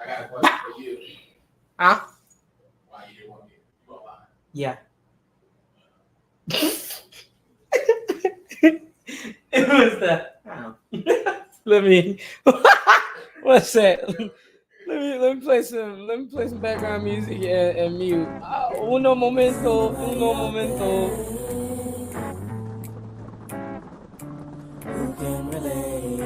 I got a question for you. Huh? Why you didn't want me? You won't lie. Yeah. It was the. Let me. What's that? Let me play some background music and mute. Uno momento, uno momento. Who can relate?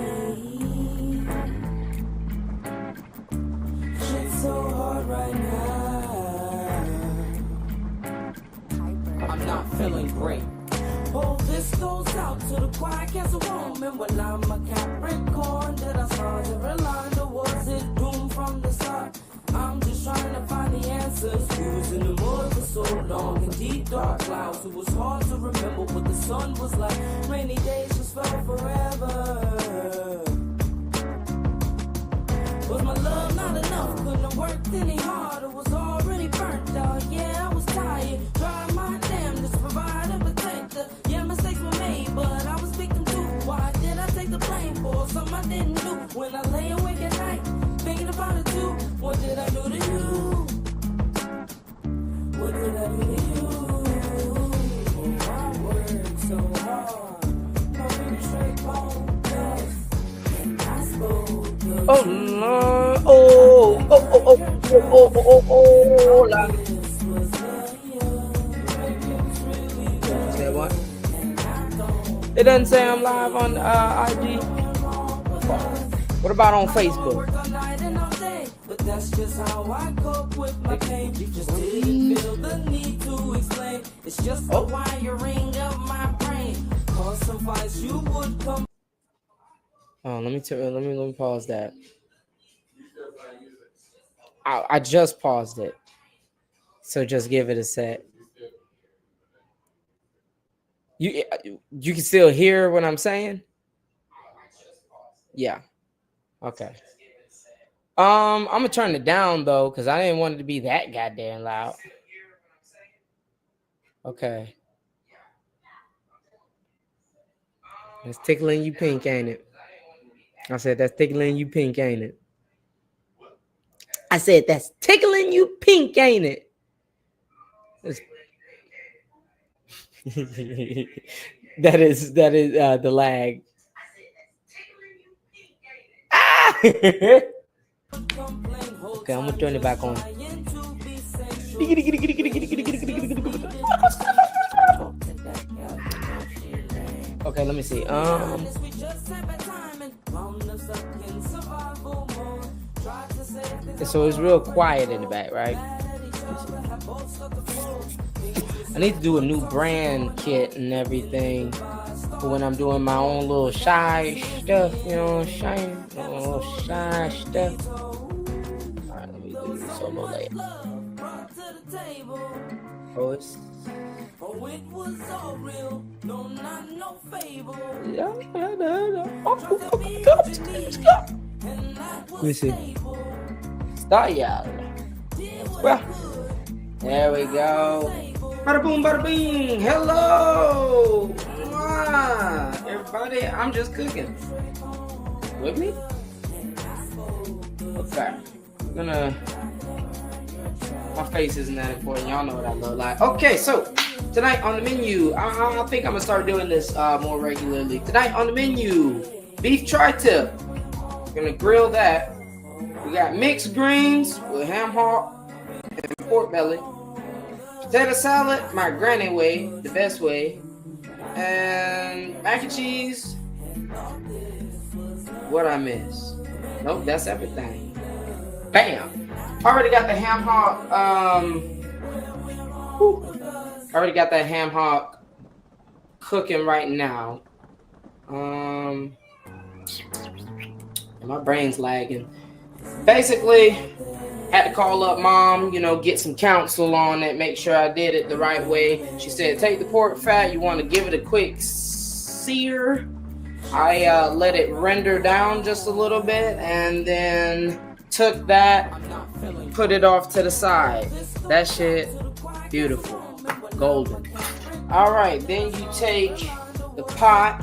Shit's so hard right now. I'm not feeling great. Oh, this goes out to the quiet as a woman. Well, I'm a Capricorn. Did I saw every line, or was it doomed from the start? I'm just trying to find the answers. We was in the mud for so long, in deep dark clouds. It was hard to remember what the sun was like. Rainy days just felt forever. Was my love not enough? Couldn't have worked any harder. Was already burnt out. Yeah, I was tired. Tried my damnedest, provide and protector. Yeah, mistakes were made, but I was victim too. Why did I take the blame for something I didn't do? When I lay awake at night, thinking about it too. What did I do to you? What did I do to you? Oh, I worked so hard. No figure straight bone dust. And I spoke. Oh no! Oh! Oh! Oh! Oh! Oh! Oh! Oh! Oh! Say what? It doesn't say I'm live on IG. What about on Facebook? But that's just how I cope with my pain. You just didn't feel the need to explain. It's just the wiring of my brain. Cause some fights you would come. Oh, let me pause that. I just paused it. So just give it a sec. You can still hear what I'm saying? Yeah. Okay. I'm gonna turn it down though, because I didn't want it to be that goddamn loud. Okay. That's tickling you pink, ain't it? I said that's tickling you pink, ain't it? I said that's tickling you pink, ain't it? that is the lag. Ah! Okay, I'm gonna turn it back on. Okay, let me see. So it's real quiet in the back, right? I need to do a new brand kit and everything for when I'm doing my own little shy stuff, you know, little shy stuff. Alright, let me do this solo later. Oh, it's... Oh, it was all real. No, not no fable. Let me see. Start yelling. Well, there we go. Bada boom, bada bing. Hello, everybody. I'm just cooking. With me? Okay. I'm gonna. My face isn't that important. Y'all know what I look like. Okay, so tonight on the menu, I think I'm gonna start doing this more regularly. Tonight on the menu, beef tri-tip. We're gonna grill that. We got mixed greens with ham hock and pork belly. Potato salad, my granny way, the best way. And mac and cheese. What I miss? Nope, that's everything. Bam! Already got the ham hock. Already got that ham hock cooking right now. And my brain's lagging. Basically, had to call up mom, get some counsel on it, make sure I did it the right way. She said, take the pork fat, you want to give it a quick sear. I let it render down just a little bit and then took that, put it off to the side. That shit, beautiful, golden. All right, then you take the pot,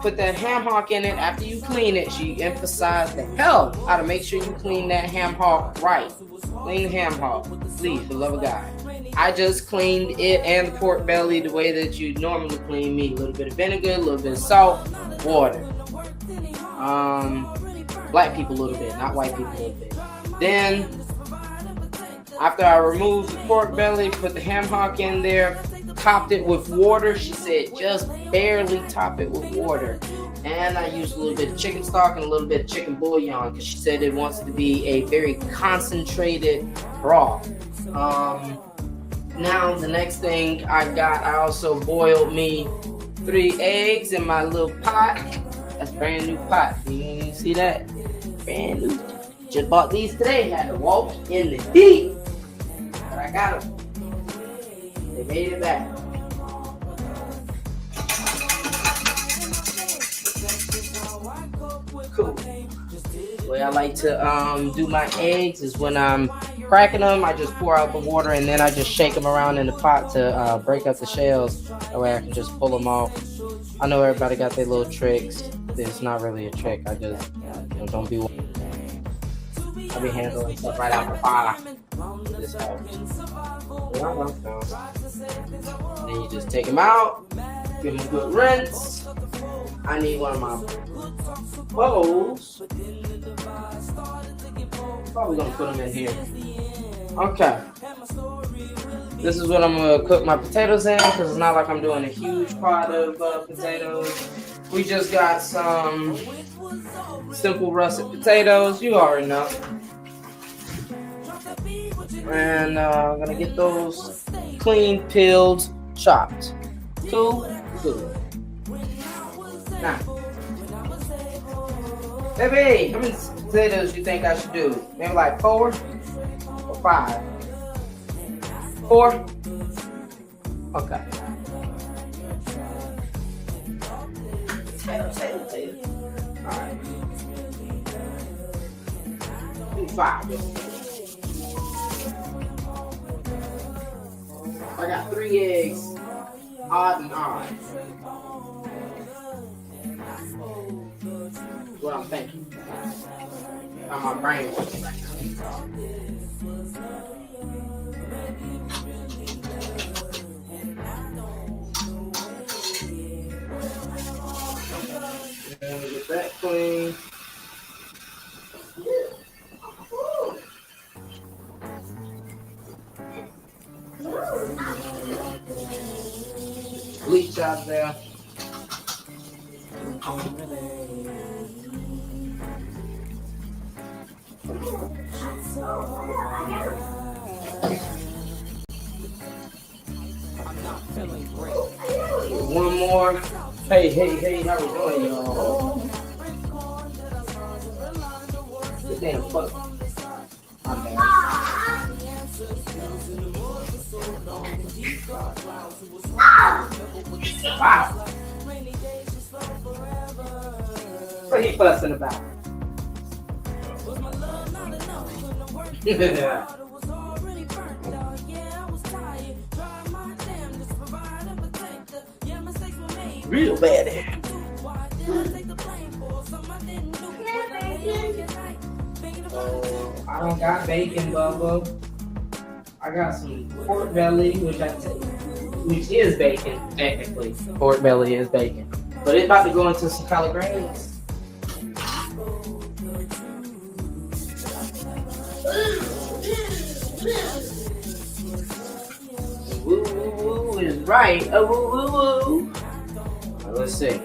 put that ham hock in it after you clean it. She emphasized the hell how to make sure you clean that ham hock right. Clean the ham hock, please, for the love of God. I just cleaned it and the pork belly the way that you normally clean meat. A little bit of vinegar, a little bit of salt, water. Black people a little bit, not white people a little bit. Then, after I removed the pork belly, put the ham hock in there, topped it with water. She said just barely top it with water. And I used a little bit of chicken stock and a little bit of chicken bouillon because she said it wants to be a very concentrated broth. Now the next thing I also boiled me 3 eggs in my little pot. That's brand new pot. You see that? Brand new. Just bought these today. Had to walk in the heat. But I got them. They made it back. Cool. The way I like to do my eggs is when I'm cracking them, I just pour out the water and then I just shake them around in the pot to break up the shells. That way I can just pull them off. I know everybody got their little tricks. It's not really a trick. I just don't be. I'll be handling stuff right out the fire. This helps. Then you just take them out, give them a good rinse. I need one of my bowls. Probably gonna put them in here. Okay. This is what I'm gonna cook my potatoes in because it's not like I'm doing a huge pot of potatoes. We just got some simple russet potatoes. You already know. And I'm gonna get those clean, peeled, chopped. Cool. Now, baby, how many potatoes you think I should do? Maybe like 4 or 5? 4? Okay. Potato. Alright. 5. I got 3 eggs. Odd and odd. That's what I'm thinking. How my brain works right now. Get that clean. Bleach out there. One more. Hey, how we doing, y'all? This damn fuck. Wow. What he fussing about? Real bad. I don't got bacon, Bubba. I got some pork belly, which is bacon, technically. Pork belly is bacon. But it's about to go into some collard greens. Woo woo woo is right. Woo woo woo. Let's see.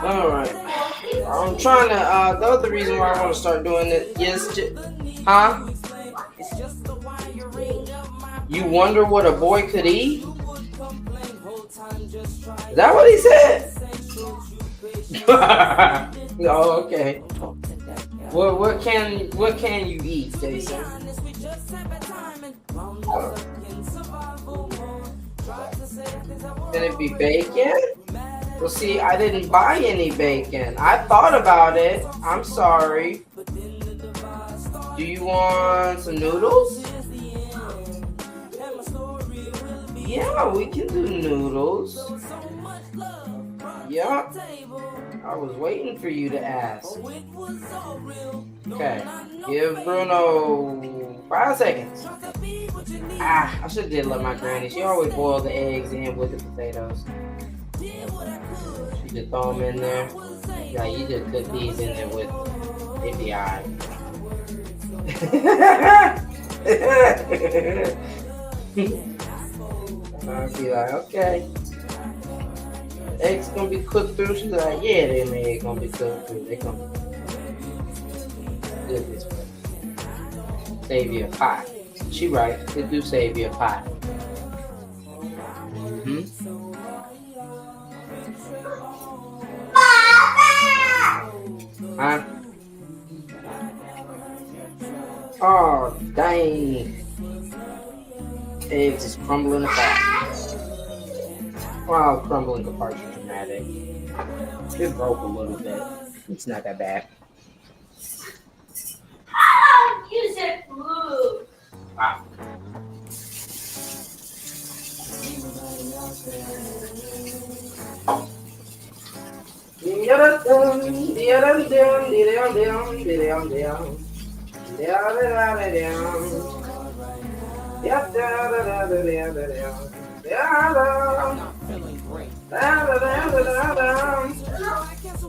Alright. I'm trying to, the other reason why I want to start doing it is, huh? You wonder what a boy could eat? Is that what he said? Oh, okay. What can you eat, Jason? Can it be bacon? Well, see, I didn't buy any bacon. I thought about it. I'm sorry. Do you want some noodles? Yeah, we can do noodles. Yeah. I was waiting for you to ask. Okay. Give Bruno 5 seconds. I should have did like my granny. She always boiled the eggs in with the potatoes. She just throw them in there. Yeah, you just cook these in there with them. It'd be alright. I'll be like, okay. The eggs gonna be cooked through. She's like, yeah, them eggs gonna be cooked through. They gonna be good this way. Save you a pot. She right. It do save you a pot. Mm-hmm. Huh? Oh, dang. Eggs is crumbling apart. Wow, crumbling apart is dramatic. It broke a little bit. It's not that bad. Use it food. Wow.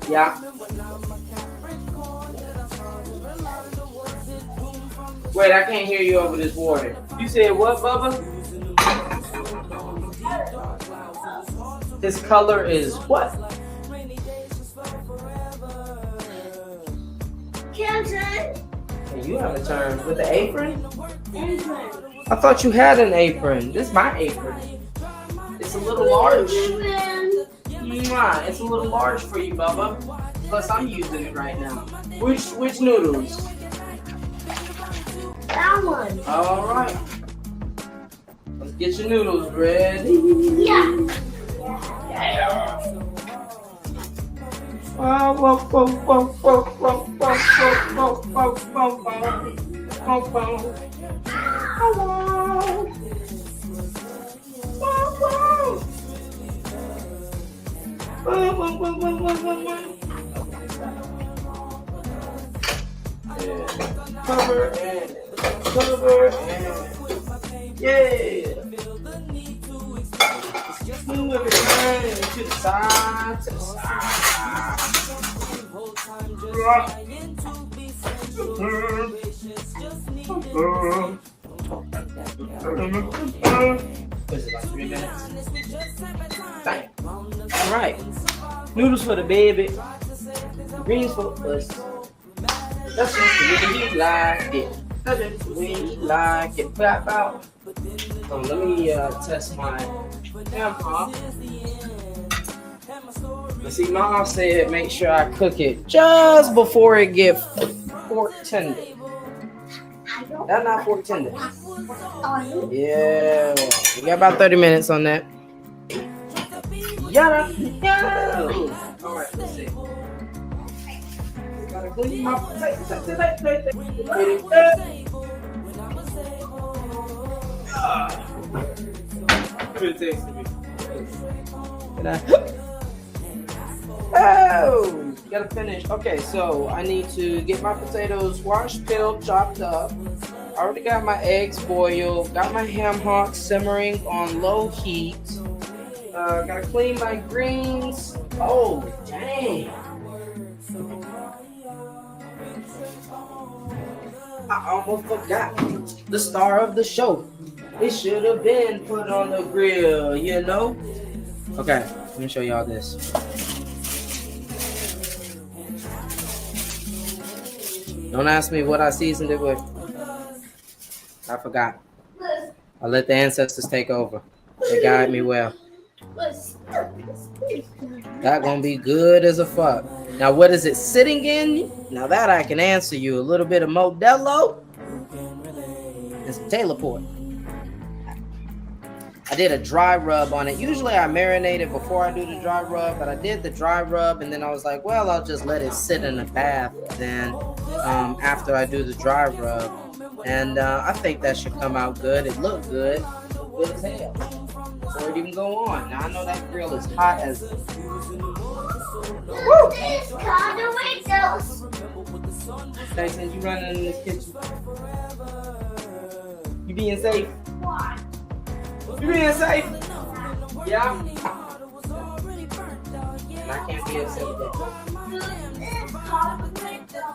Yeah. Wait, I can't hear you over this water. You said what, Bubba? His color is what? Canton. You have a turn with the apron? I thought you had an apron. This is my apron. It's a little large. Mwah, it's a little large for you, Bubba. Plus, I'm using it right now. Which noodles? That one. All right. Let's get your noodles ready. Yeah. Whoa, whoa, whoa, whoa, whoa, whoa, whoa, whoa, whoa, whoa, whoa, whoa, Cover and yeah. Move it to the side, What is it, like 3 minutes? Dang. All right. Noodles for the baby. Greens for us. That's just the way he like it. That's just the way he like it. Pop out. Let me test my hammer. Let's see, Mom said make sure I cook it just before it get fork tender. That's not fork tender. Yeah, we got about 30 minutes on that. Yada, yada. All right, let's see. Gotta clean my potatoes. Good taste to me. Oh, gotta finish. Okay, so I need to get my potatoes washed, peeled, chopped up. I already got my eggs boiled. Got my ham hocks simmering on low heat. Gotta clean my greens. Oh, dang. I almost forgot the star of the show. It should have been put on the grill, you know? Okay, let me show y'all this. Don't ask me what I seasoned it with. I forgot. I let the ancestors take over. They guide me well. That gonna be good as a fuck. Now, what is it sitting in? Now that I can answer you. A little bit of Modelo and some Taylor Port. I did a dry rub on it. Usually I marinate it before I do the dry rub, but I did the dry rub and then I was like, well, I'll just let it sit in the bath then after I do the dry rub. And I think that should come out good. It looked good. It looked good as hell. before it even go on. Now I know that grill is hot as. Woo! This car the windows. Tyson, you running in this kitchen? You being safe? Why? You being safe? Yeah. And I can't be upset with that. This car the windows.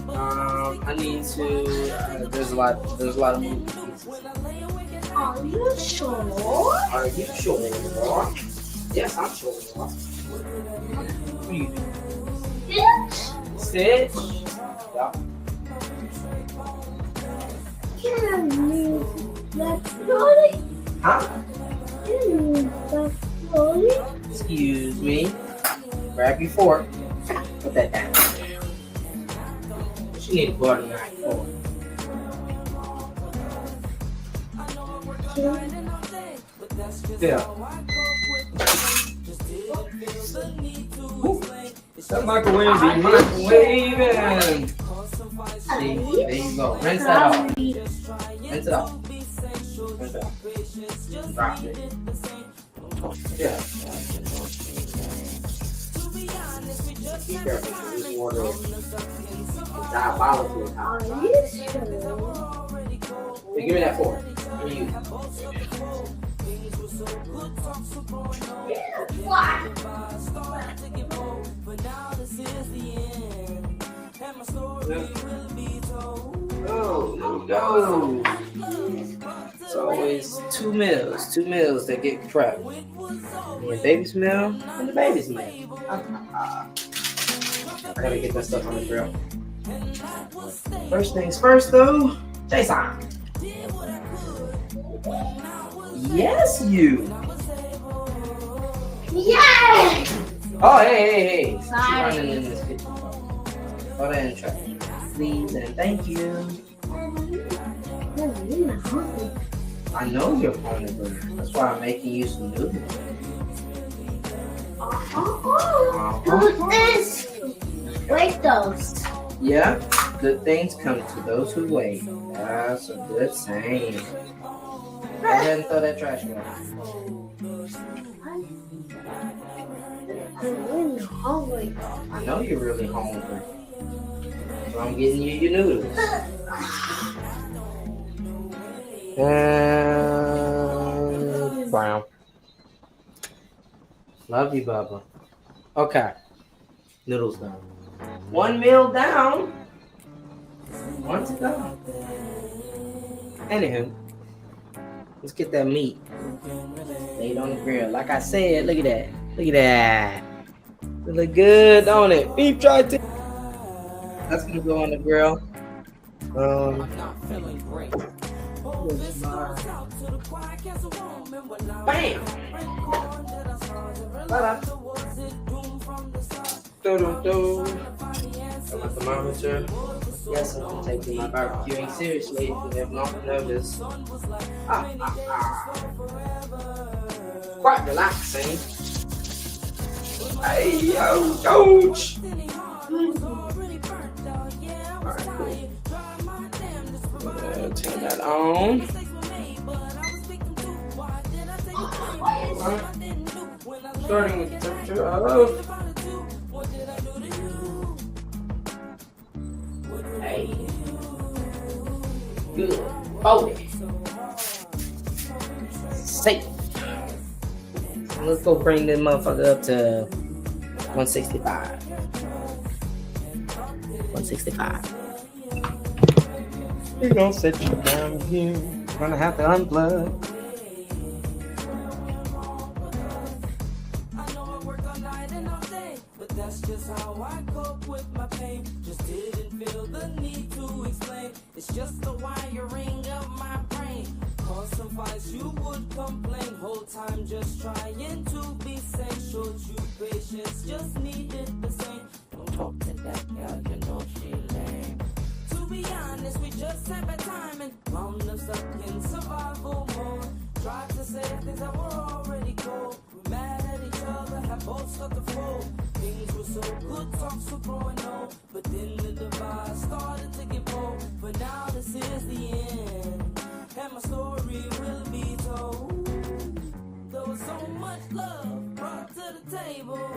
I need to. There's a lot of moving pieces. Are you sure? Are you sure? Yes, I'm sure. What are you doing? Bitch. Sit. Yeah. Can you that slowly? Huh? Can you that slowly? Excuse me. Grab your fork. Put that down. What you need a butter knife for? Yeah. Ooh. That microwave be microwaving. See, there you go. Rinse that off. Rinse it off. Rinse it off. Drop it. Yeah. Be careful. This water is diabolically hot. Are you sure? Hey, give me that fork. Give me you. Why? Oh, there we go. It's always two meals that get prepped. The baby's meal and the baby's meal. I gotta get that stuff on the grill. First things first, though, Jason. Yes, you. Yay! Oh, hey. She's Sorry. running in this kitchen. Go ahead and try. Please and thank you. I know you're hungry. That's why I'm making you some noodles. Good things. Wait those. Yeah, good things come to those who wait. That's a good saying. Go ahead and throw that trash away. I'm really hungry. I know you're really hungry. So I'm getting you your noodles. And brown. Love you, Bubba. Okay. Noodles down. One meal down. One to go. Anywho, let's get that meat laid on the grill. Like I said, look at that. Look at that. It look good, don't it? Beef try to. That's gonna go on the grill. Bam! Do. Got my thermometer. Yes, I'm taking my barbecuing seriously. If you have not noticed. Quite relaxing. Hey, yo, coach! Alright, cool. Turn that on. Alright. Starting with the temperature of 8. Good. 40. Safe. Let's go bring this motherfucker up to 165. 165. We're gonna set you down here. We're gonna have to unplug. That's just how I cope with my pain. Just didn't feel the need to explain. It's just the wiring of my brain. Cause some fights you would complain. Whole time just trying to be sane. Showed you patience, just needed the same. Don't talk to that girl, you know she lame. To be honest, we just had bad time and wound up stuck in survival mode. Tried to say things that were already cold. We mad at each other, have both stuck to fold. Things were so good, talks were growing old. But then the divide started to get bold. But now this is the end, and my story will be told. table.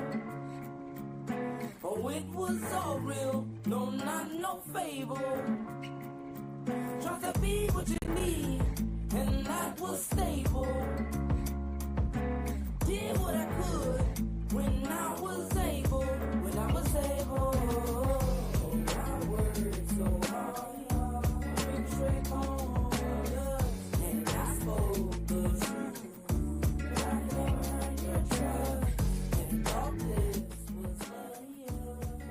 Oh, it was all real, no, not no fable. Try to be what you need, and that was stable. Did what I could when I was able, when I was able. I worked so hard, I been straight home, and I spoke the truth. But I never earned your trust, and all this was love.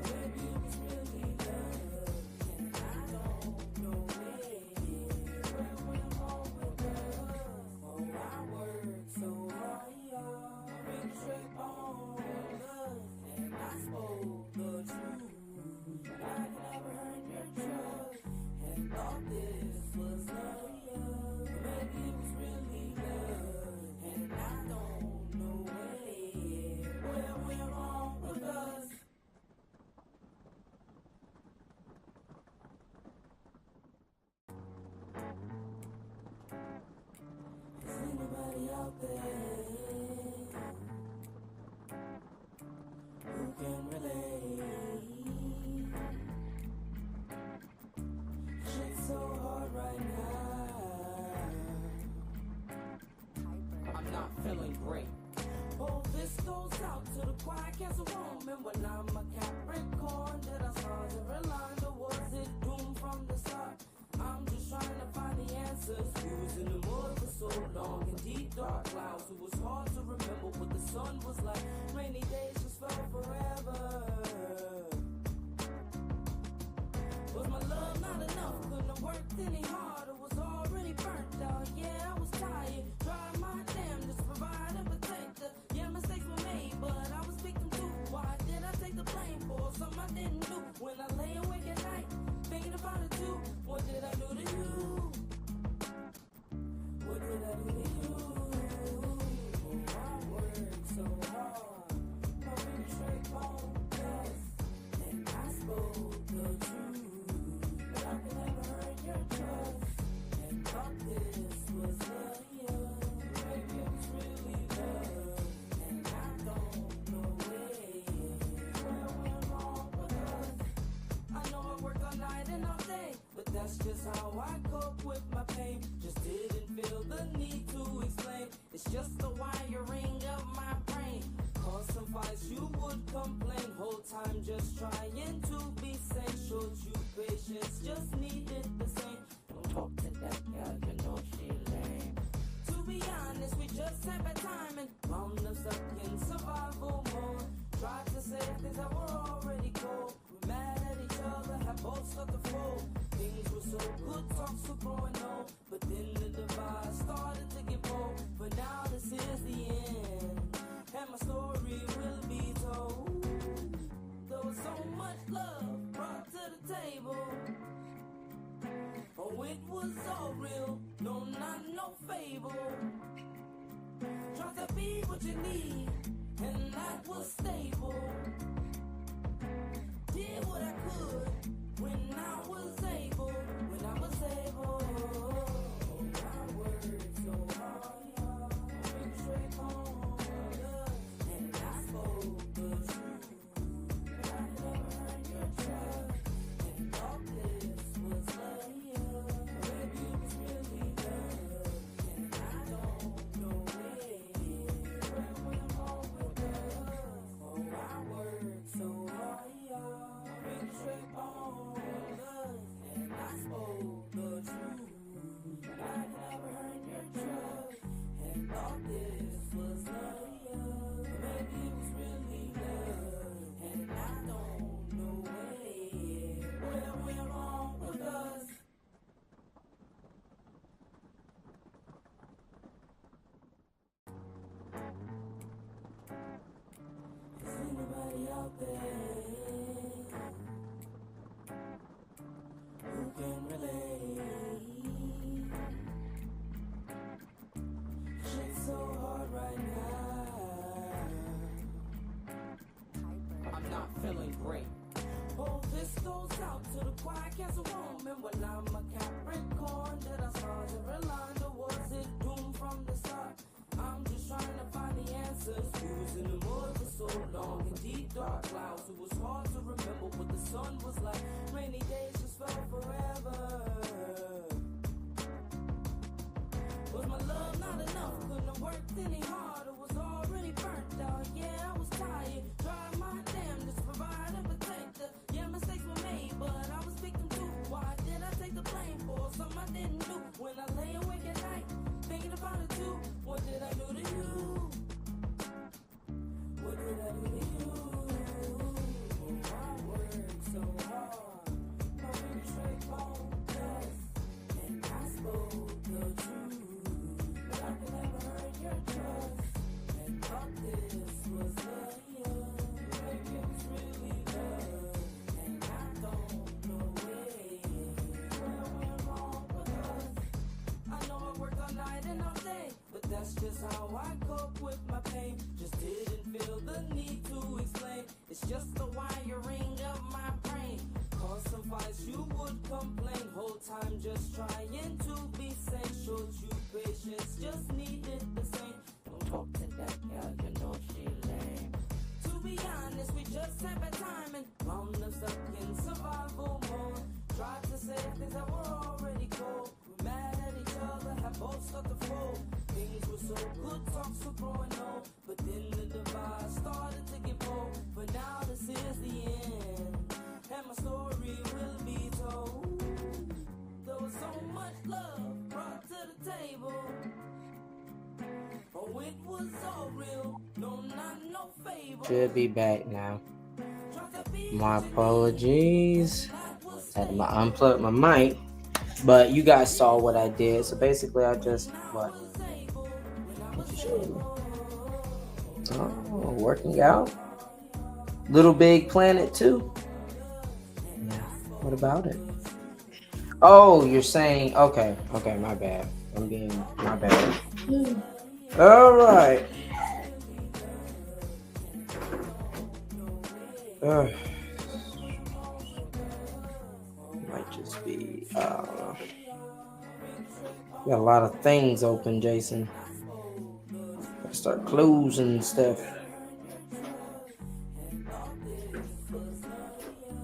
Maybe it was really love, and I don't know where went wrong with us. Oh, I worked so hard, I been straight home, and I spoke the truth. But I never earned your trust, and thought this was love. Maybe it was really love, and I don't know where went wrong with us. Is anybody out there who can relate? Shit's so hard right now. I'm not feeling great. Oh, this goes out to the quiet cats of woman. When I'm a Capricorn, did I start to rely, or was it doomed from the start? I'm just trying to find the answers. We was in the mud for so long, in deep dark clouds. It was hard to remember what the sun was like. Rainy days just felt forever. Was my love not enough? Couldn't have worked any harder. Was already burnt out. Yeah, I was tired. Tried my damnedest, provide and protect her. Yeah, mistakes were made, but I was victim too. Why did I take the blame for something I didn't do? When I lay awake at night, thinking about it too. What did I do to you? What did I do to you? Oh, I worked so hard, my really straight home, yes, and I spoke the truth, but I could never earn your trust, and thought this was love, maybe it was really love, and I don't know where went wrong with us. I know I worked all night and all day, but that's just how I cope with my pain. Just didn't feel the need to explain. It's just the wiring of my brain. Cause some fights you would complain. Whole time just trying to be sane. Showed you patience, just needed the same. Don't talk to that girl, you know she lame. To be honest, we just had bad timing. Wound up stuck in survival mode. Tried to say things that were already cold. We're mad at each other, have both stuck to fold. Things were so good, talks were growing old. But then the divide started to get bold. But now this is the end, and my story will be told. There was so much love brought to the table. Oh, it was all real, no, not no fable. Try to be what you need, and that was stable. Did what I could when I was able, when I was able. I worked so hard, I been straight home, and I spoke the truth. But I never earned your trust, and thought this was love. Maybe it was really love, and I don't know where went wrong with us. Oh, I worked so hard, I been straight home, and I spoke the truth. But I never earned your trust, and thought this was love. Maybe it was really love, and I don't know where went wrong with us. Is anybody out there who can relate? Shit's so hard right now. I'm not feeling great. Oh, this goes out to the quiet cats of woman. When I'm a Capricorn, did I start to rely, or was it doomed from the start? I'm just trying to find the answers. We was in the mud for so long in deep dark clouds. It was hard to remember what the sun was like. Rainy days just felt forever. Was my love not enough? Couldn't have worked any harder. Was already burnt out. Yeah, I was tired. Tried my damnedest to provide and protect her. Yeah, mistakes were made, but I was victim too. Why did I take the blame for something I didn't do? When I lay awake at night, thinking about it too. What did I do to you? What did I do to you? I worked so hard, hoping to trade bones, and I spoke the truth. But I could never earn your trust, and thought this was love. Maybe it was really love, and I don't know where went wrong with us. I know I worked all night and all day, but that's just how I cope with my pain. Just didn't feel the need to explain. It's just the wiring of my brain. Cause some fights you would complain. Whole time just trying to be sane. Showed you patience, just needed the same. Don't talk to that girl, you know she lame. To be honest, we just had bad time and wound up stuck in survival mode. Tried to say things that were already cold. We mad at each other, have both stuck to fold. Things were so good, talks were growing old. But then the divide started to get bold. But now this is the end, and my story will be told. There was so much love brought to the table. Oh, it was all real, no, not no fable. Should be back now. My apologies. Had to unplug my mic, but you guys saw what I did. So basically, I just what you show you. Oh, working out. Little Big Planet 2. Yeah. What about it? Oh, you're saying okay, my bad. My bad. All right. Might just be got a lot of things open, Jason. Gotta start closing stuff.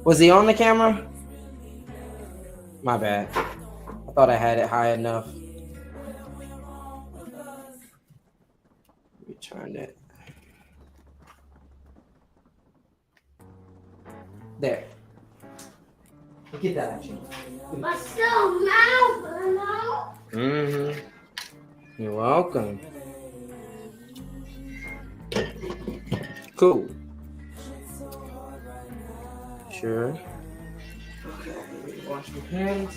Was he on the camera? My bad. I thought I had it high enough. Let me turn it. There. Get that action. But still, now. Mm-hmm. You're welcome. Cool. Sure. Okay. Wash your hands.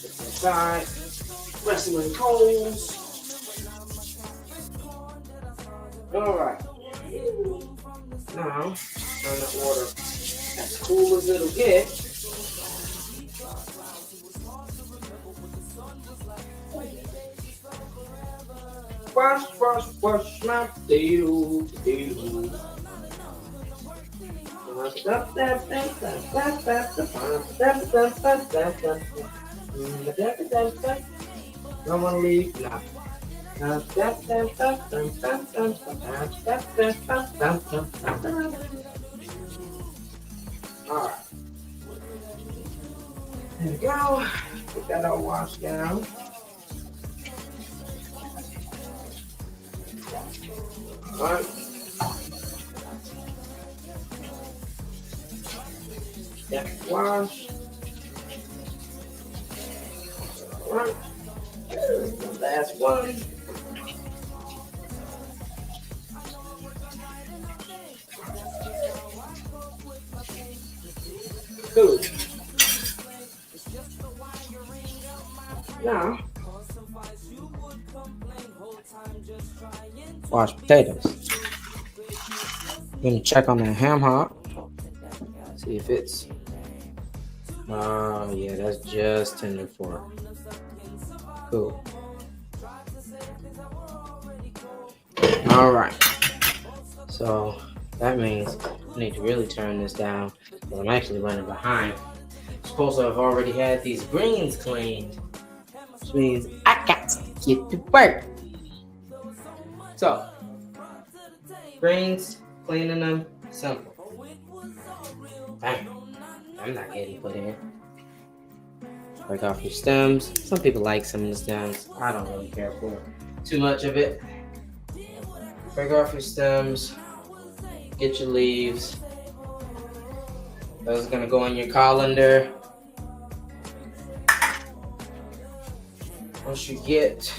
Inside. Wrestling coals. All right. Now, trying to order as cool as it'll get. Wash my tail. Don't want to leave now. Alright. There we go. Get that all washed down. Alright. That wash. Alright. The last one. Good. Now, wash potatoes. Gonna check on that ham hock. See if it's. Oh yeah, that's just tender for. Cool. All right. So that means I need to really turn this down because I'm actually running behind. I'm supposed to have already had these greens cleaned, which means I got to get to work. So greens Cleaning them, simple. Bang. I'm not getting put in. Break off your stems. Some people like some of the stems. I don't really care for too much of it. Break off your stems. Get your leaves. Those are gonna go in your colander. Once you get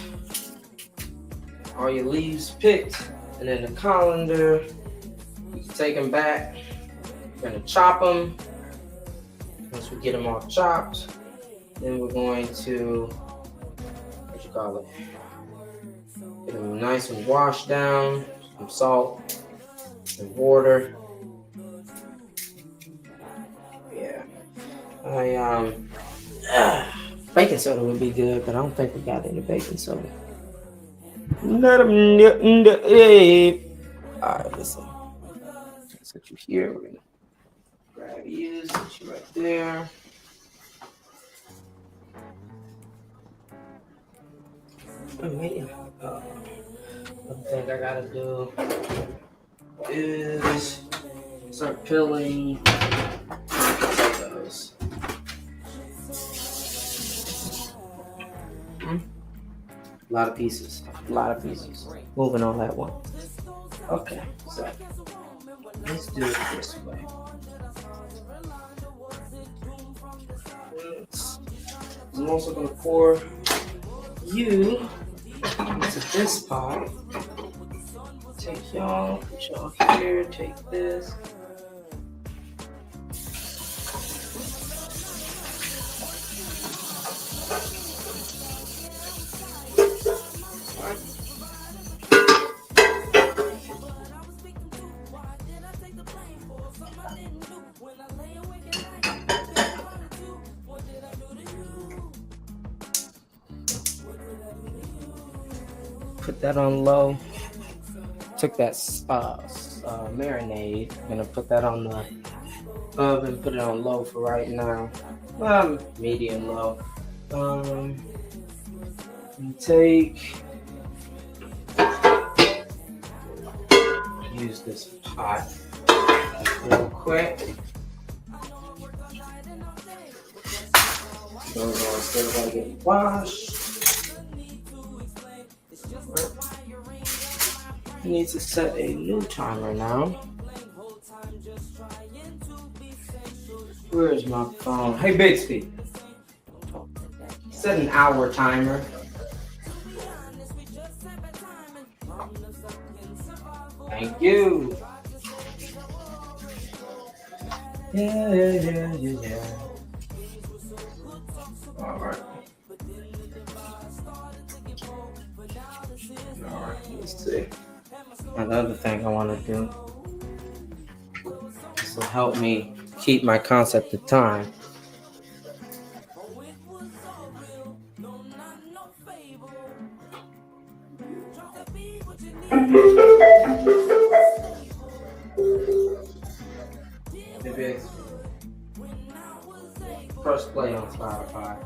all your leaves picked and in the colander, you can take them back. We're gonna chop them. Once we get them all chopped, then we're going to, get them nice and washed down, some salt and water. Yeah, baking soda would be good, but I don't think we got any baking soda. Alright, listen. Set you here. We're gonna grab you, set you right there. One thing I gotta do is start peeling potatoes. A lot of pieces. Moving on that one. Okay, so let's do it this way. I'm also gonna pour you into this pot. Take y'all, put y'all here, take this. Put that on low. Took that marinade. I'm gonna put that on the oven. Put it on low for right now. Medium low. Take. Use this pot real quick. Those are still gonna get washed. I need to set a new timer now. Where's my phone? Hey Bixby, set an hour timer. Thank you. Yeah. All right, let's see. Another thing I want to do, this will help me keep my concept of time. Press play on Spotify.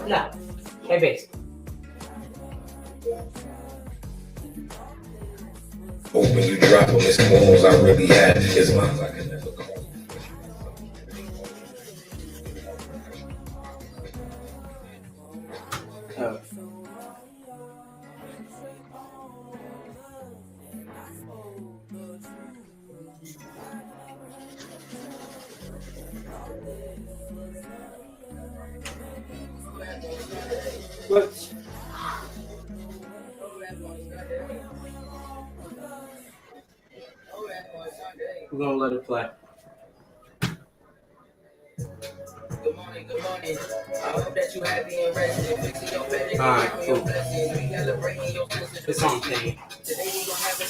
No. Hey, base. When you drop them, it's the ones I really had. It's mine I can never call. Oh. What? We're gonna let it play. Good morning. I hope that you happy and rested. Fixing your bed. Alright, cool. Recalibrating your senses. It's on thing. Today we gonna have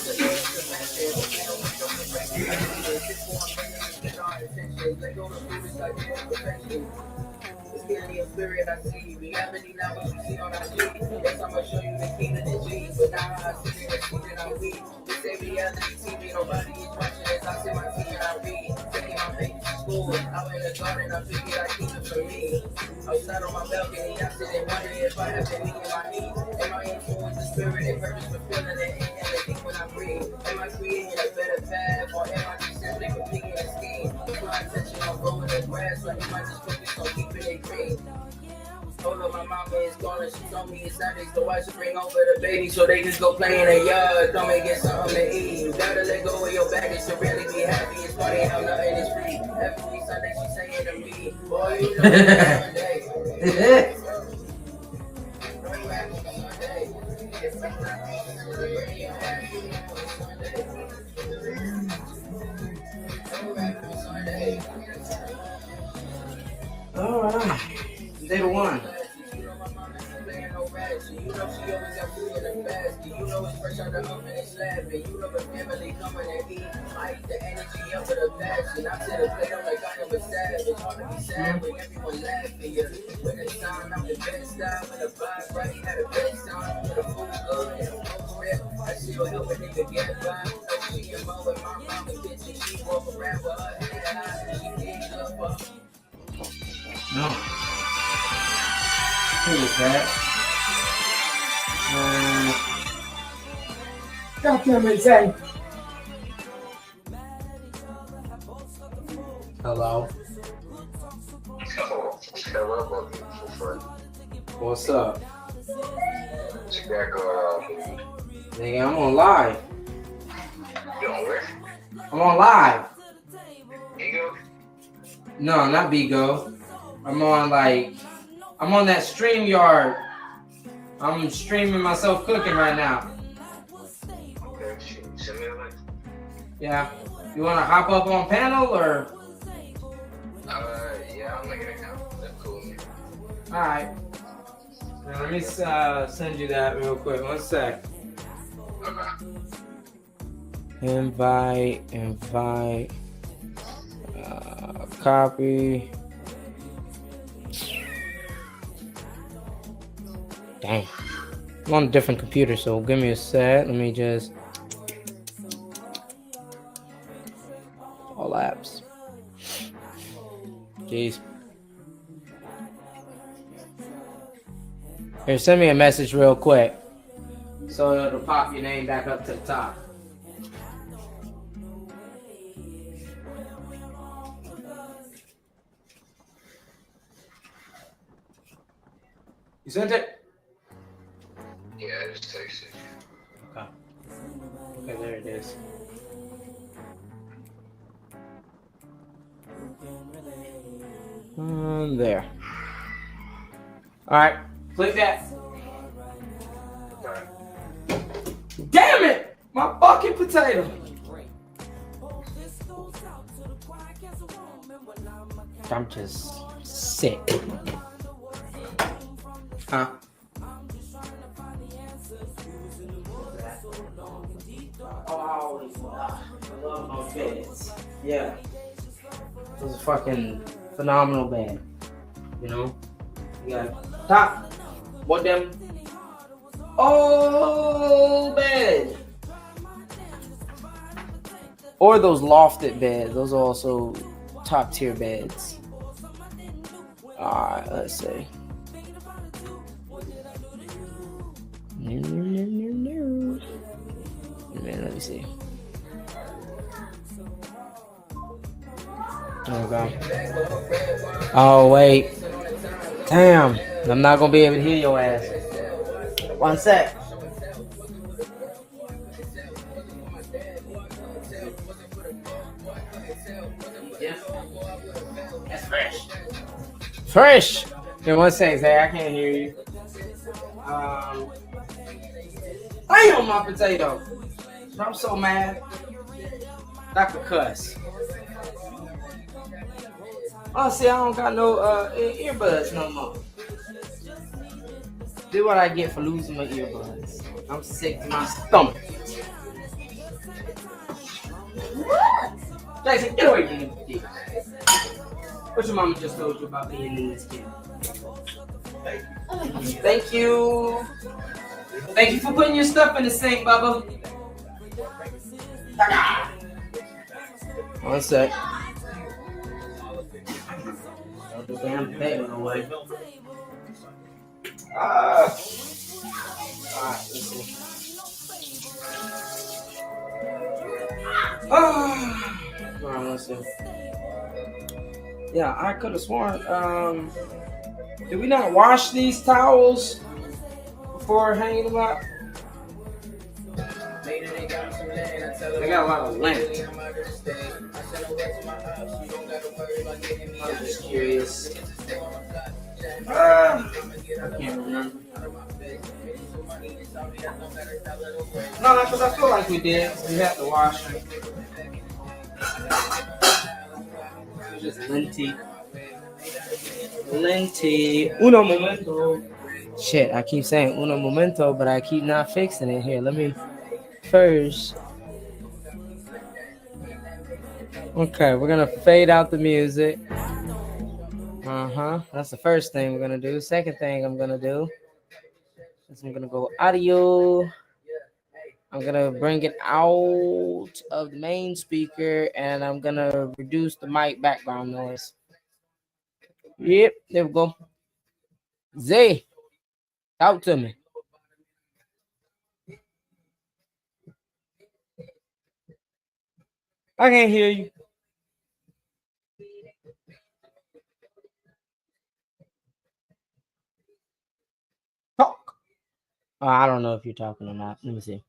a spirit I see, reality not what you see on IG. Yes, I'ma show you the king of the G, but now I see the king that I'm weak. They say reality TV, nobody is watching as I see my king and I read. Taking my baby to school, out in the garden, I figured I keep it for me. Outside on my balcony, I sit and wonder if I have been meeting my needs. Am I influencing the spirit and purpose for feeling the inhale and think when I breathe? Am I creating a better path or am I just simply completing a scheme? My attention on growing the grass, or am I just focused on keeping it green? Told her my mama is gone, she told me it's Sunday, so I should bring over the baby so they just go play in the yard. Come and get something to eat. You gotta let go of your baggage to really be happy. It's funny how nothing is free. Every Sunday she saying to me, boy, you know it's Sunday. All right. Day one. You know she always got food in the basket. You know it's fresh out the oven and slapping. You know the family coming and eat. I eat the energy up with a passion. I sit and play them like I am a savage. Hard to be sad when everyone laughing. Yeah. When it's time, I'm the best time. When the vibe right, had the best time. When the food good and the food's real. I still help a nigga get by. Like she and Mo and my mama bitch. She walk around with her head high. She digs up her. No. Who is that? Goddamn it, Zay. Hello. Hello, my beautiful friend. What's up? What you got going on? Nigga, I'm on live. You on where? I'm on live. Ego? No, not Bigo. I'm on that StreamYard. I'm streaming myself cooking right now. Okay, shit. Send me a link. Yeah. You want to hop up on panel or? Yeah, I'll make an account. That's cool. All right. Now, let me send you that real quick. One sec. Okay. Invite. Copy. Dang. I'm on a different computer, so give me a sec. Let me just. All apps. Jeez. Here, send me a message real quick. So it'll pop your name back up to the top. You sent it? Yeah, I just texted. Okay. Okay, there it is. There. All right, click that. Damn it! My fucking potato. I'm just sick. Huh? Oh, I love those beds. Yeah. It was a fucking phenomenal band. You know? You got top. What them? Old bed. Or those lofted beds. Those are also top tier beds. Alright, let's see. Man, let me see. There we go. Oh, wait. Damn. I'm not going to be able to hear your ass. One sec. Yeah. That's fresh. Fresh. Give 1 second, Zay. I can't hear you. Damn, my potato. I'm so mad. I could cuss. Oh, see, I don't got no earbuds no more. This is what I get for losing my earbuds. I'm sick to my stomach. Jason, get away from me. What your mama just told you about being in this kid? Thank you. Thank you for putting your stuff in the sink, Bubba. 1 sec. The damn thing away. Alright, let's see. Alright, let's see. Yeah, I could have sworn. Did we not wash these towels before hanging them up? They got a lot of lint. I'm just curious. I can't remember. No, because I feel like we did. We had to wash them. It was just linty. Linty. Uno momento. Shit, I keep saying uno momento, but I keep not fixing it. Here, let me first. Okay, we're gonna fade out the music. That's the first thing we're gonna do. Second thing I'm gonna do is I'm gonna go audio. I'm gonna bring it out of the main speaker and I'm gonna reduce the mic background noise. Yep, there we go. Zay, talk to me. I can't hear you. Talk. Oh, I don't know if you're talking or not. Let me see.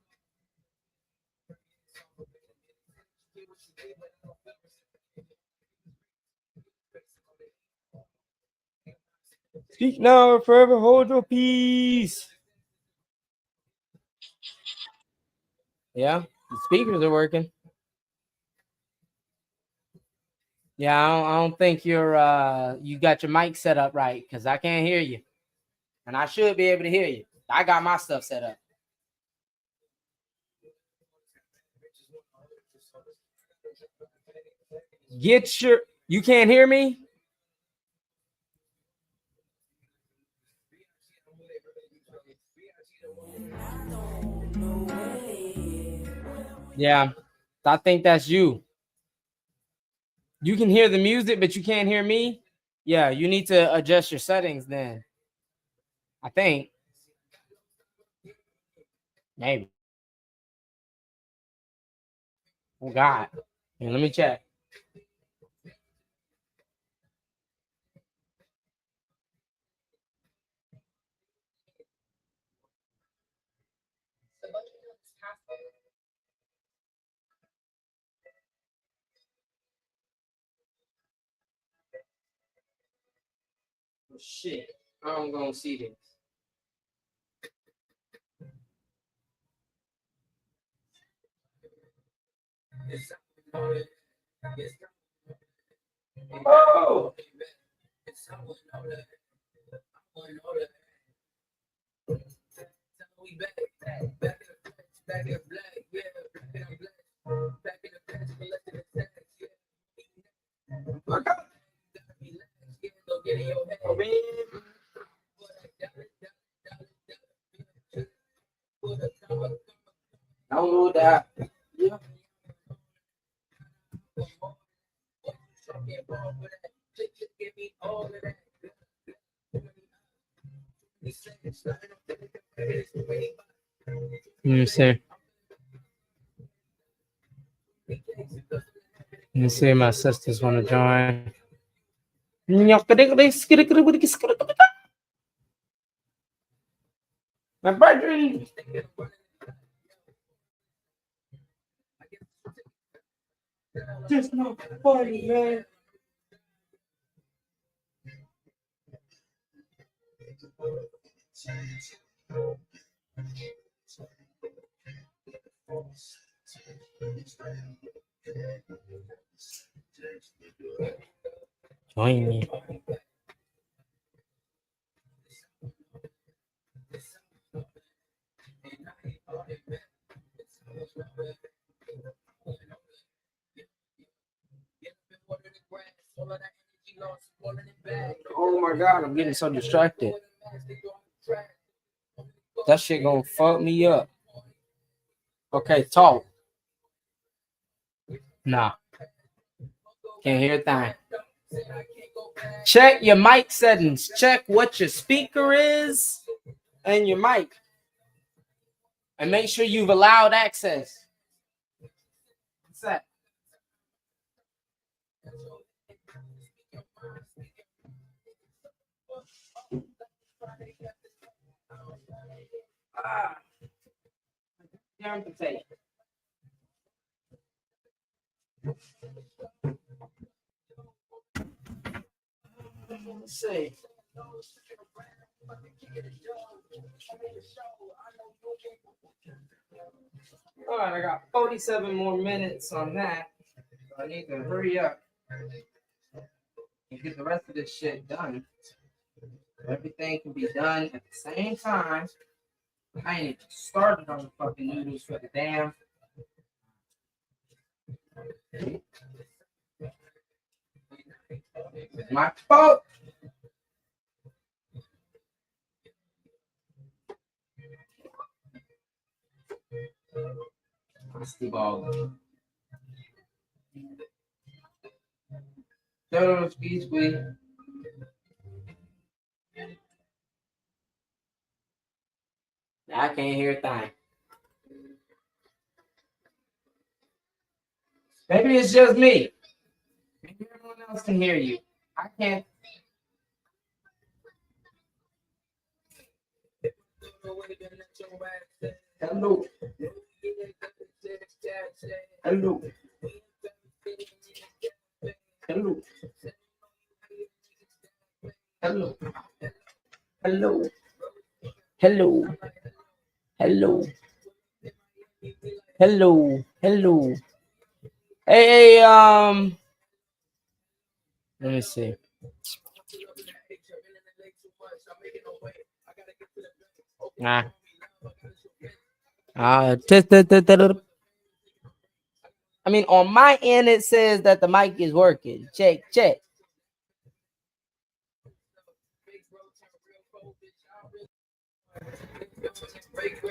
Speak now or forever hold your peace. Yeah, the speakers are working. Yeah, I don't think you got your mic set up right because I can't hear you. And I should be able to hear you. I got my stuff set up. You can't hear me? Yeah, I think that's you. You can hear the music, but you can't hear me? Yeah, you need to adjust your settings then. I think. Maybe. Oh, God. Here, let me check. Oh, shit. I'm going to see this. Oh! Download that. Yeah. Let me see. Let me see if my sisters want to join. My brethren. Just not funny, man. Join me. Oh my God, I'm getting so distracted. That shit gonna fuck me up. Okay, talk. Nah. Can't hear a thing. Check your mic settings. Check what your speaker is and your mic. And make sure you've allowed access. What's that? Damn potato. Let's see. All right, I got 47 more minutes on that. So I need to hurry up and get the rest of this shit done. Everything can be done at the same time. I ain't even started on the fucking noodles for the damn. It's my fault. Nasty ball. Turtle ski squeeze. I can't hear a thing. Maybe it's just me. Maybe everyone else can hear you. I can't. Hello. Hello. Hello. Hello. Hello. Hello. Hello. Hello. Hello. Hey, let me see. Nah. I mean, on my end, it says that the mic is working. Check.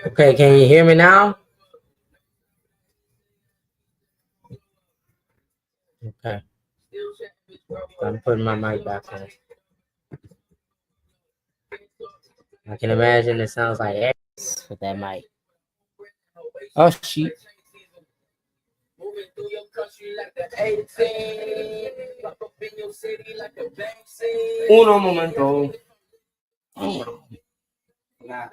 Okay, can you hear me now? Okay. I'm putting my mic back on. I can imagine it sounds like X with that mic. Oh, shit. Uno momento. Nah.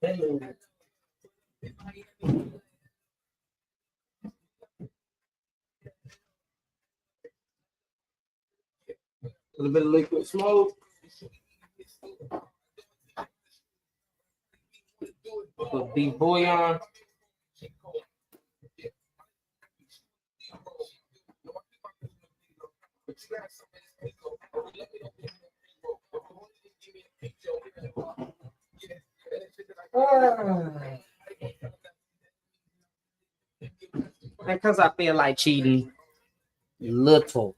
Hello. A little bit of liquid smoke. Put beef bouillon. Because I feel like cheating. Little.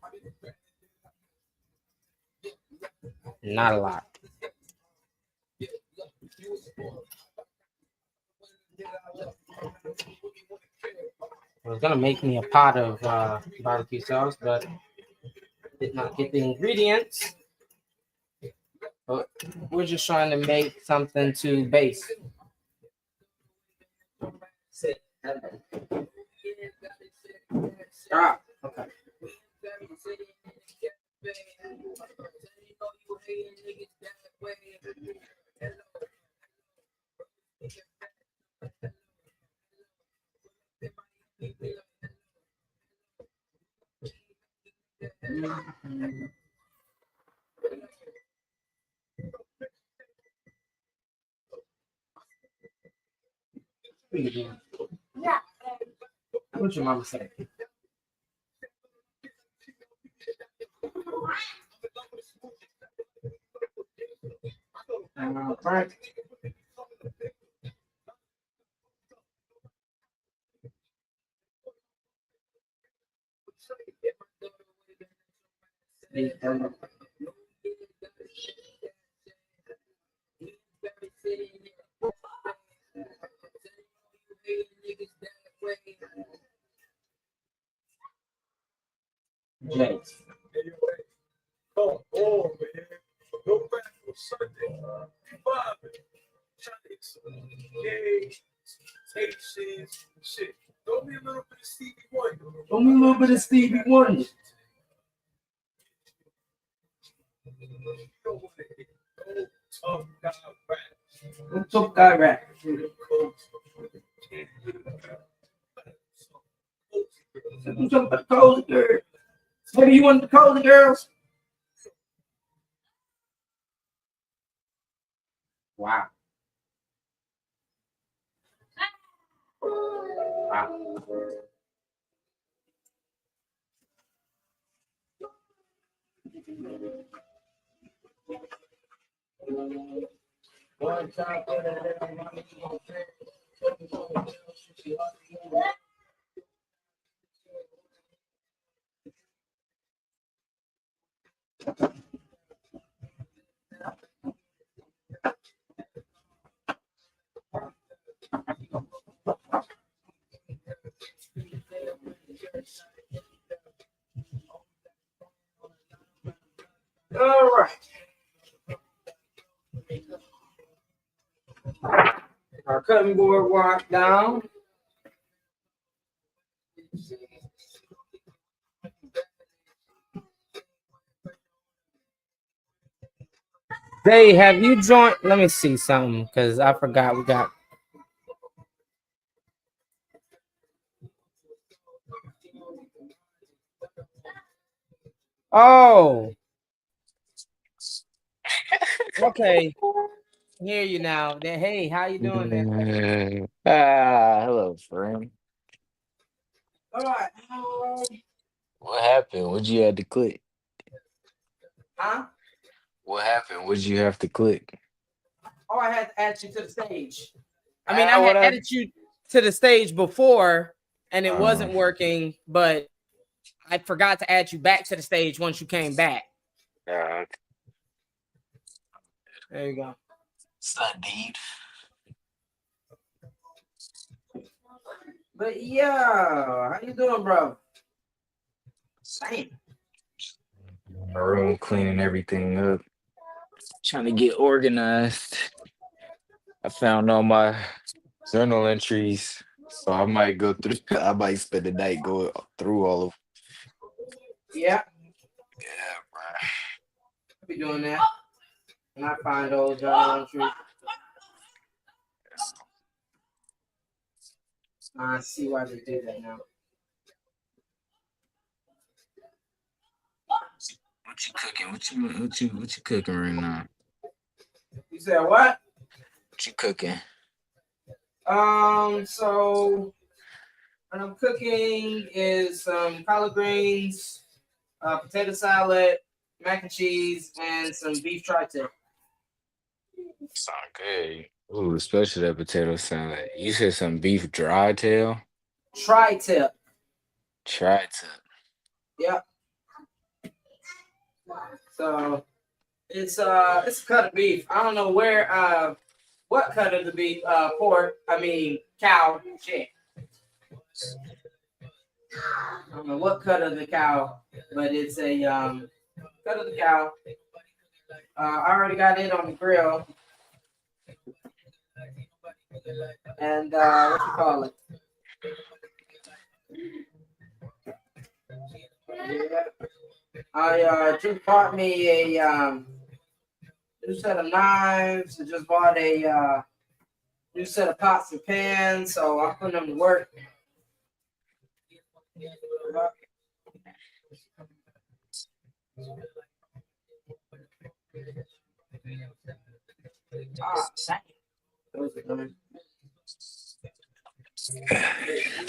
Not a lot. I was gonna make me a pot of barbecue sauce, but did not get the ingredients. But we're just trying to make something to base. Ah, okay. Yeah. What your mama say? Right. Jay. Come on, man. Go back on Sunday. Vibing. Giants. Games. Temptations. Shit. Throw me a little bit of Stevie Wonder. Throw me a little bit of Stevie Wonder. Tough guy rap. Tough guy rap. Do something for the cozy girl. Maybe you want the cozy girls? Wow. Wow. One time for the little mommy, All right. Our cutting board walk down. They have you joined? Let me see something because I forgot we got. Oh, okay. Hear you now. Then hey, how you doing there? Hello, friend. All right. What happened? What'd you have to click? Huh? What happened? What'd you have to click? Oh, I had to add you to the stage. I mean, I What had happened? added you to the stage before, and it Uh, wasn't working. But I forgot to add you back to the stage once you came back. uh, There you go. it's not deep. But yeah, how you doing, bro? Damn. My room cleaning everything up. Trying to get organized. I found all my journal entries, so I might go through. I might spend the night going through all of. Yeah, Yeah, bro. I'll be doing that. And I find those entries. I see why they did that now. What you cooking? What you cooking right now? You said what? What you cooking? So what I'm cooking is some collard greens, potato salad, mac and cheese, and some beef tri-tip. Sound good. Ooh, especially that potato salad. You said some beef dry tail? Tri-tip. Try to. Yep. So it's a cut of beef. I don't know what cut of the beef, pork. I mean cow. Shit. I don't know what cut of the cow, but it's a cut of the cow. I already got it on the grill, and what you call it? Yeah. I just bought me a new set of knives. I just bought a new set of pots and pans, so I'm putting them to work. Ah, dang. Those are nice.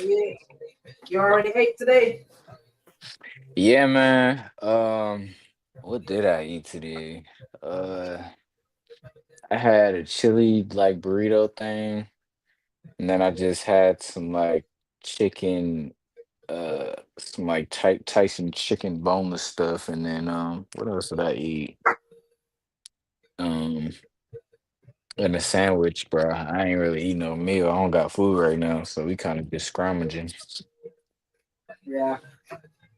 Yeah. You already ate today? Yeah, man. What did I eat today? I had a chili like burrito thing, and then I just had some like chicken some like Tyson chicken boneless stuff, and then what else did I eat? Um, and a sandwich, bro. I ain't really eat no meal. I don't got food right now, so we kind of just scrummaging. Yeah,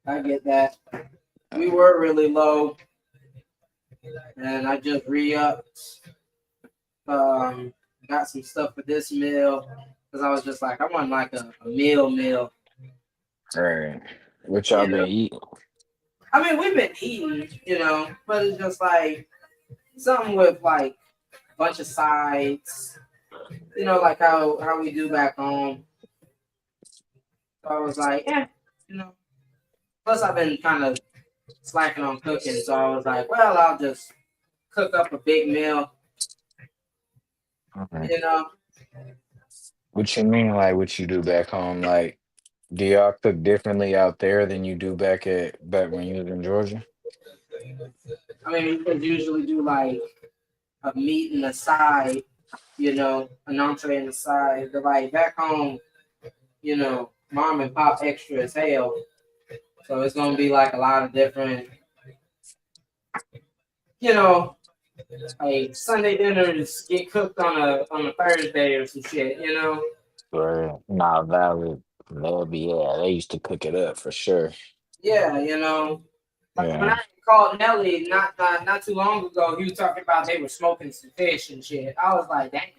I get that. We Uh, were really low, and I just re-upped. Um, got some stuff for this meal because I was just like, I want like a meal. right. What y'all You been know, eating? I mean, we've been eating, but it's just like something with like a bunch of sides, like how we do back home. So I was like, yeah, you know. Plus, I've been kind of slacking on cooking, so I was like, well, I'll just cook up a big meal, Okay. you know. What you mean, like what you do back home? Like, do y'all cook differently out there than you do back when you was in Georgia? I mean, you could usually do like a meat and a side, an entree and a side. But like back home, mom and pop extra as hell. So it's gonna be like a lot of different, you know, like Sunday dinners get cooked on a Thursday or some shit. Or nah, valid. They'll be yeah. They used to cook it up for sure. Yeah, like when Yeah. I called Nelly not too long ago, he was talking about they were smoking some fish and shit. I was like, dang,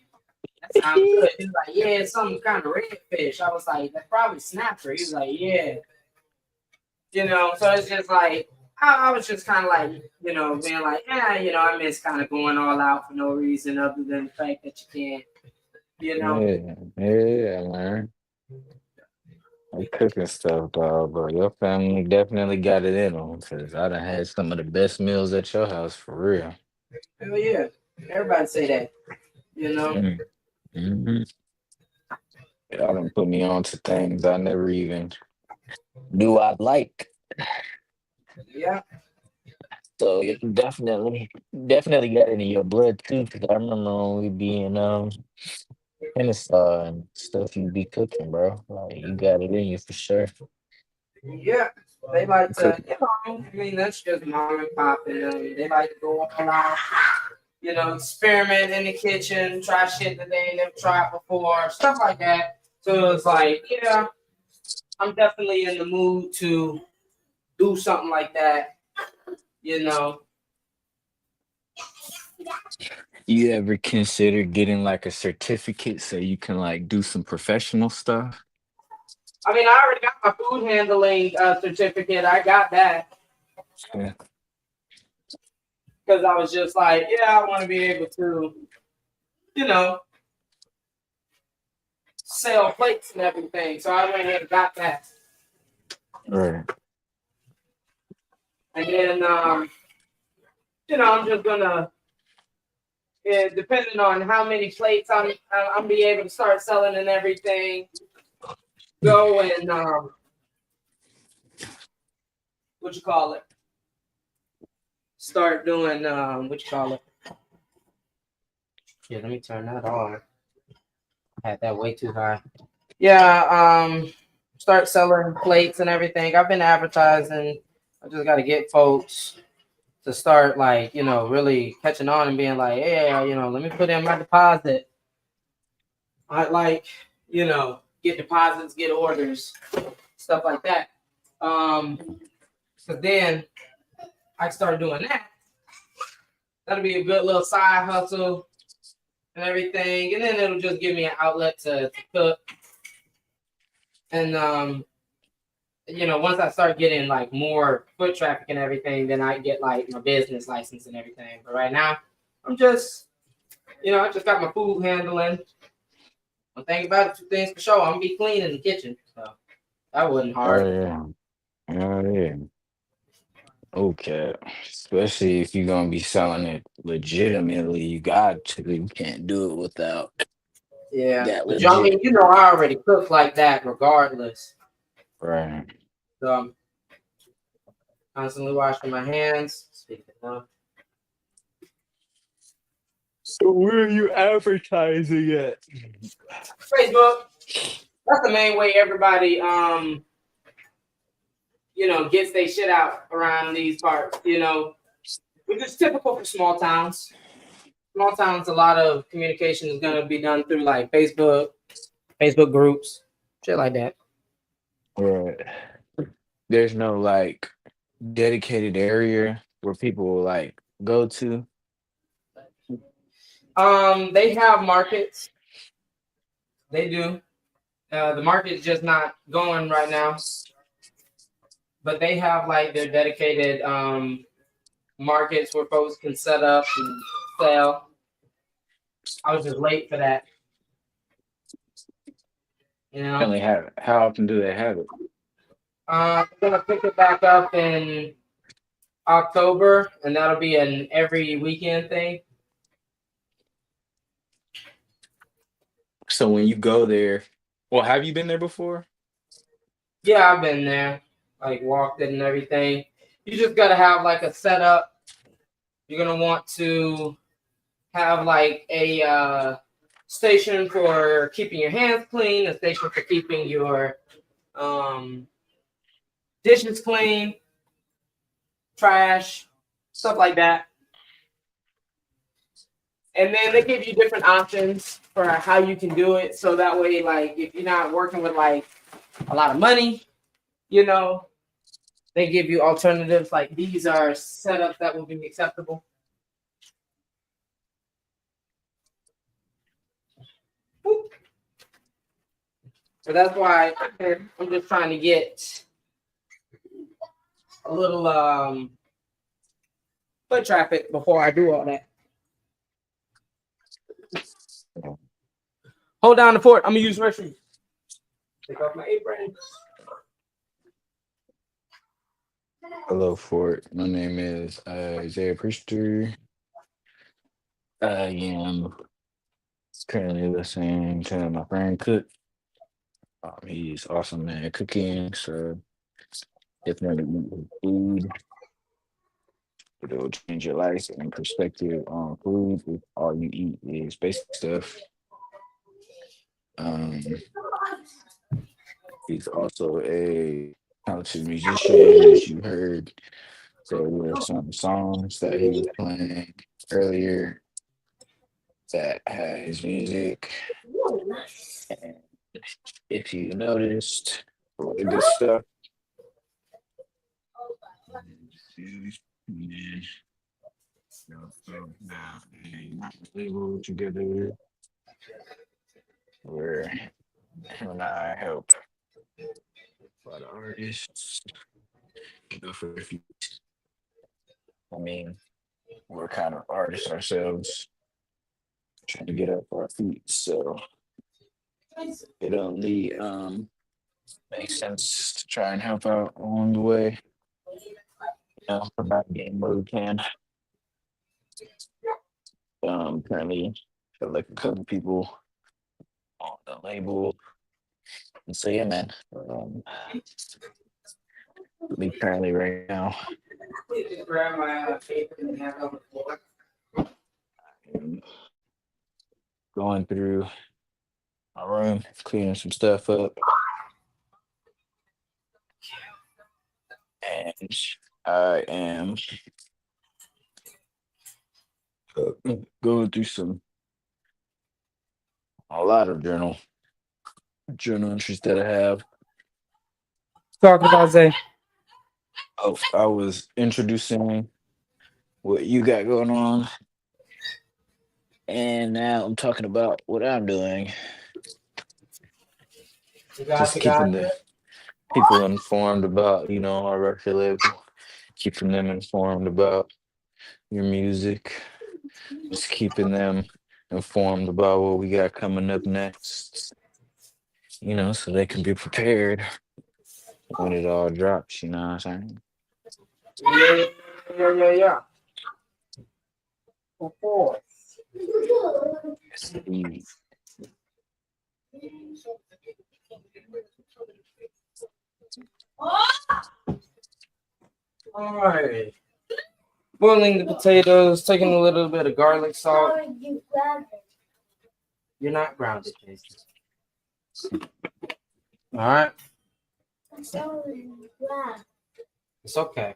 that sounds good. He was like, yeah, it's some kind of red fish. I was like, that's probably snapper. He was like, yeah. So it's just like I was just kind of like, being like, yeah, I miss kind of going all out for no reason other than the fact that you can't, you know. Yeah, yeah, man. Like cooking stuff, dog. But your family definitely got it in them because I done had some of the best meals at your house for real. Hell yeah, everybody say that, you know. Mm-hmm. Y'all done put me on to things I never even knew I'd like. Yeah, So you definitely got it in your blood too. Because I remember when we be in Kennesaw and stuff you be cooking, bro. Like you got it in you for sure. yeah. They like Cook. to, I mean, that's just mom and pop, and they like to go all out, experiment in the kitchen, try shit that they ain't never tried before, stuff like that. So it's like, yeah, I'm definitely in the mood to do something like that, you know. You ever consider getting like a certificate so you can like do some professional stuff? I mean, I already got my food handling certificate. I got that Yeah. because I was just like, yeah, I want to be able to, you know, sell plates and everything. So I went ahead and got that. Right. And then, I'm just gonna, depending on how many plates I'm be able to start selling and everything. Go and what you call it? Start doing what you call it? Yeah, let me turn that on. I had that way too high. Yeah, start selling plates and everything. I've been advertising. I just got to get folks to start like, really catching on and being like, yeah, let me put in my deposit. I like, get deposits, get orders, stuff like that. So then I start doing that. That'll be a good little side hustle and everything. And then it'll just give me an outlet to cook. And once I start getting like more foot traffic and everything, then I get like my business license and everything. But right now, I'm just, I just got my food handling. One thing about it, two things for sure. I'm gonna be clean in the kitchen, so that wasn't Oh hard. yeah. Oh yeah. Okay. Especially if you're gonna be selling it legitimately, you got to. You can't do it without Yeah, that but I legit. mean, I already cook like that regardless. Right. So I'm constantly washing my hands. Speaking of So where are you advertising at? Facebook, that's the main way everybody gets their shit out around these parts, which is typical for small towns. Small towns, a lot of communication is gonna be done through like Facebook groups, shit like that. Right. There's no like dedicated area where people will like go to. They have markets. They do. The market's just not going right now, but they have like their dedicated markets where folks can set up and sell. I was just late for that. Only have how often do they have it? I'm gonna pick it back up in October, and that'll be an every weekend thing. So when you go there, well, have you been there before? Yeah, I've been there, like walked it and everything. You just gotta have like a setup. You're gonna want to have like a station for keeping your hands clean, a station for keeping your dishes clean, trash, stuff like that. And then they give you different options for how you can do it. So that way, like, if you're not working with like a lot of money, they give you alternatives. Like these are setups that will be acceptable. So that's why I'm just trying to get a little foot traffic before I do all that. Hold down the fort. I'm gonna use the restroom. Take off my apron. Hello, Fort. My name is Isaiah Priester. I am currently listening to my friend Cook. He's awesome at cooking, so definitely eat his food. It'll change your life and perspective on food if all you eat is basic stuff. He's also a talented musician, as you heard. So there were some songs that he was playing earlier that had his music. And if you noticed, all the good stuff. Label together where him and I help a lot of artists go for a few. I mean, we're kind of artists ourselves, trying to get up our feet. So it only makes sense to try and help out along the way. Provide game where we can. Currently, got like a couple people on the label. And so yeah, man. Me currently right now. Grab my apron and have it on the floor. I'm going through my room, cleaning some stuff up. And I am going through a lot of journal entries that I have. Talking about Zay. Oh, I was introducing what you got going on, and now I'm talking about what I'm doing. Just keeping the people informed about, our record label, keeping them informed about your music, just keeping them informed about what we got coming up next, so they can be prepared when it all drops, you know what I'm saying? Yeah. Of course. Yes, indeed. All right. Boiling the potatoes, taking a little bit of garlic salt. You're not grounded, Jason. All right. It's okay.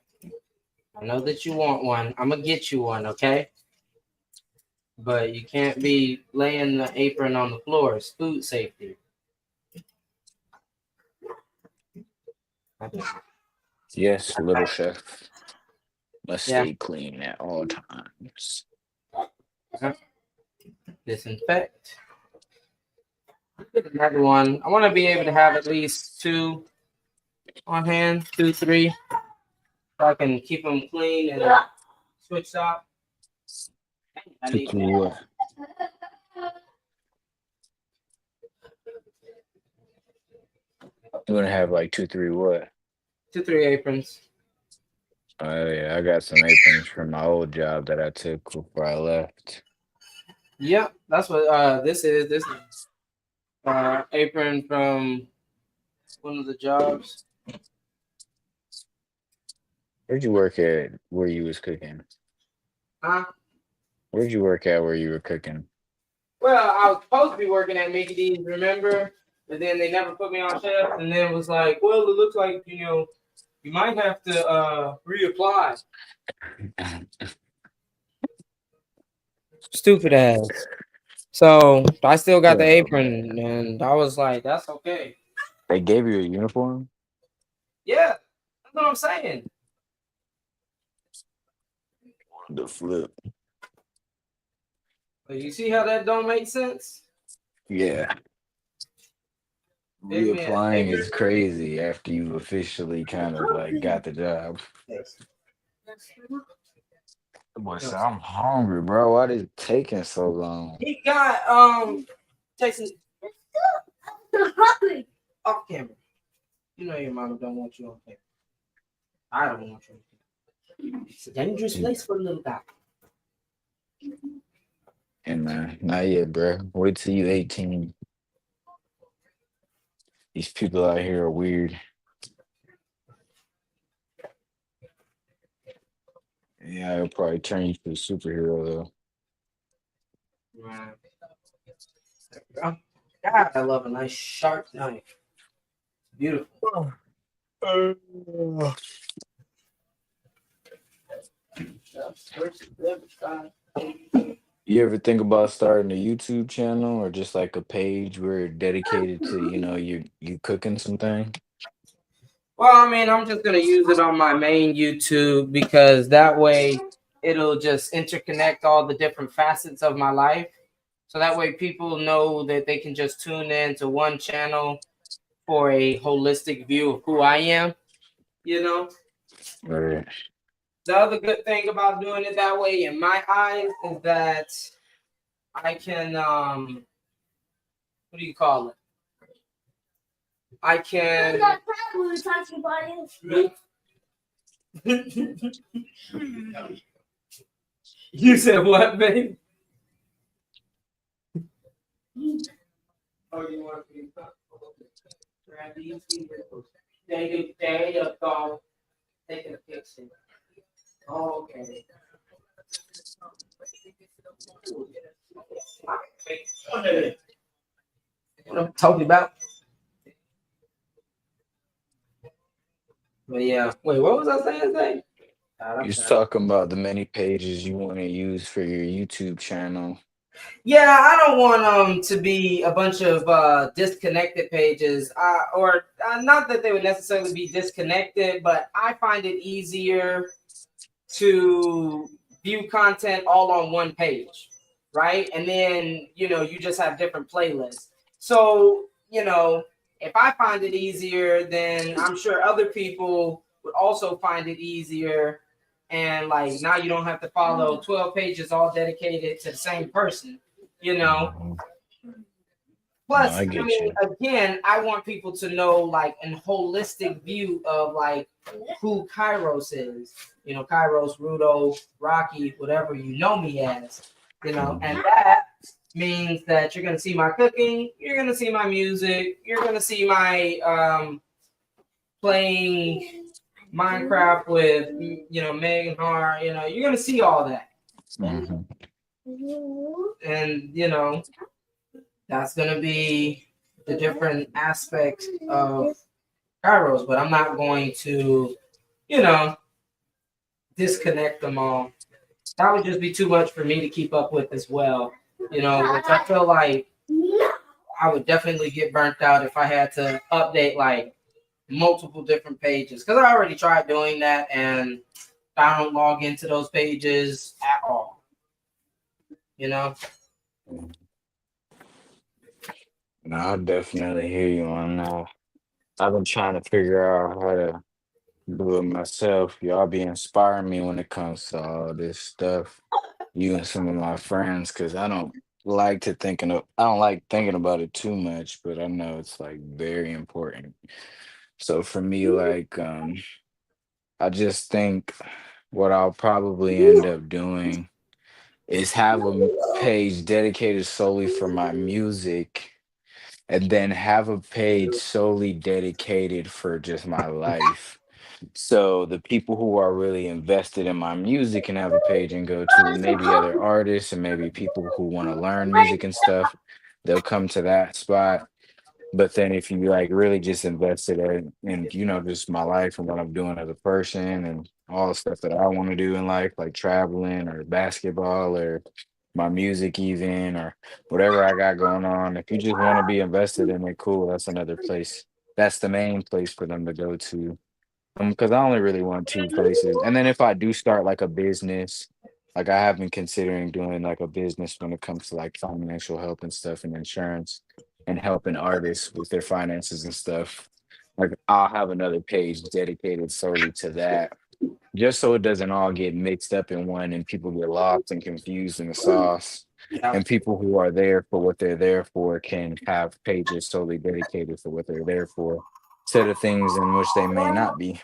I know that you want one. I'm gonna get you one, okay? But you can't be laying the apron on the floor. It's food safety. Yes, little chef. Must Yeah. stay clean at all times. Disinfect. Get another one. I want to be able to have at least two on hand, 2, 3, so I can keep them clean and switch up. I Two, need three, what? You want to have like two, three, what? 2, 3 aprons. Oh yeah, I got some aprons from my old job that I took before I left. Yep, that's what this is. This is apron from one of the jobs. Where'd you work at where you was cooking? Huh? Where'd you work at where you were cooking? Well, I was supposed to be working at Mickey D's, remember? But then they never put me on chef, and then it was like, well, it looks like you might have to reapply. Stupid ass. So I still got the Oh apron, man. and I was like, that's okay. They gave you a uniform? Yeah, that's what I'm saying. The flip. But you see how that don't make sense? Yeah. Gave me an Reapplying apron. is crazy after you officially kind of like got the job. Boy, so I'm hungry, bro. Why is it taking so long? He got Jason off camera. You know your mama don't want you on camera. I don't want you on camera. It's a dangerous place for a little guy. And not yet, bro. Wait till you 18. These people out here are weird. Yeah, it'll probably turn you to a superhero though. Right. God, I love a nice sharp knife. Beautiful. You ever think about starting a YouTube channel or just like a page where it's dedicated to, you cooking something? Well, I mean, I'm just gonna use it on my main YouTube because that way it'll just interconnect all the different facets of my life. So that way people know that they can just tune in to one channel for a holistic view of who I am, you know? Right. The other good thing about doing it that way in my eyes is that I can what do you call it? I can You said what, babe? Oh, you want to be grab these? They up dog taking a picture. Oh, okay. What I'm talking about? But yeah, wait, what was I saying? You're talking about the many pages you want to use for your YouTube channel. Yeah, I don't want to be a bunch of disconnected pages, or not that they would necessarily be disconnected, but I find it easier to view content all on one page, right? And then you just have different playlists. So if I find it easier, then I'm sure other people would also find it easier. And like now you don't have to follow 12 pages all dedicated to the same person. Mhm. Plus, No, I I get mean, you. again, I want people to know like an holistic view of like who Kairos is. Kairos, Rudo, Rocky, whatever you know me as. And that means that you're gonna see my cooking, you're gonna see my music, you're gonna see my playing Minecraft with Megan Hart. You're gonna see all that, Mhm. and that's gonna be the different aspects of Kairos, but I'm not going to, you know, disconnect them all. That would just be too much for me to keep up with as well. Which I feel like I would definitely get burnt out if I had to update like multiple different pages. Because I already tried doing that and I don't log into those pages at all. You know? No, I definitely hear you on that. I've been trying to figure out how to do it myself. Y'all be inspiring me when it comes to all this stuff. You and some of my friends, because I don't like thinking about it too much, but I know it's like very important. So for me, like, I just think what I'll probably end up doing is have a page dedicated solely for my music, and then have a page solely dedicated for just my life. So the people who are really invested in my music can have a page and go to, and maybe other artists and maybe people who want to learn music and stuff, they'll come to that spot. But then if you like really just invested in just my life and what I'm doing as a person and all the stuff that I want to do in life, like traveling or basketball or my music even or whatever I got going on, if you just want to be invested in it, cool, that's another place. That's the main place for them to go to. Because I only really want two places. And then if I do start like a business, like I have been considering doing like a business when it comes to like financial help and stuff and insurance and helping artists with their finances and stuff. Like I'll have another page dedicated solely to that, just so it doesn't all get mixed up in one and people get lost and confused in the sauce. Yeah. And people who are there for what they're there for can have pages solely dedicated for what they're there for, instead of things in which they may not be.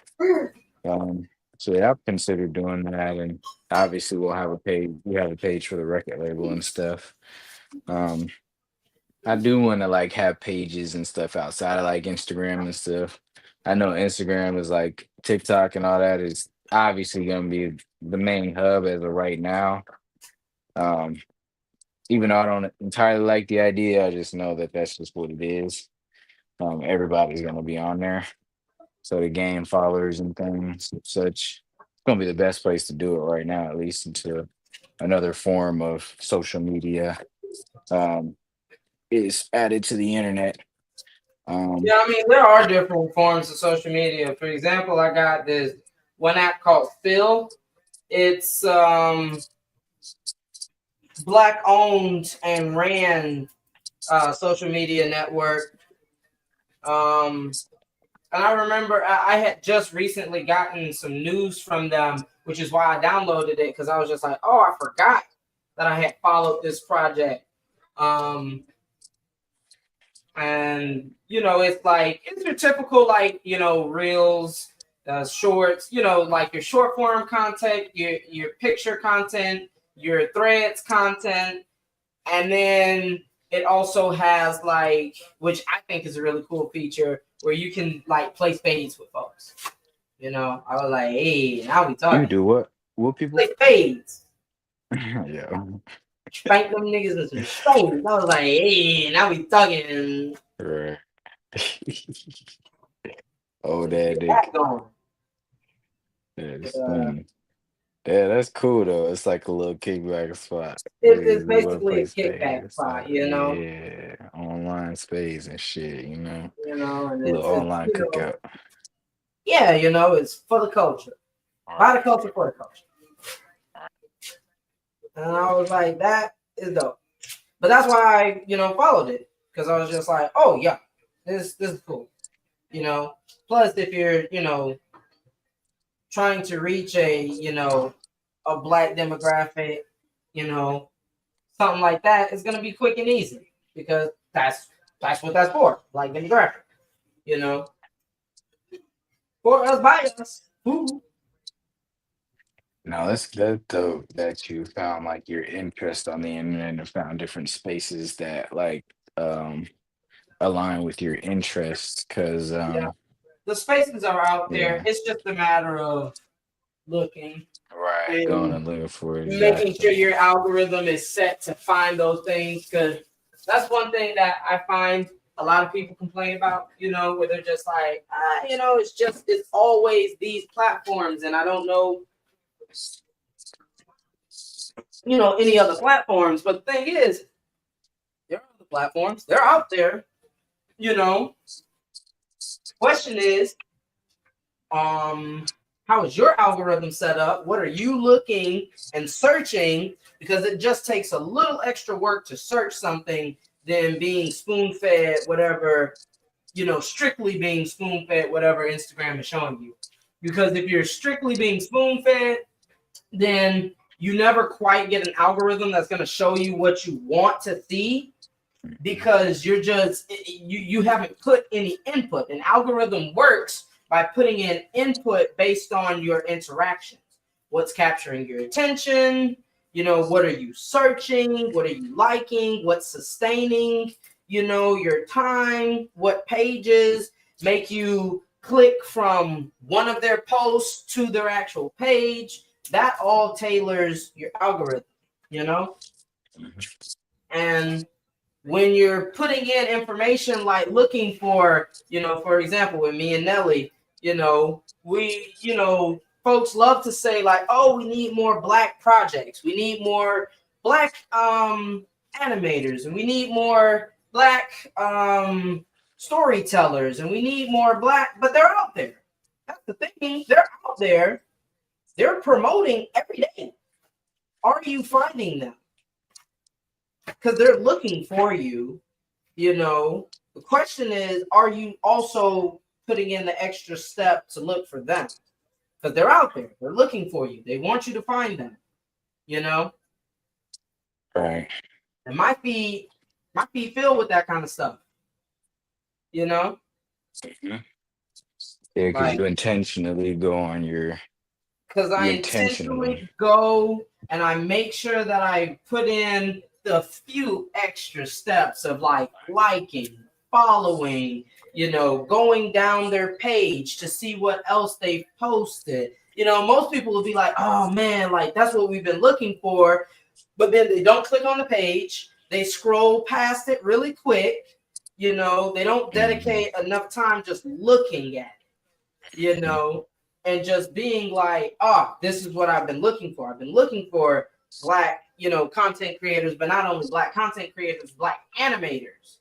Um, so yeah, I've considered doing that, and obviously we'll have a page. We have a page for the record label and stuff. Um, I do want to like have pages and stuff outside of like Instagram and stuff. I know Instagram is like TikTok and all that is obviously going to be the main hub as of right now. Um, Even though I don't entirely like the idea, I just know that that's just what it is. Everybody's going to be on there. So to gain followers and things and such, it's gonna be the best place to do it right now, at least until another form of social media um, is added to the internet. Um, Yeah, I mean, there are different forms of social media. For example, I got this one app called Phil. It's black owned and ran social media network. Um, and I remember I had just recently gotten some news from them, which is why I downloaded it because I was just like, oh, I forgot that I had followed this project. Um, and it's like it's your typical like reels, shorts, like your short form content, your picture content, your threads content, and then it also has like, which I think is a really cool feature, where you can like play spades with folks. I was like, hey, now we you talking. do what? What people? Play spades. Yeah. Spank them niggas in some spades. I was like, hey, now we talking. Right. Oh, Let's that get that dick. going. That's Uh, funny. Yeah, that's cool though. It's like a little kickback spot. it's Niggas who want to basically play a kickback spades. spot, Yeah, online spades and shit, and A little it's online cookout. yeah, it's for the culture, by the culture, for the culture. And I was like, that is dope. But that's why I followed it, because I was just like, oh yeah, this is cool. Plus if you're trying to reach a black demographic, you know, something like that is gonna be quick and easy because that's what that's for, like demographic, you know, for us by us. Ooh. No, that's dope that you found like your interest on the internet and found different spaces that like um align with your interests. Cause Yeah, the spaces are out there. yeah, It's just a matter of looking right, going and and looking for it making exactly. sure your algorithm is set to find those things, because that's one thing that I find a lot of people complain about, where they're just like, it's always these platforms, and I don't know, any other platforms. But the thing is, there are other platforms. They're out there, Question is, how is your algorithm set up? What are you looking and searching? Because it just takes a little extra work to search something than being spoon-fed whatever, strictly being spoon-fed whatever Instagram is showing you. Because if you're strictly being spoon-fed, then you never quite get an algorithm that's going to show you what you want to see, because you're just you haven't put any input. An algorithm works by putting in input based on your interactions. What's capturing your attention? What are you searching? What are you liking? What's sustaining, your time? What pages make you click from one of their posts to their actual page? That all tailors your algorithm, And when you're putting in information like looking for, for example, with me and Nelly, we, folks love to say like, oh, we need more Black projects. We need more Black animators, and we need more Black storytellers, and we need more Black, but they're out there. That's the thing. They're out there. They're promoting every day. Are you finding them? Because they're looking for you, The question is, are you also putting in the extra step to look for them? Because they're out there. They're looking for you. They want you to find them, Right. It might be filled with that kind of stuff, Mm-hmm. Yeah, because you intentionally go on your. Because I intentionally go and I make sure that I put in the few extra steps of like liking, following, going down their page to see what else they've posted. Most people will be like, oh man, like that's what we've been looking for. But then they don't click on the page. They scroll past it really quick. They don't dedicate enough time just looking at it, and just being like, oh, this is what I've been looking for. I've been looking for Black, content creators, but not only Black content creators, Black animators,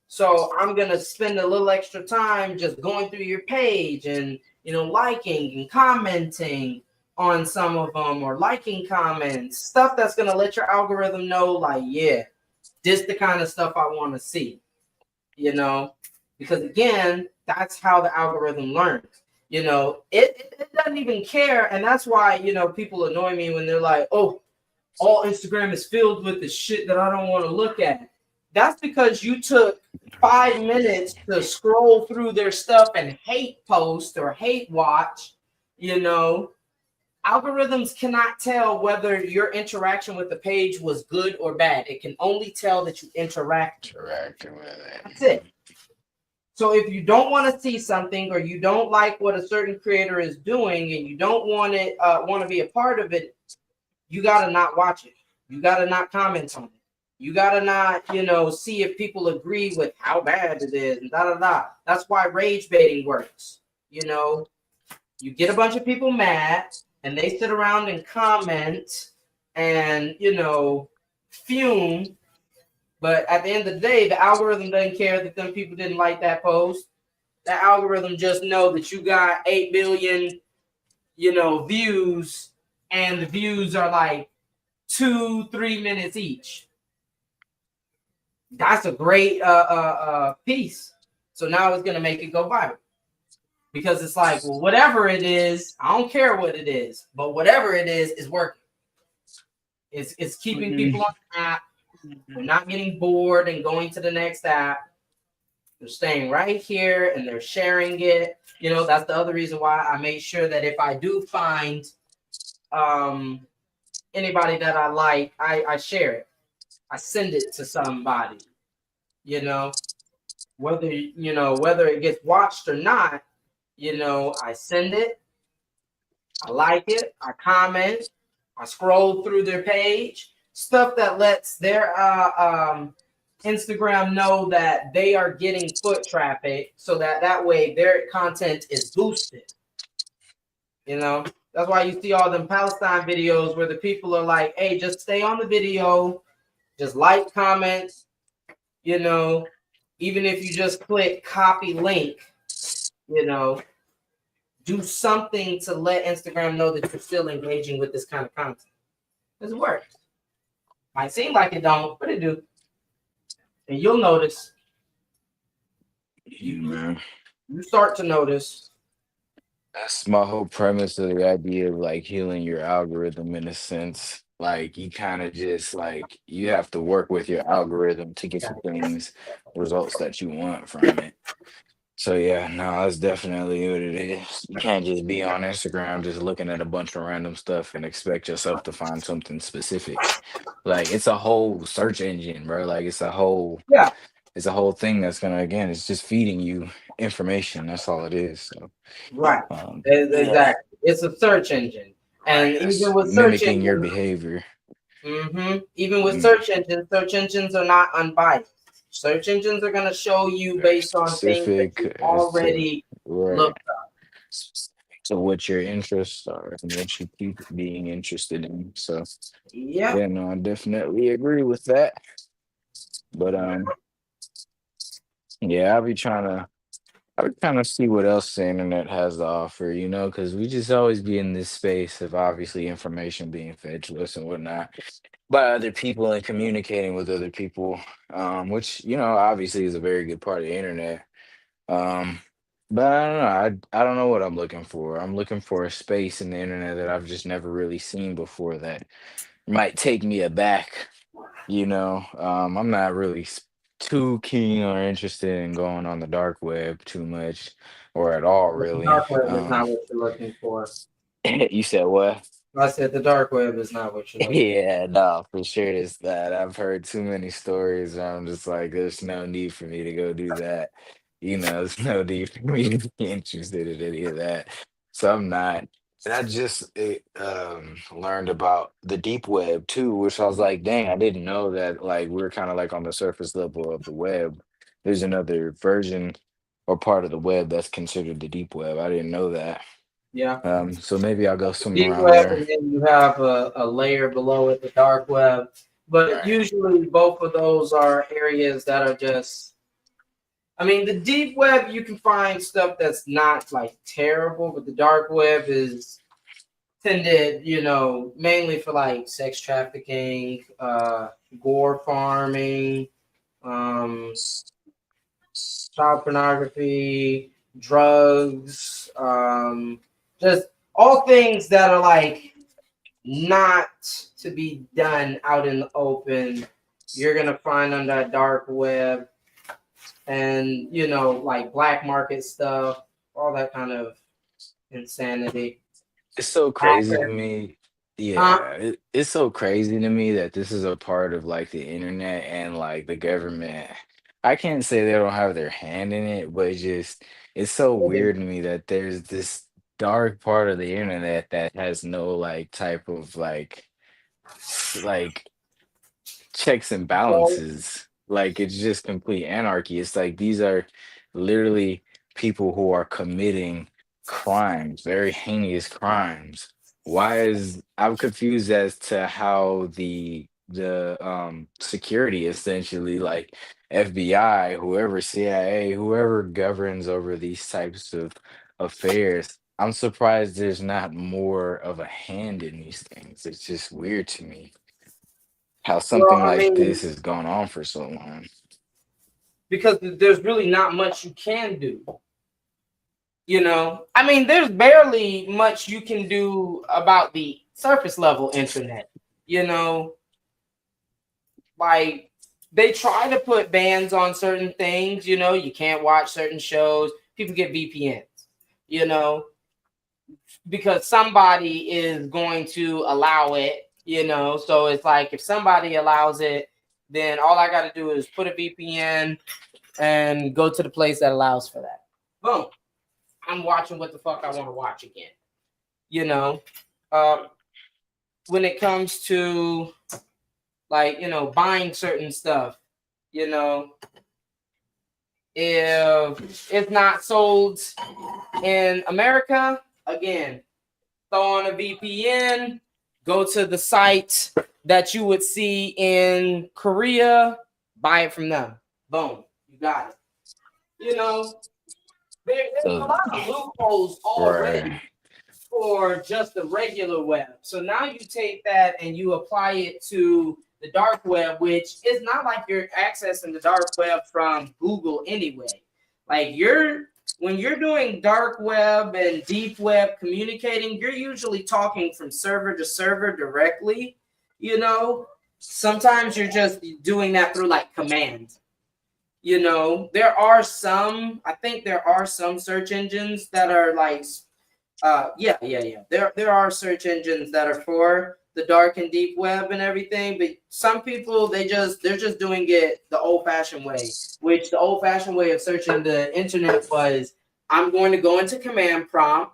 So I'm going to spend a little extra time just going through your page and, liking and commenting on some of them, or liking comments, stuff that's going to let your algorithm know, like, yeah, this the kind of stuff I want to see, because again, that's how the algorithm learns. It doesn't even care. And that's why, people annoy me when they're like, oh, all Instagram is filled with the shit that I don't want to look at. That's because you took 5 minutes to scroll through their stuff and hate post or hate watch. Algorithms cannot tell whether your interaction with the page was good or bad. It can only tell that you interacted with it. That's it. So if you don't want to see something, or you don't like what a certain creator is doing, and you don't want to be a part of it, you got to not watch it. You got to not comment on it. You got to not, see if people agree with how bad it is, and That's why rage baiting works. You get a bunch of people mad, and they sit around and comment and, fume. But at the end of the day, the algorithm doesn't care that them people didn't like that post. The algorithm just know that you got 8 billion, views, and the views are like 2-3 minutes each. That's a great piece. So now it's gonna make it go viral, because it's like, well, whatever it is, I don't care what it is, but whatever it is working. It's keeping people on the app. They're not getting bored and going to the next app. They're staying right here and they're sharing it. That's the other reason why I make sure that if I do find anybody that I like, I share it. I send it to somebody. Whether it gets watched or not, I send it. I like it. I comment. I scroll through their page. Stuff that lets their Instagram know that they are getting foot traffic, so that way their content is boosted. You know, that's why you see all them Palestine videos where the people are like, "Hey, just stay on the video, just like, comment, you know, even if you just click copy link, you know, do something to let Instagram know that you're still engaging with this kind of content. Because it works. Might seem like it don't, but it do. And you'll notice. Man. You start to notice. That's my whole premise of the idea of like healing your algorithm in a sense. Like you kind of just like you have to work with your algorithm to get the things, results that you want from it. So yeah, no, that's definitely what it is. You can't just be on Instagram just looking at a bunch of random stuff and expect yourself to find something specific. Like it's a whole search engine, bro. Like Yeah, it's a whole thing that's gonna again, it's just feeding you information. That's all it is. So right. yeah, Exactly. It's a search engine. right. And even That's with search mimicking your engines, behavior. even with Mm, search engines are not unbiased. Search engines are going to show you very based on things that specific you as to already right. looked up. Specific to what your interests are and what you keep being interested in. So Yep. yeah, no, I definitely agree with that. But yeah, I'll be trying to see what else the internet has to offer, because we just always be in this space of obviously information being fed to us and whatnot by other people and communicating with other people, which, obviously is a very good part of the internet. Um, but I don't know. I don't know what I'm looking for. I'm looking for a space in the internet that I've just never really seen before that might take me aback. I'm not really too keen or interested in going on the dark web too much or at all, The really. dark web is not what you're looking for. You said what? I said the dark web is not what you're looking Yeah, no, for sure it's that. I've heard too many stories where I'm just like, there's no need for me to go do that. There's no need for me to be interested in any of that. So I'm not. And I just learned about the deep web too, which I was like, dang, I didn't know that like we're kind of like on the surface level of the web. There's another version or part of the web that's considered the deep web. I didn't know that. Yeah. So maybe I'll go somewhere Deep around web, there. and then you have a layer below it, the dark web. But Right. usually both of those are areas that are just, I mean, the deep web, you can find stuff that's not like terrible, but the dark web is tended, mainly for like sex trafficking, gore farming, um, child pornography, drugs, just all things that are like not to be done out in the open. You're gonna find on that dark web, and like black market stuff, all that kind of insanity. It's so crazy to me. Huh? Yeah, it's so crazy to me that this is a part of like the internet and like the government. I can't say they don't have their hand in it, but it's so weird to me that there's this dark part of the internet that has no like type of like checks and balances. Like it's just complete anarchy. It's like these are literally people who are committing crimes, very heinous crimes. Why is I'm confused as to how the security essentially like FBI, whoever CIA, whoever governs over these types of affairs. I'm surprised there's not more of a hand in these things. It's just weird to me how Well, something I like mean, this has gone on for so long. because there's really not much you can do. I mean, there's barely much you can do about the surface level internet. You know, like they try to put bans on certain things. You can't watch certain shows. People get VPNs. You know, because somebody is going to allow it. So it's like if somebody allows it, then all I got to do is put a VPN and go to the place that allows for that. Boom. I'm watching what the fuck I want to watch again. Uh, when it comes to like, buying certain stuff, You know, if it's not sold in America, again, throw on a VPN, go to the site that you would see in Korea, buy it from them. Boom, you got it. You know, there's a So, lot of loopholes already right. for just the regular web. So now you take that and you apply it to the dark web, which is not like you're accessing the dark web from Google anyway. Like when you're doing dark web and deep web communicating, you're usually talking from server to server directly. You know, sometimes you're just doing that through like commands. You know, I think there are some search engines that are like yeah. There are search engines that are for the dark and deep web and everything, but some people they're just doing it the old-fashioned way, which the old-fashioned way of searching the internet was I'm going to go into command prompt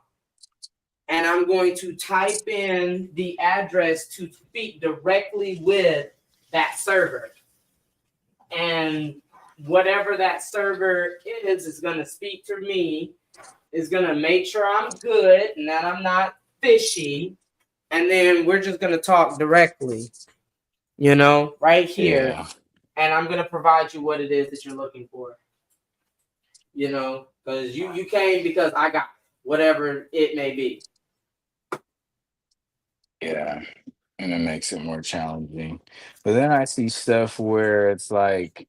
and I'm going to type in the address to speak directly with that server. And whatever that server is going to speak to me, is going to make sure I'm good and that I'm not fishy. And then we're just going to talk directly, you know, right here. Yeah. And I'm going to provide you what it is that you're looking for, you know, because you came because I got whatever it may be. Yeah. And it makes it more challenging. But then I see stuff where it's like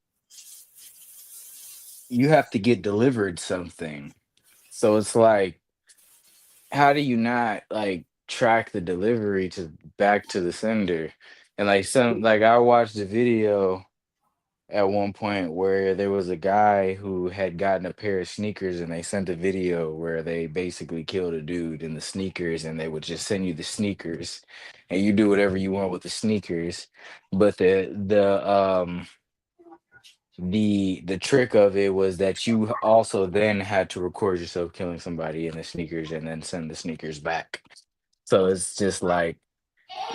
you have to get delivered something. So it's like, how do you not like track the delivery to back to the sender? And like I watched a video at one point where there was a guy who had gotten a pair of sneakers and they sent a video where they basically killed a dude in the sneakers and they would just send you the sneakers and you do whatever you want with the sneakers. But the trick of it was that you also then had to record yourself killing somebody in the sneakers and then send the sneakers back. So it's just like,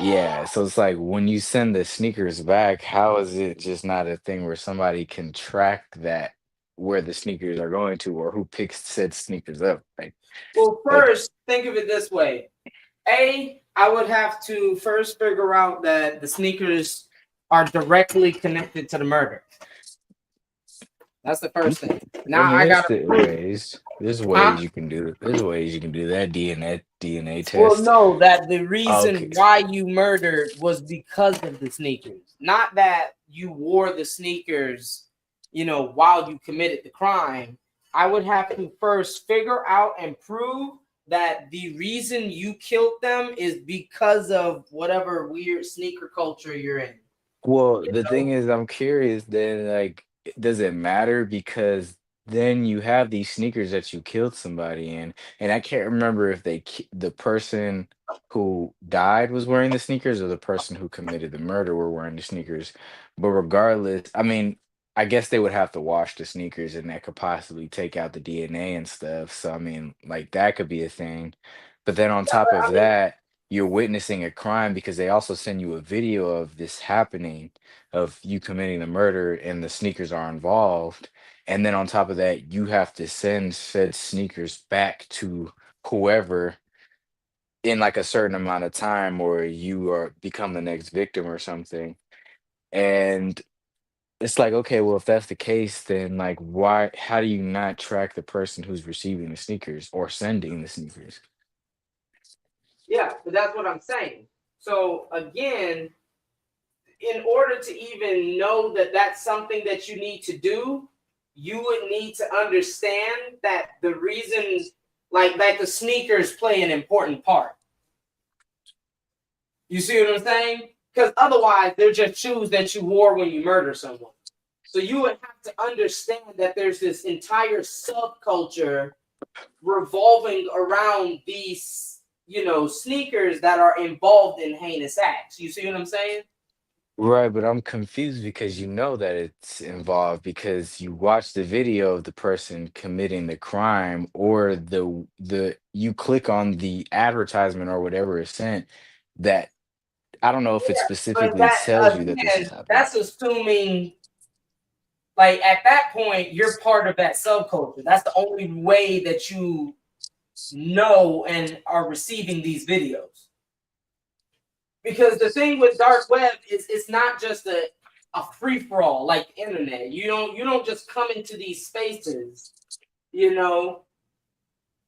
yeah, so it's like when you send the sneakers back, how is it just not a thing where somebody can track that where the sneakers are going to or who picks said sneakers up? Well, Like first, think of it this way. I would have to first figure out that the sneakers are directly connected to the murder. That's the first thing. I Now mean, I gotta prove. there's Huh? ways you can do it. There's ways you can do that DNA Well, test. no, that the reason Okay. why you murdered was because of the sneakers, not that you wore the sneakers, you know, while you committed the crime. I would have to first figure out and prove that the reason you killed them is because of whatever weird sneaker culture you're in. Well, You the thing know? is, I'm curious then, like, does it matter? Because then you have these sneakers that you killed somebody in, and I can't remember if the person who died was wearing the sneakers or the person who committed the murder were wearing the sneakers. But regardless, I mean, I guess they would have to wash the sneakers and that could possibly take out the DNA and stuff. So, I mean, like, that could be a thing. But then on top of I mean, that, you're witnessing a crime because they also send you a video of this happening, of you committing the murder, and the sneakers are involved. And then on top of that, you have to send said sneakers back to whoever in like a certain amount of time, or you are become the next victim or something. And it's like, okay, well, if that's the case, then like, how do you not track the person who's receiving the sneakers or sending the sneakers? yeah, but that's what I'm saying. So again, in order to even know that that's something that you need to do, you would need to understand that the reason, like that the sneakers play an important part. You see what I'm saying? Because otherwise, they're just shoes that you wore when you murder someone. So you would have to understand that there's this entire subculture revolving around these, you know, sneakers that are involved in heinous acts. You see what I'm saying? Right, but I'm confused because you know that it's involved because you watch the video of the person committing the crime or the you click on the advertisement or whatever is sent that I don't know if it But specifically that tells you that this is again, happening. that's assuming like at that point, you're part of that subculture. That's the only way that you know and are receiving these videos. Because the thing with dark web is it's not just a free for all like internet. You don't just come into these spaces, you know.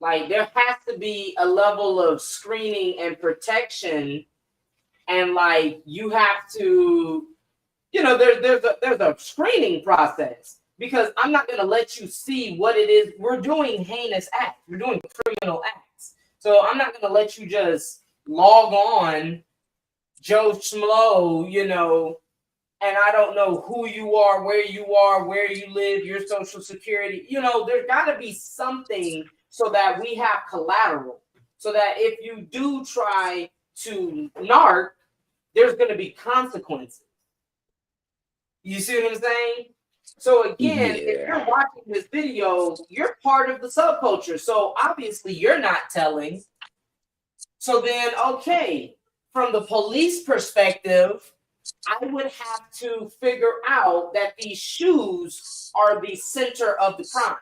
Like there has to be a level of screening and protection, and like you have to, you know, there's a screening process, because I'm not gonna let you see what it is. We're doing heinous acts. We're doing criminal acts. So I'm not gonna let you just log on Joe Schmo, you know, and I don't know who you are, where you live, your social security. You know, there's got to be something so that we have collateral, so that if you do try to narc, there's going to be consequences. You see what I'm saying? So again, if you're watching this video, you're part of the subculture. So obviously you're not telling. So then, okay, from the police perspective, I would have to figure out that these shoes are the center of the crime.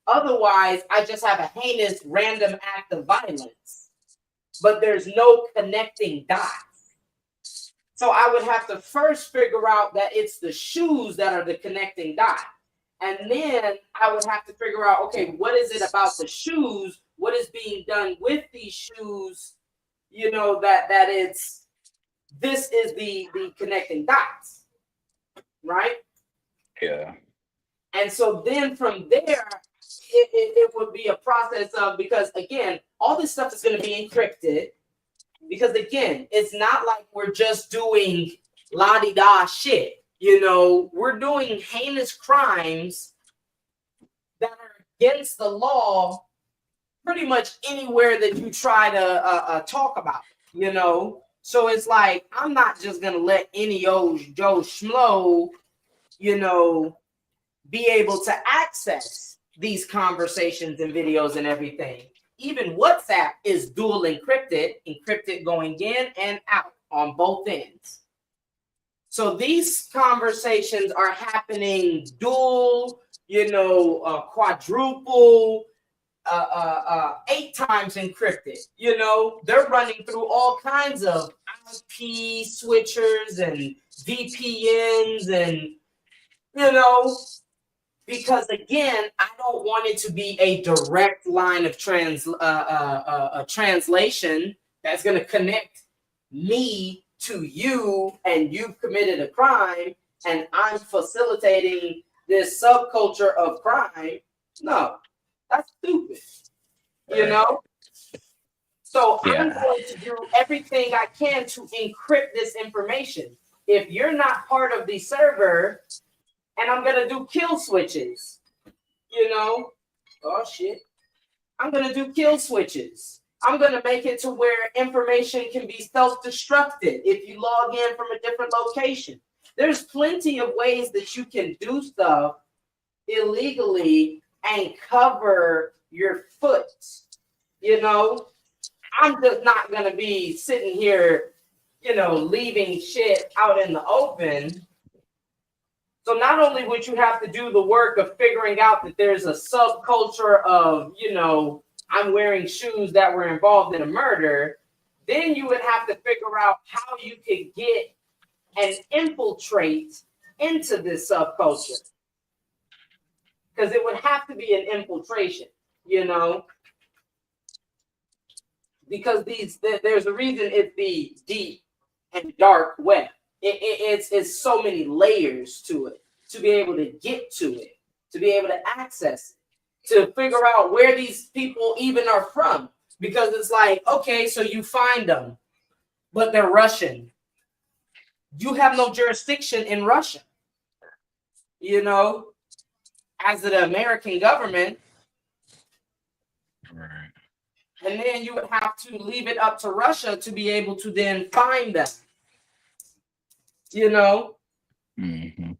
Otherwise, I just have a heinous random act of violence, but there's no connecting dots. So I would have to first figure out that it's the shoes that are the connecting dot. And then I would have to figure out, okay, what is it about the shoes? What is being done with these shoes? You know, this is the connecting dots, right? Yeah. And so then from there, it would be a process of, because again, all this stuff is going to be encrypted, because again, it's not like we're just doing la-di-da shit. You know, we're doing heinous crimes that are against the law pretty much anywhere that you try to talk about, you know. So it's like, I'm not just going to let any old Joe Schmo, you know, be able to access these conversations and videos and everything. Even WhatsApp is dual encrypted going in and out on both ends. So these conversations are happening dual, you know, quadruple, 8 times encrypted. You know, they're running through all kinds of IP switchers and VPNs, and you know, because again, I don't want it to be a direct line of translation that's going to connect me to you, and you've committed a crime, and I'm facilitating this subculture of crime. No, that's stupid. You know? So I'm going to do everything I can to encrypt this information. If you're not part of the server, and I'm going to do kill switches, you know? Oh, shit. I'm going to do kill switches. I'm going to make it to where information can be self-destructed if you log in from a different location. There's plenty of ways that you can do stuff illegally and cover your foot. You know, I'm just not going to be sitting here, you know, leaving shit out in the open. So not only would you have to do the work of figuring out that there's a subculture of, you know, I'm wearing shoes that were involved in a murder, then you would have to figure out how you could get and infiltrate into this subculture. Because it would have to be an infiltration, you know, because there's a reason it's the deep and dark web. It's so many layers to it, to be able to get to it, to be able to access it, to figure out where these people even are from. Because it's like, okay, so you find them, but they're Russian. You have no jurisdiction in Russia, you know, as the American government. Right. And then you would have to leave it up to Russia to be able to then find them, you know, and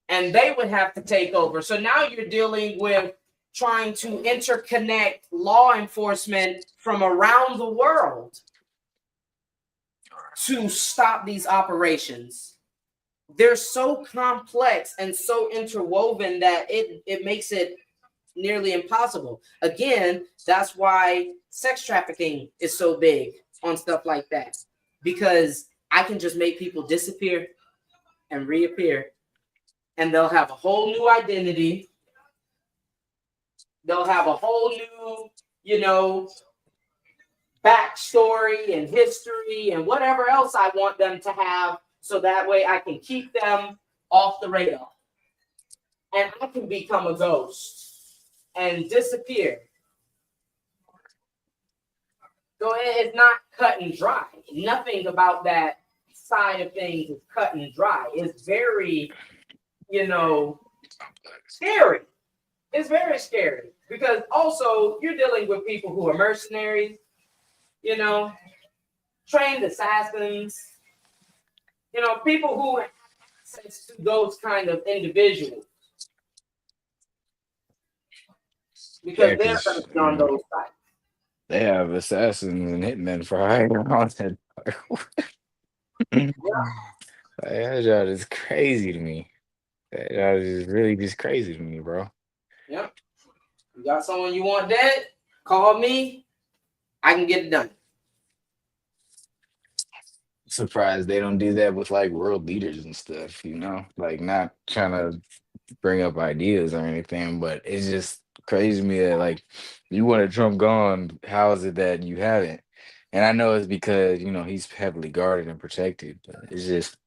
they would have to take over. So now you're dealing with trying to interconnect law enforcement from around the world to stop these operations they're so complex and so interwoven that it makes it nearly impossible. Again, that's why sex trafficking is so big on stuff like that, because I can just make people disappear and reappear, and they'll have a whole new identity. They'll have a whole new, backstory and history and whatever else I want them to have, so that way I can keep them off the radar. And I can become a ghost and disappear. So it's not cut and dry. Nothing about that side of things is cut and dry. It's very, scary. It's very scary, because also you're dealing with people who are mercenaries, trained assassins, people who have access to those kind of individuals, because they're going to be on those sites. They have assassins and hitmen for hiding on that. That job is crazy to me. That job is really just crazy to me, bro. Yep. You got someone you want dead? Call me. I can get it done. Surprised they don't do that with like world leaders and stuff, like not trying to bring up ideas or anything, but it's just crazy to me that like you wanted Trump gone. How is it that you haven't? And I know it's because he's heavily guarded and protected, but it's just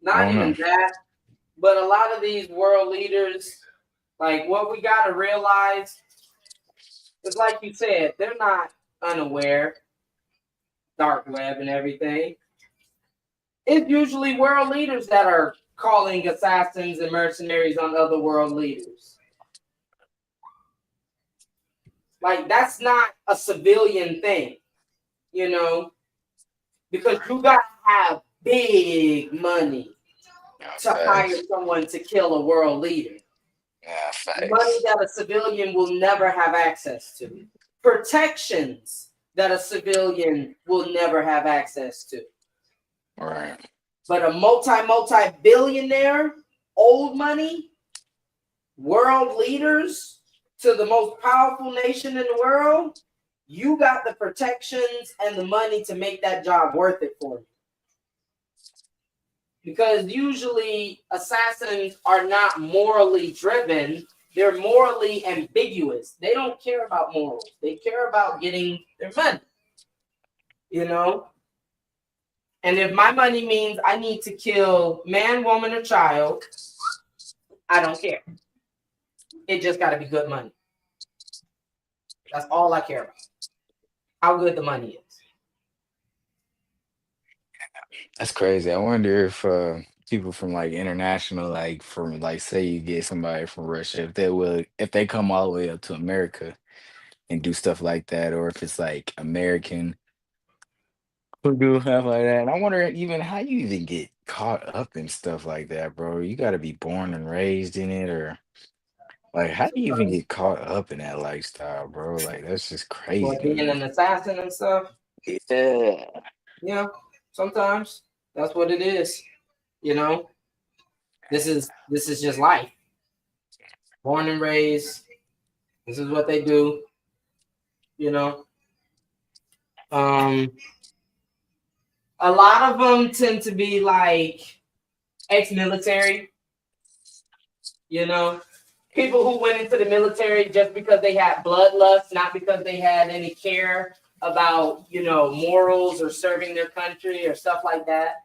not even that, but a lot of these world leaders, like what we got to realize is, like you said, they're not unaware. Dark web and everything. It's usually world leaders that are calling assassins and mercenaries on other world leaders. Like, that's not a civilian thing, because you got to have big money to hire someone to kill a world leader. Money that a civilian will never have access to. Protections that a civilian will never have access to. Right. But a multi-billionaire, old money, world leaders to the most powerful nation in the world, you got the protections and the money to make that job worth it for you. Because usually assassins are not morally driven. They're morally ambiguous. They don't care about morals. They care about getting their money. And if my money means I need to kill man, woman, or child, I don't care. It just got to be good money. That's all I care about. How good the money is. That's crazy. I wonder if people from like international, like from like say you get somebody from Russia, if they come all the way up to America and do stuff like that, or if it's like American who do stuff like that. And I wonder even how you even get caught up in stuff like that, bro. You got to be born and raised in it, or like how do you even get caught up in that lifestyle, bro? Like that's just crazy. Or being an assassin and stuff. Yeah. Yeah, sometimes that's what it is. This is just life. Born and raised. This is what they do. A lot of them tend to be like ex-military. People who went into the military just because they had bloodlust, not because they had any care about, morals or serving their country or stuff like that,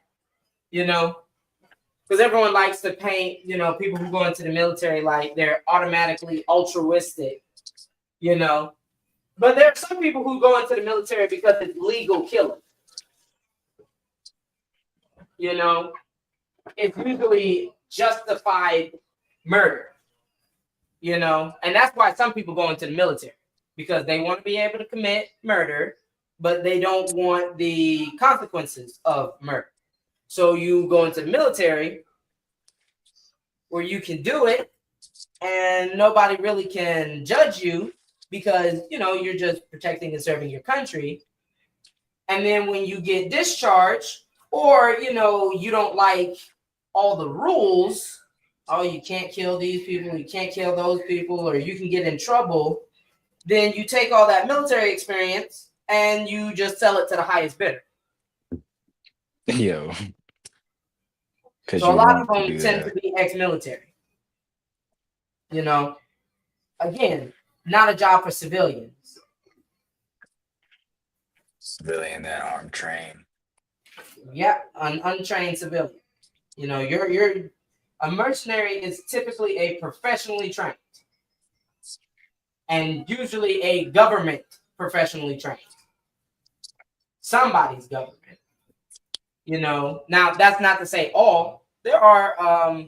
because everyone likes to paint, people who go into the military like they're automatically altruistic, but there are some people who go into the military because it's legal killing. It's usually justified murder, and that's why some people go into the military, because they want to be able to commit murder, but they don't want the consequences of murder. So you go into the military where you can do it and nobody really can judge you because, you're just protecting and serving your country. And then when you get discharged, or you don't like all the rules. Oh, you can't kill these people, you can't kill those people, or you can get in trouble. Then you take all that military experience and you just sell it to the highest bidder. Yo, because So a you lot of want to them do tend to that. be ex-military. Again, not a job for civilians. Civilian that arm train. Yep, an untrained civilian. You're a mercenary is typically a professionally trained, and usually a government professionally trained. Somebody's government. Now that's not to say all. There are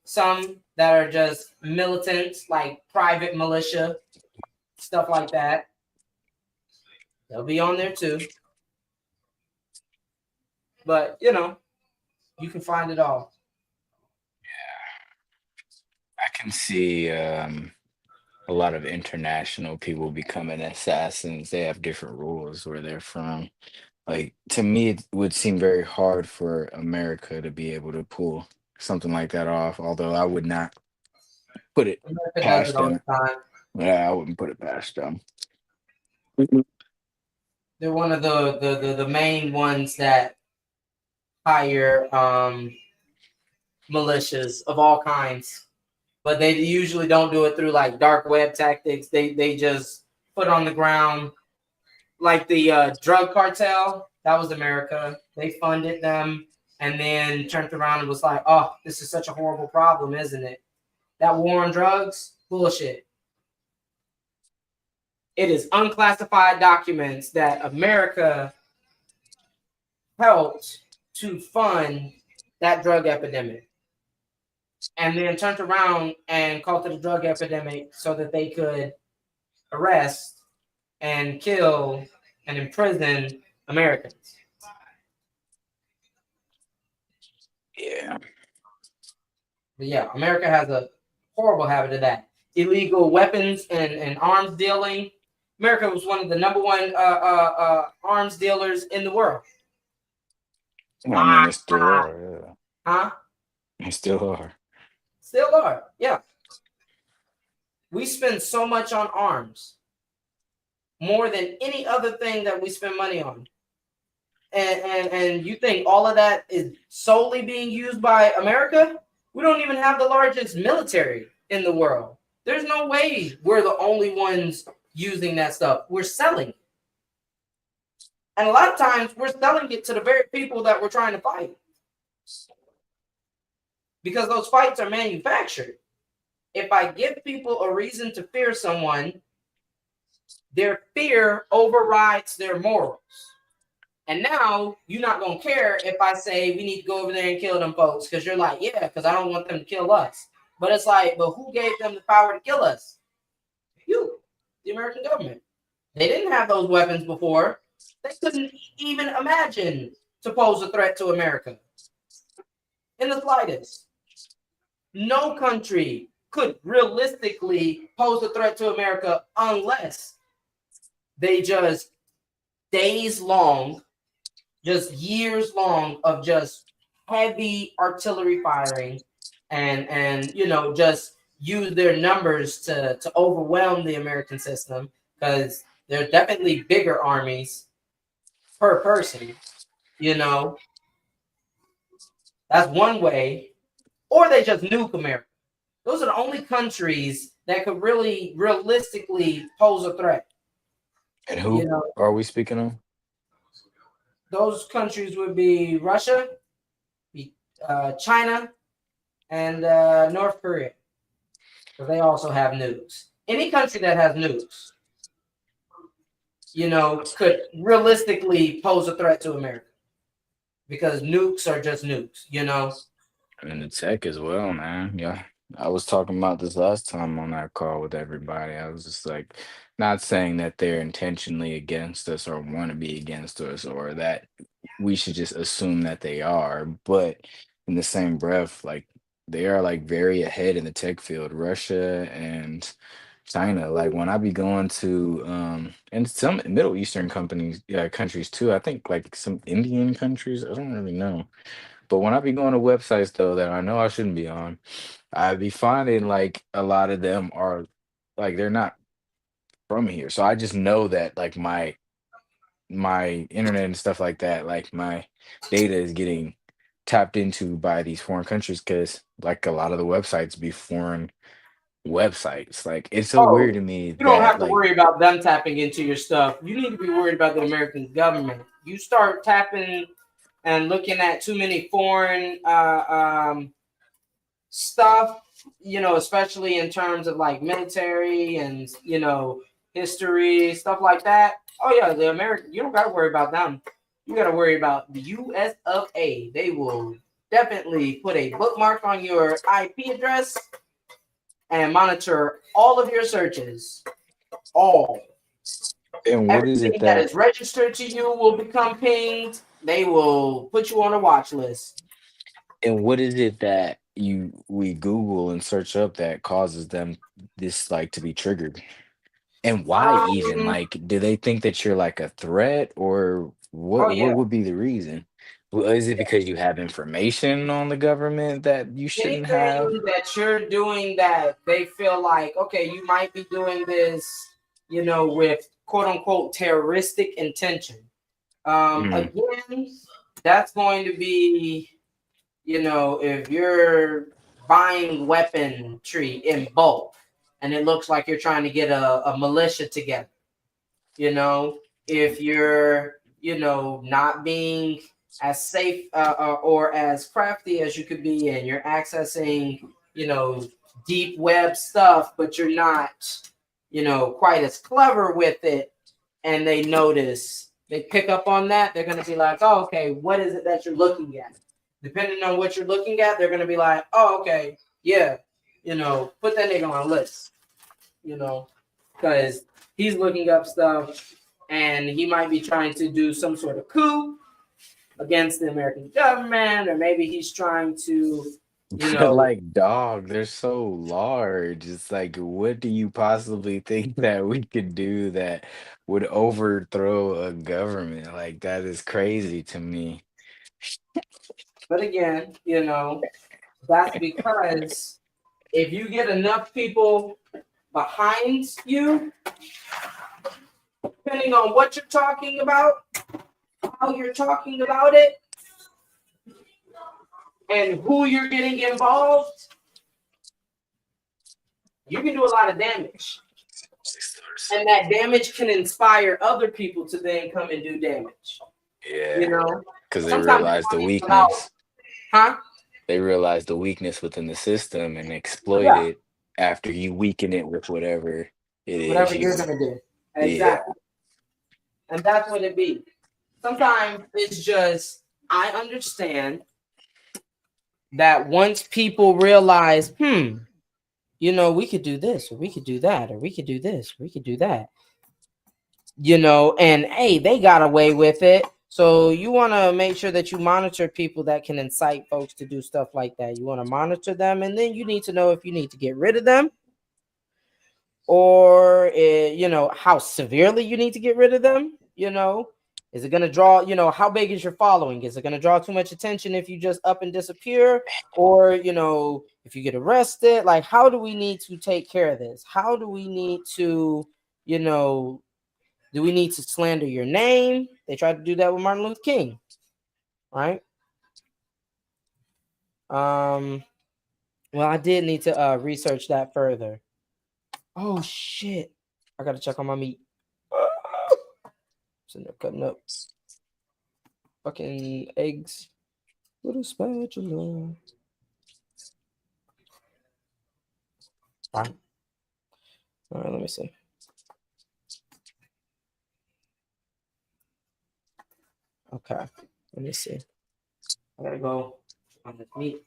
some that are just militants, like private militia, stuff like that. They'll be on there too. But you can find it all. I can see a lot of international people becoming assassins. They have different rules where they're from. Like to me, it would seem very hard for America to be able to pull something like that off. Although I would not put it America does it past all them. the time. Yeah, I wouldn't put it past them. They're one of the main ones that hire militias of all kinds, but they usually don't do it through like dark web tactics. They just put on the ground, like the drug cartel. That was America. They funded them and then turned around and was like, "Oh, this is such a horrible problem, isn't it? That war on drugs, bullshit." It is unclassified documents that America helped to fund that drug epidemic, and then turned around and called it a drug epidemic so that they could arrest and kill and imprison Americans. Yeah. But yeah, America has a horrible habit of that. Illegal weapons and arms dealing. America was one of the number one arms dealers in the world. I mean, they still are. Yeah. Huh? They still are. Still are. Yeah. We spend so much on arms, more than any other thing that we spend money on. And you think all of that is solely being used by America? We don't even have the largest military in the world. There's no way we're the only ones using that stuff. We're selling it. And a lot of times we're selling it to the very people that we're trying to fight. Because those fights are manufactured. If I give people a reason to fear someone, their fear overrides their morals. And now you're not going to care if I say we need to go over there and kill them folks, because you're like, yeah, because I don't want them to kill us. But it's like, but who gave them the power to kill us? You, the American government. They didn't have those weapons before. They couldn't even imagine to pose a threat to America in the slightest. No country could realistically pose a threat to America unless they just days long, just years long of just heavy artillery firing and just use their numbers to overwhelm the American system, because there's definitely bigger armies per person. That's one way. Or they just nuke America. Those are the only countries that could really realistically pose a threat. And who are we speaking of? Those countries would be Russia, China, and North Korea. Because they also have nukes. Any country that has nukes, could realistically pose a threat to America. Because nukes are just nukes, And the tech as well, man. Yeah. I was talking about this last time on that call with everybody. I was just like, not saying that they're intentionally against us or want to be against us or that we should just assume that they are, but in the same breath, like they are like very ahead in the tech field. Russia and China. Like when I be going to and some Middle Eastern companies, yeah, countries too. I think like some Indian countries. I don't really know. But when I be going to websites though that I know I shouldn't be on, I be finding like a lot of them are like they're not from here. So I just know that like my internet and stuff like that, like my data is getting tapped into by these foreign countries because like a lot of the websites be foreign websites. Like it's so Oh, weird to me you don't that have to like worry about them tapping into your stuff. You need to be worried about the American government. You start tapping and looking at too many foreign stuff, especially in terms of like military and history stuff like that. Oh yeah, the American. You don't got to worry about them. You got to worry about the U.S. of A. They will definitely put a bookmark on your IP address and monitor all of your searches. All. and what is it Everything that that is registered to you will become pinged. They will put you on a watch list. and what is it that we Google and search up that causes them this like to be triggered? And why even? Um, Like, do they think that you're like a threat or oh what yeah. would be the reason? Well, is it because you have information on the government that you shouldn't have? Anything that you're doing that they feel like, okay, you might be doing this, with quote unquote terroristic intention. Mm, Again, that's going to be, if you're buying weaponry in bulk and it looks like you're trying to get a militia together, if you're, not being as safe or as crafty as you could be, and you're accessing, deep web stuff, but you're not, quite as clever with it, and they pick up on that, they're going to be like, oh, okay, what is it that you're looking at? Depending on what you're looking at, they're going to be like, oh, okay, yeah, put that nigga on a list, because he's looking up stuff and he might be trying to do some sort of coup against the American government, or maybe he's trying to, but like dog, they're so large. It's like, what do you possibly think that we could do that would overthrow a government? Like that is crazy to me. but again, that's because if you get enough people behind you, depending on what you're talking about, how you're talking about it, and who you're getting involved, you can do a lot of damage. And that damage can inspire other people to then come and do damage. Yeah, because they Sometimes you realize the don't even know, weakness. huh? They realize the weakness within the system and exploit Yeah, it after you weaken it with whatever it is whatever you. you're gonna do. Yeah. Exactly. And that's what it be. Sometimes it's just, I understand that once people realize, we could do this, or we could do that, or we could do this, or we could do that, and hey, they got away with it. So you want to make sure that you monitor people that can incite folks to do stuff like that. You want to monitor them, and then you need to know if you need to get rid of them, or how severely you need to get rid of them. Is it going to draw, how big is your following? Is it going to draw too much attention if you just up and disappear, or if you get arrested? Like, how do we need to take care of this? How do we need to, do we need to slander your name? They tried to do that with Martin Luther King, right? Well, I did need to research that further. Oh shit, I gotta check on my meat. Sitting there cutting up fucking eggs with a spatula. All right, let me see. Okay, let me see. I gotta go on this meat.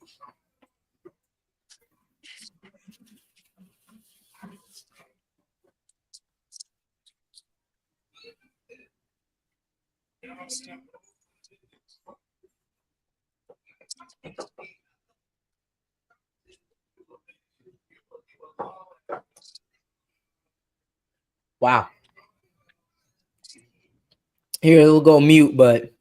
Wow. Here it'll go mute, but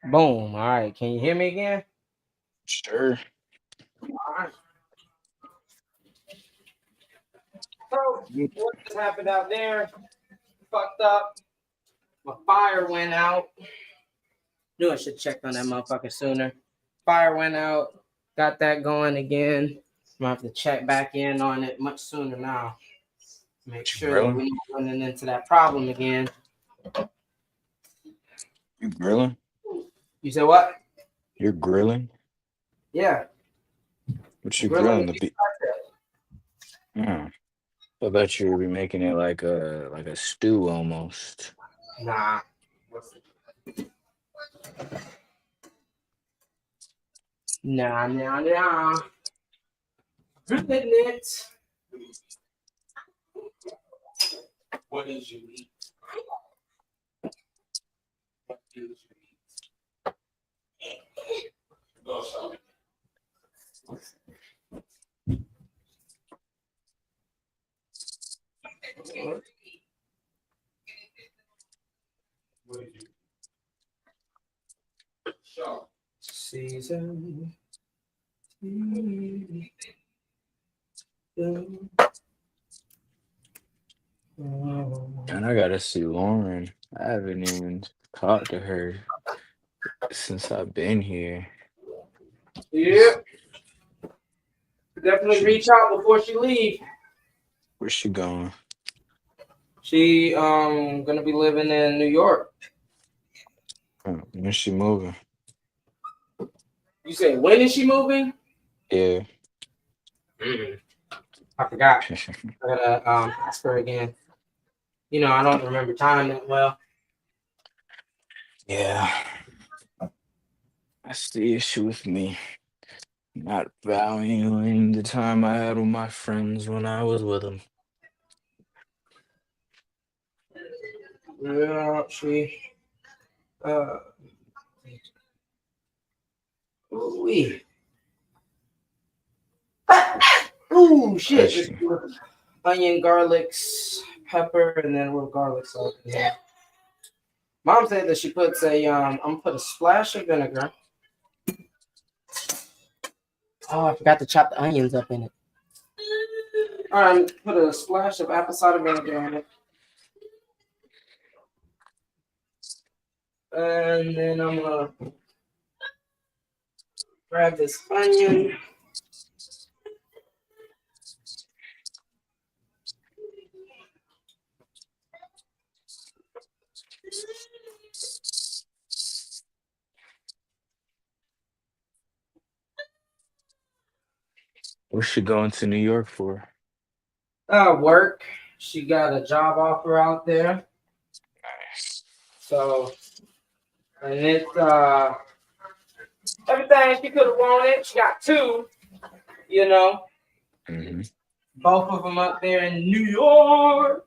Boom. All right. Can you hear me again? Sure. All right. So what just happened out there? Fucked up. My fire went out. Knew I should have checked on that motherfucker sooner. Fire went out. Got that going again. I'm gonna have to check back in on it much sooner now. Make You sure that grilling? we're not running into that problem again. You grilling? You said what? You're grilling? Yeah. What you Grilling grilling? the The beef beef? Mm. I bet you would be making it like a stew almost. Nah. Nah. Grilling it. What did you eat? What did you eat? Go, sorry. What did you show? Season. And I gotta see Lauren. I haven't even talked to her since I've been here. Yeah, definitely She, reach out before she leave. where's she going? She gonna be living in New York. When's she moving? You say when is she moving? Yeah. I forgot. I gotta ask her again. You know, I don't remember time that well. Yeah. That's the issue with me. Not valuing the time I had with my friends when I was with them. Yeah, she uh ooh ooh shit. Bless This you. onion, garlic, pepper, and then a little garlic salt in there. Mom said that she puts a I'm gonna put a splash of vinegar. Oh, I forgot to chop the onions up in it. All right, put a splash of apple cider vinegar in it. And then I'm gonna grab this onion. What's she going to New York for? Work. She got a job offer out there. Nice. So, and it's everything she could have wanted. She got two, you know, Mm-hmm. both of them up there in New York.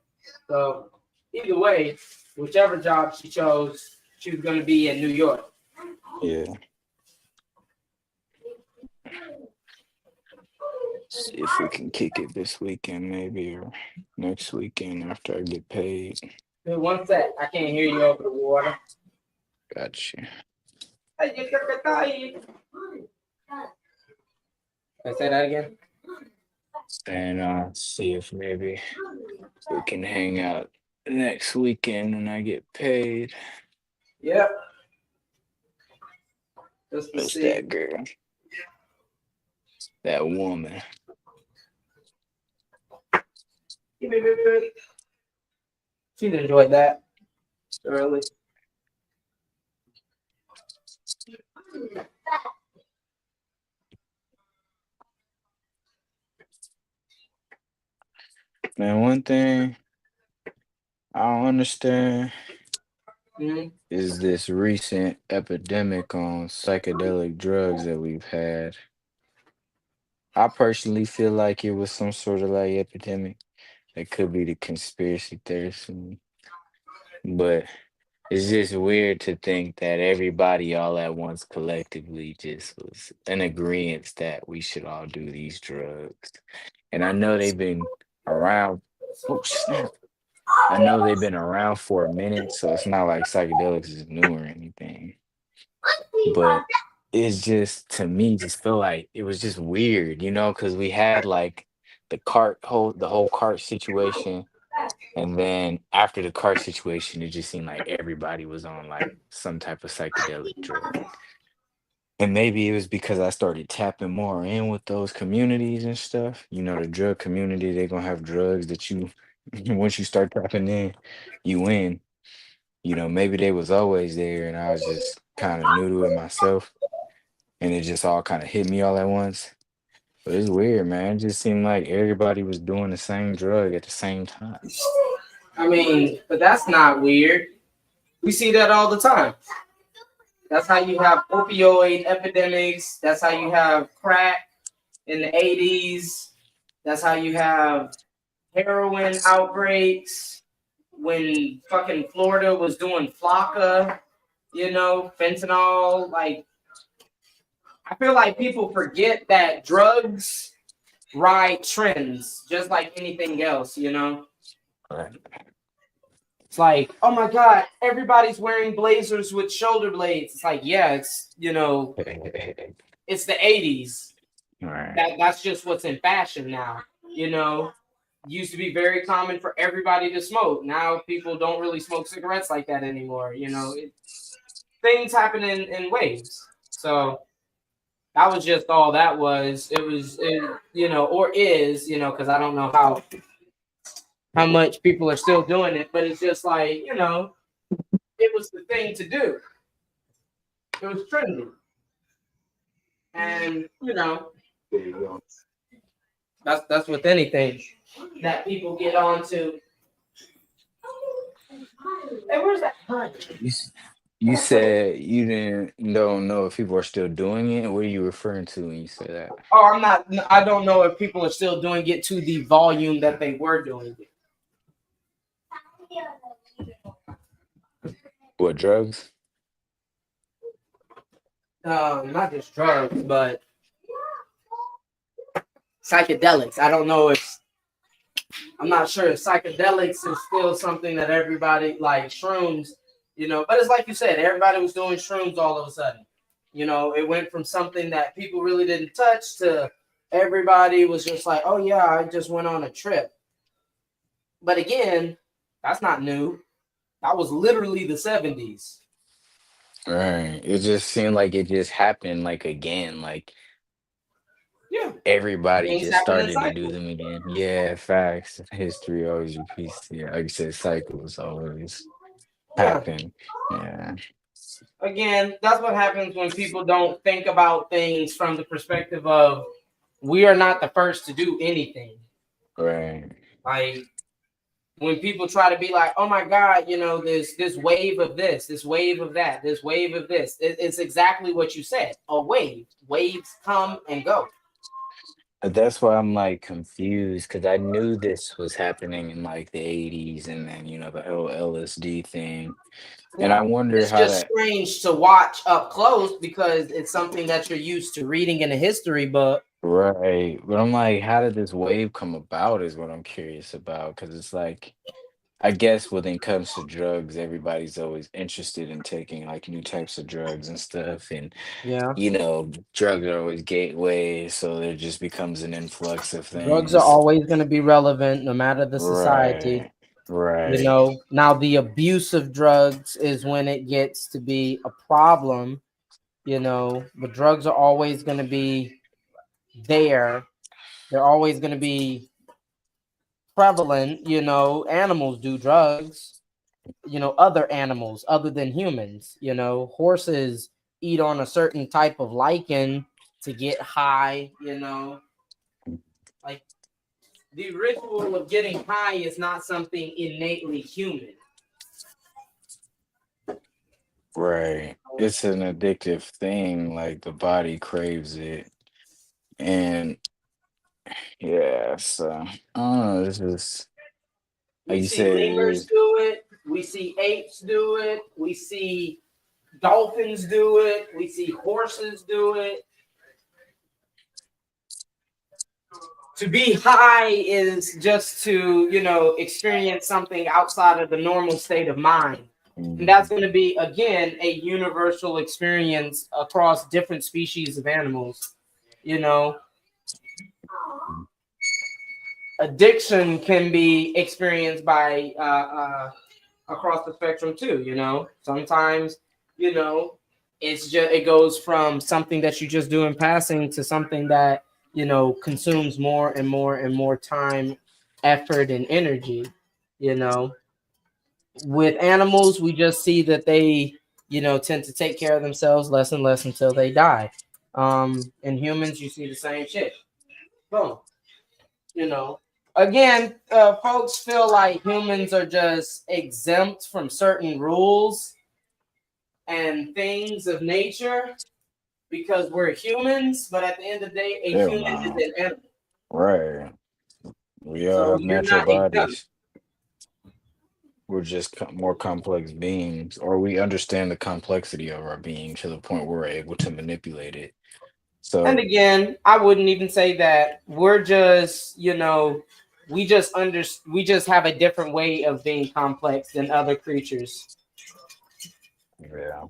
So, either way, whichever job she chose, she was going to be in New York. Yeah. See if we can kick it this weekend, maybe, or next weekend after I get paid. Hey, one sec, I can't hear you over the water. Gotcha. Can I say that again? And see if maybe we can hang out next weekend when I get paid. Yep. Just to That's see. that girl. That woman. She enjoyed that early. Man, one thing I don't understand Mm-hmm. is this recent epidemic on psychedelic drugs that we've had. I personally feel like it was some sort of like epidemic. That could be the conspiracy theorist in me. But it's just weird to think that everybody all at once collectively just was in agreement that we should all do these drugs. And I know they've been around. Oh, snap. I know they've been around for a minute, so it's not like psychedelics is new or anything. But it's just to me just feel like it was just weird, because we had like the whole cart situation, and then after the cart situation, it just seemed like everybody was on like some type of psychedelic drug. And maybe it was because I started tapping more in with those communities and stuff. The drug community, they're gonna have drugs that you once you start tapping in, you win. Maybe they was always there and I was just kind of new to it myself, and it just all kind of hit me all at once. But it's weird, man. It just seemed like everybody was doing the same drug at the same time. I mean, but that's not weird. We see that all the time. That's how you have opioid epidemics. That's how you have crack in the 80s. That's how you have heroin outbreaks when fucking Florida was doing flocka, fentanyl. Like, I feel like people forget that drugs ride trends just like anything else. Right. It's like, oh my God, everybody's wearing blazers with shoulder blades. It's like, yeah, it's it's the 80s. Right. That's just what's in fashion now. Used to be very common for everybody to smoke. Now people don't really smoke cigarettes like that anymore. Things happen in waves. So that was just all that was. It was, or is, because I don't know how much people are still doing it, but it's just like, it was the thing to do. It was trendy. And, There you go. that's with anything that people get onto. Hey, where's that? You said you don't know if people are still doing it. What are you referring to when you say that? Oh, I don't know if people are still doing it to the volume that they were doing it. What, drugs? Not just drugs, but psychedelics. I'm not sure if psychedelics is still something that everybody like shrooms, but it's like you said, everybody was doing shrooms all of a sudden. It went from something that people really didn't touch to everybody was just like, oh yeah, I just went on a trip. But again, that's not new. That was literally the 70s. Right. It just seemed like it just happened like again. Like Yeah. everybody Things just happen in started to do cycles. them again. Yeah, facts. History always repeats. Yeah, like you said, cycles always Yeah. happen. Yeah. Again, that's what happens when people don't think about things from the perspective of we are not the first to do anything. Right. Like when people try to be like, oh my God, this wave of this wave of that, this wave of this. It's exactly what you said. A wave. Waves come and go. But that's why I'm like confused because I knew this was happening in like the 80s and then, the whole LSD thing. And I Yeah. wonder It's how just that, strange to watch up close because it's something that you're used to reading in a history book. right. But I'm like, how did this wave come about is what I'm curious about. Because it's like, I guess when it comes to drugs, everybody's always interested in taking like new types of drugs and stuff. And, Yeah. drugs are always gateways. So there just becomes an influx of Drugs are things. always going to be relevant no matter the society. Right. Right. Now the abuse of drugs is when it gets to be a problem, but drugs are always going to be there. They're always going to be prevalent. Animals do drugs, other animals other than humans. Horses eat on a certain type of lichen to get high. Like the ritual of getting high is not something innately human. Right. It's an addictive thing. Like the body craves it. And yeah, so I don't know. This is like We you see said, it lemurs is do it. We see apes do it. We see dolphins do it. We see horses do it. To be high is just to, experience something outside of the normal state of mind. And that's Mhm. going to be, again, a universal experience across different species of animals. You know, addiction can be experienced by across the spectrum too. Sometimes, you know, it goes from something that you just do in passing to something that consumes more and more and more time, effort, and energy. You know, with animals, we just see that they tend to take care of themselves less and less until they die. In humans, you see the same shit. Boom. you know Again, folks feel like humans are just exempt from certain rules and things of nature because we're humans, but at the end of the day, a Hell human is no. an animal. Right. We all So have you're natural not exempt. bodies. We're just more complex beings, or we understand the complexity of our being to the point where we're able to manipulate it. And So, again, I wouldn't even say that we're just, we just have a different way of being complex than other creatures. yeah.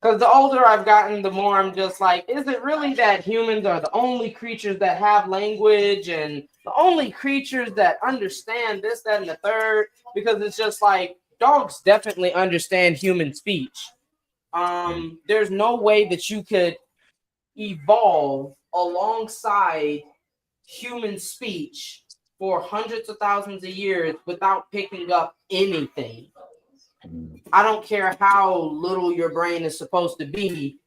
Because the older I've gotten, the more I'm just like, is it really that humans are the only creatures that have language and the only creatures that understand this, that, and the third? Because it's just like dogs definitely understand human speech. There's no way that you could evolve alongside human speech for hundreds of thousands of years without picking up anything. Mm. I don't care how little your brain is supposed to be,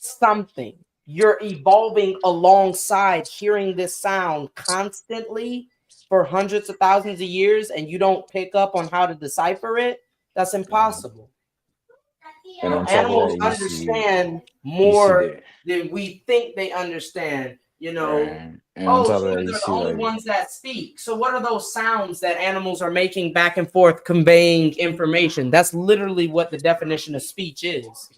something. You're evolving alongside hearing this sound constantly for hundreds of thousands of years and you don't pick up on how to decipher it. That's Yeah. impossible. And on top of Animals that, understand you see more that, than we think they understand. right? And on Oh, top of that, humans you are the see only like, ones that speak. So what are those sounds that animals are making back and forth, conveying information? That's literally what the definition of speech is.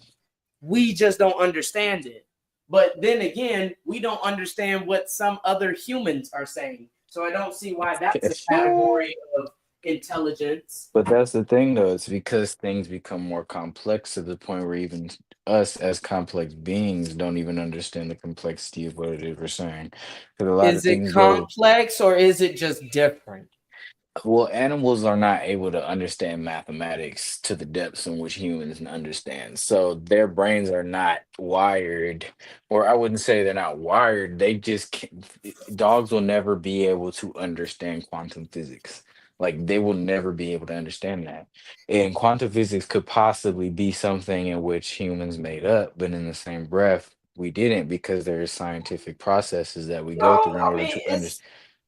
We just don't understand it. But then again, we don't understand what some other humans are saying. So I don't see why that's a category of intelligence. but that's the thing though. It's because things become more complex to the point where even us as complex beings don't even understand the complexity of what it is we're saying. Because a lot of Is it things go. complex or is it just different? Well, animals are not able to understand mathematics to the depths in which humans understand. So their brains are not wired, or I wouldn't say they're not wired. They just can't, dogs will never be able to understand quantum physics. Like they will never be able to understand that. And quantum physics could possibly be something in which humans made up, but in the same breath, we didn't because there are scientific processes that we go through No, I mean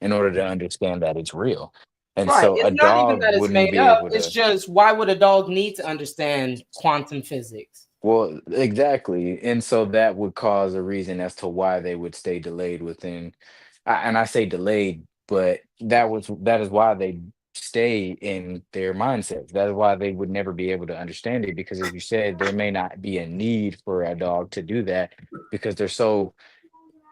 in order to understand that it's real. And right. so a It's not even dog that it's wouldn't made be up. able It's to, just why would a dog need to understand quantum physics? well, exactly. And so that would cause a reason as to why they would stay delayed within, and I say delayed, but that is why they stay in their mindsets. That is why they would never be able to understand it because, as you said, there may not be a need for a dog to do that because they're so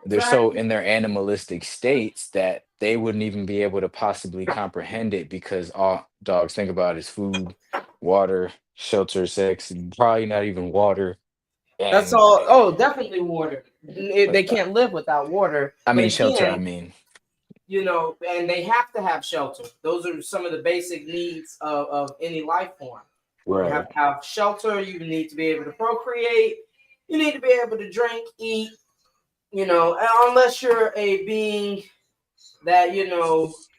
Exactly. in their animalistic states that they wouldn't even be able to possibly comprehend it because all dogs think about is food, water, shelter, sex, and probably not even water. That's And all. Oh, definitely water. uh, They can't live without water. I But mean shelter, I again, mean. and they have to have shelter. Those are some of the basic needs of any life form. You have Right. to have shelter. You need to be able to procreate. You need to be able to drink, eat. Unless you're a being that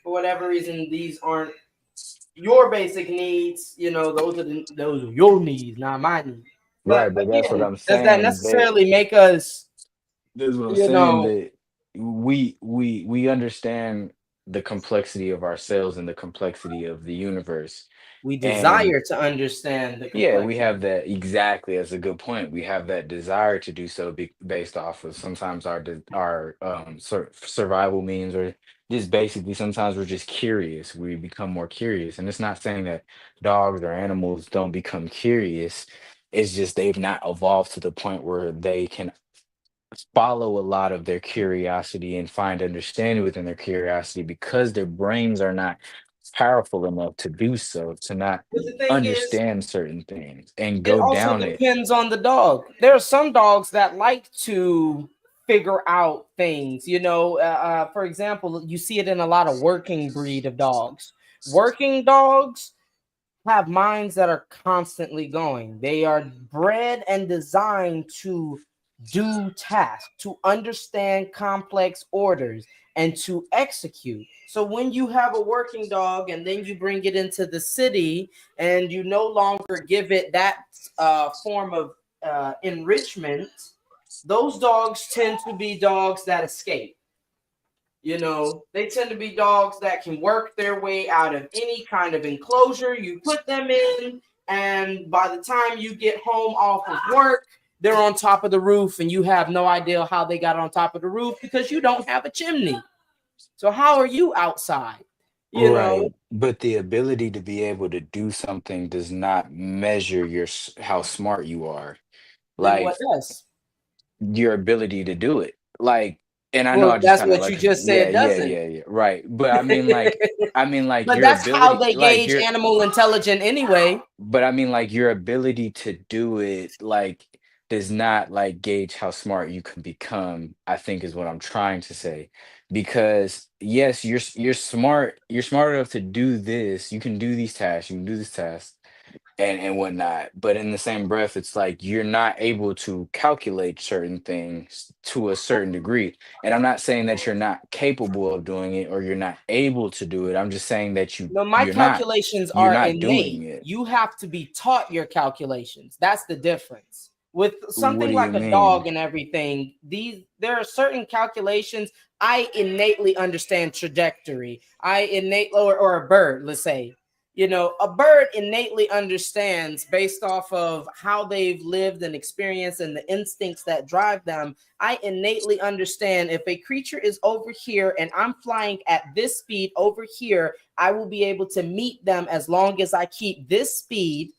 for whatever reason these aren't your basic needs. Those are your needs, not my needs. But Right, but that's what again, I'm does that saying. necessarily make us, That's what I'm you saying know, that we understand the complexity of ourselves and the complexity of the universe. we And desire to understand the yeah, we complexity? have that exactly. That's a good point. We have that desire to do so based off of sometimes our survival means, or just basically sometimes we're just curious. We become more curious, and it's not saying that dogs or animals don't become curious. It's just they've not evolved to the point where they can follow a lot of their curiosity and find understanding within their curiosity because their brains are not powerful enough to do so, to not But the thing is, understand certain things and it go also down it. depends on the dog. There are some dogs that like to figure out things. For example, you see it in a lot of working breed of dogs. Working dogs have minds that are constantly going. They are bred and designed to do tasks, to understand complex orders, and to execute. So when you have a working dog and then you bring it into the city and you no longer give it that form of enrichment, those dogs tend to be dogs that escape. They tend to be dogs that can work their way out of any kind of enclosure you put them in. And by the time you get home off of work, they're on top of the roof and you have no idea how they got on top of the roof because you don't have a chimney. So how are you outside? You know, Right. But the ability to be able to do something does not measure how smart you are. then Like what does? your ability to do it. Like, and I know I Well, just that's kind of what you like, just yeah, said yeah, doesn't. yeah, yeah. Right. But I mean like But your that's how ability, they like gauge your animal intelligence anyway. but I mean like your ability to do it like does not like gauge how smart you can become, I think is what I'm trying to say. Because yes, you're smart enough to do this, you can do these tasks, you can do this task and whatnot. But in the same breath, it's like you're not able to calculate certain things to a certain degree. And I'm not saying that you're not capable of doing it or you're not able to do it. I'm just saying that No, my you're not calculations you're are not doing innate. it. You have to be taught your calculations. That's the difference. With What something do you like a mean? dog and everything, there are certain calculations. I innately understand trajectory. Or a bird, let's say. A bird innately understands based off of how they've lived and experienced and the instincts that drive them. I innately understand if a creature is over here and I'm flying at this speed over here, I will be able to meet them as long as I keep this speed.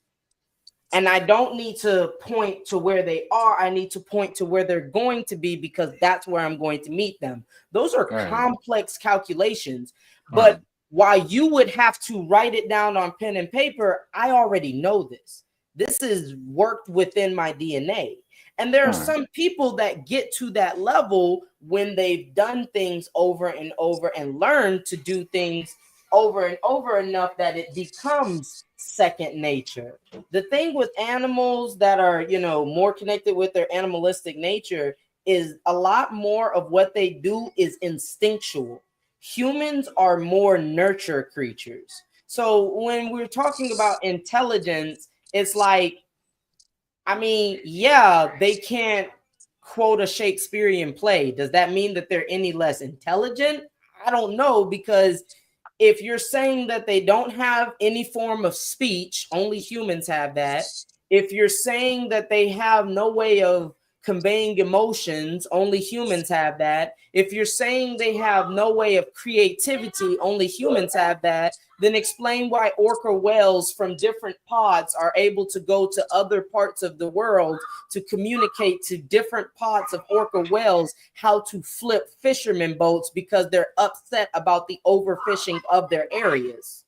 And I don't need to point to where they are. I need to point to where they're going to be because that's where I'm going to meet them. Those are Right. complex calculations. Right. But while you would have to write it down on pen and paper, I already know this. This is worked within my DNA. And there are Right. some people that get to that level when they've done things over and over and learned to do things over and over enough that it becomes second nature. The thing with animals that are, more connected with their animalistic nature is a lot more of what they do is instinctual. Humans are more nurture creatures. So when we're talking about intelligence, it's like, I mean, yeah, they can't quote a Shakespearean play. Does that mean that they're any less intelligent? I don't know, because if you're saying that they don't have any form of speech, only humans have that. If you're saying that they have no way of conveying emotions, only humans have that. If you're saying they have no way of creativity, only humans have that, then explain why orca whales from different pods are able to go to other parts of the world to communicate to different pods of orca whales how to flip fishermen boats because they're upset about the overfishing of their areas.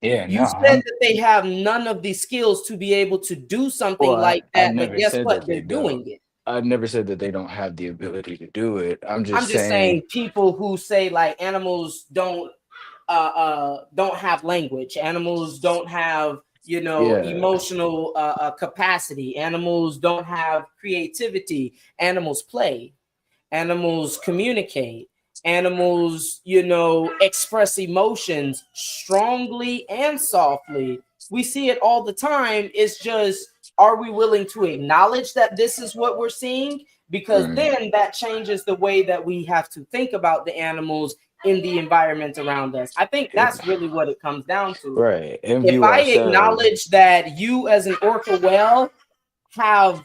Yeah, no, You said that they have none of the skills to be able to do something well, like I that, but never guess said what? that They're they don't. doing it. I've never said that they don't have the ability to do it. I'm I'm just just saying saying, people who say like animals don't have language. Animals don't have, yeah, emotional capacity. Animals don't have creativity. Animals play. Animals communicate. Animals, express emotions strongly and softly. We see it all the time. It's just, are we willing to acknowledge that this is what we're seeing? Because right, then that changes the way that we have to think about the animals in the environment around us. I think yeah, that's really what it comes down to. right, and If view I ourselves. acknowledge that you as an orca whale have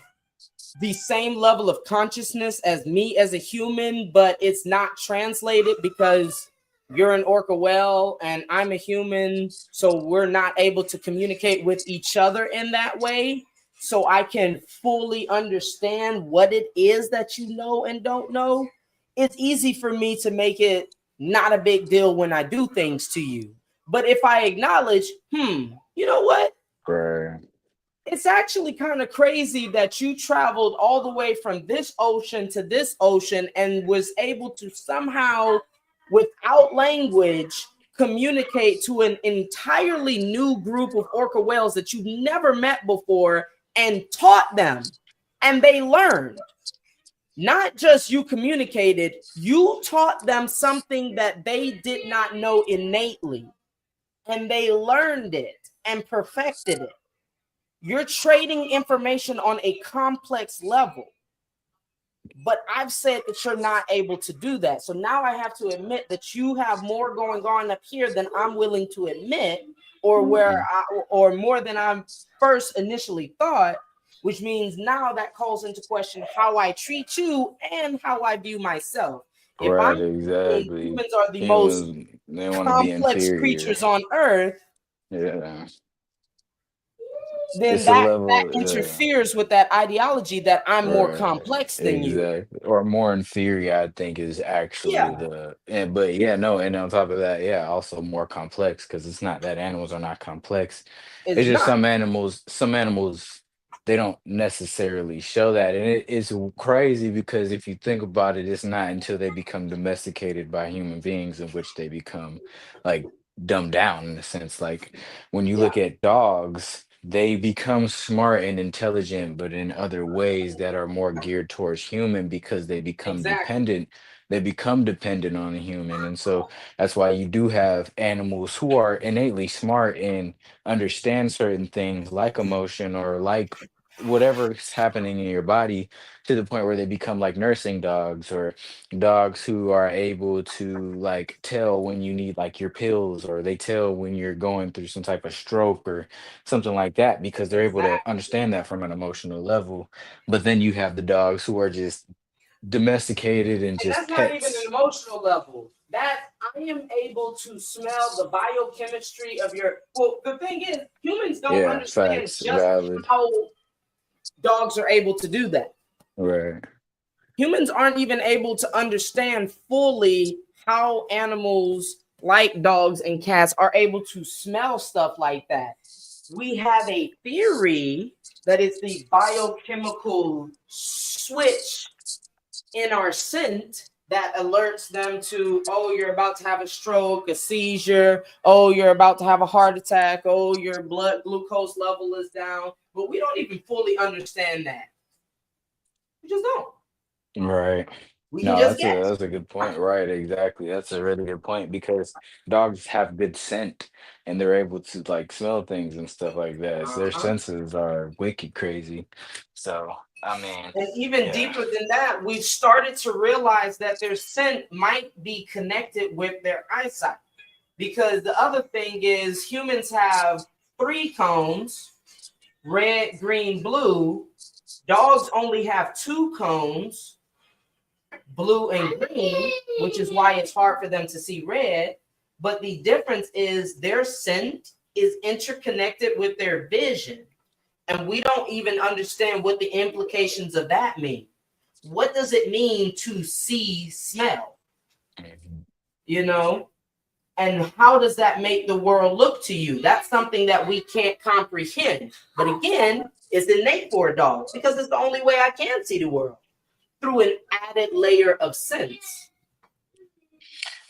the same level of consciousness as me as a human, but it's not translated because you're an orca whale and I'm a human, so we're not able to communicate with each other in that way, so I can fully understand what it is that you know and don't know, it's easy for me to make it not a big deal when I do things to you. But if I acknowledge, you know what? Right. It's actually kind of crazy that you traveled all the way from this ocean to this ocean and was able to somehow, without language, communicate to an entirely new group of orca whales that you've never met before and taught them. And they learned. Not just you communicated, you taught them something that they did not know innately. And they learned it and perfected it. You're trading information on a complex level. But I've said that you're not able to do that. So now I have to admit that you have more going on up here than I'm willing to admit, or or more than I first initially thought, which means now that calls into question how I treat you and how I view myself. If I'm Right, saying exactly. humans are the most Humans, they want to be complex inferior. creatures on earth, Yeah. then It's a that level, yeah. interferes with that ideology that I'm more Right, complex than you. exactly. Or more in theory, I think is actually Yeah, the, and but yeah, no, and on top of that, yeah, also more complex because it's not that animals are not complex. it's It's just not. some animals, they don't necessarily show that, and it's crazy because if you think about it, it's not until they become domesticated by human beings in which they become like dumbed down in a sense. Like when you Yeah, look at dogs, they become smart and intelligent, but in other ways that are more geared towards human because they become exactly. dependent. They become dependent on a human. And so that's why you do have animals who are innately smart and understand certain things like emotion or like whatever's happening in your body to the point where they become like nursing dogs or dogs who are able to like tell when you need like your pills or they tell when you're going through some type of stroke or something like that because they're able to Exactly. understand that from an emotional level. But then you have the dogs who are just domesticated and And just that's not even an pets. emotional level. That I am able to smell the biochemistry of your. Well, the thing is, humans don't Yeah, understand facts, just valid. how dogs are able to do that. Right. Humans aren't even able to understand fully how animals like dogs and cats are able to smell stuff like that. We have a theory that it's the biochemical switch in our scent that alerts them to, oh, you're about to have a stroke, a seizure, oh, you're about to have a heart attack, oh, your blood glucose level is down. But we don't even fully understand that. We just don't. Right. We can No, just that's a guess. that's a good point. Right, exactly. That's a really good point because dogs have good scent and they're able to like smell things and stuff like that. So their Uh-huh. senses are wicked crazy. So, I mean, And even yeah. deeper than that, we've started to realize that their scent might be connected with their eyesight. Because the other thing is, humans have three cones: red, green, blue. Dogs only have two cones: blue and green, which is why it's hard for them to see red. But the difference is their scent is interconnected with their vision. And we don't even understand what the implications of that mean. What does it mean to see smell? Mhm. You know? And how does that make the world look to you? That's something that we can't comprehend. But again, it's innate for a dog because it's the only way I can see the world, through an added layer of sense.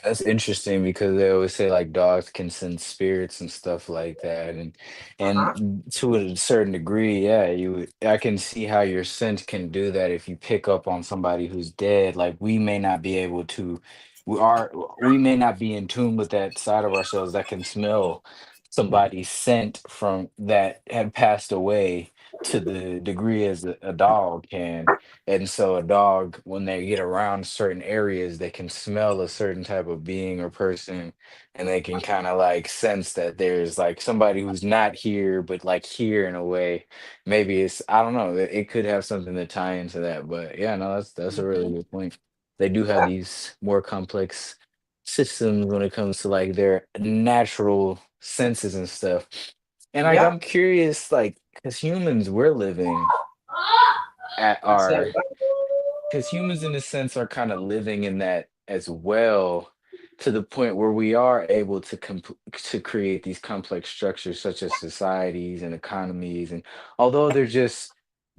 That's interesting because they always say like dogs can sense spirits and stuff like that, Uh-huh. and to a certain degree, yeah, I can see how your scent can do that if you pick up on somebody who's dead. Like we may not be able to, we are we may not be in tune with that side of ourselves that can smell somebody's scent from that had passed away to the degree as a dog can. And so a dog, when they get around certain areas, they can smell a certain type of being or person, and they can kind of like sense that there's like somebody who's not here, but like here in a way. Maybe it's, I don't know, it could have something to tie into that. But yeah, no, that's a really Mhm. good point. They do have Yeah. these more complex systems when it comes to like their natural senses and stuff. And like Yeah. I'm curious, like Because humans, we're living at I said, our because humans in a sense are kind of living in that as well, to the point where we are able to to create these complex structures such as societies and economies, and although they're just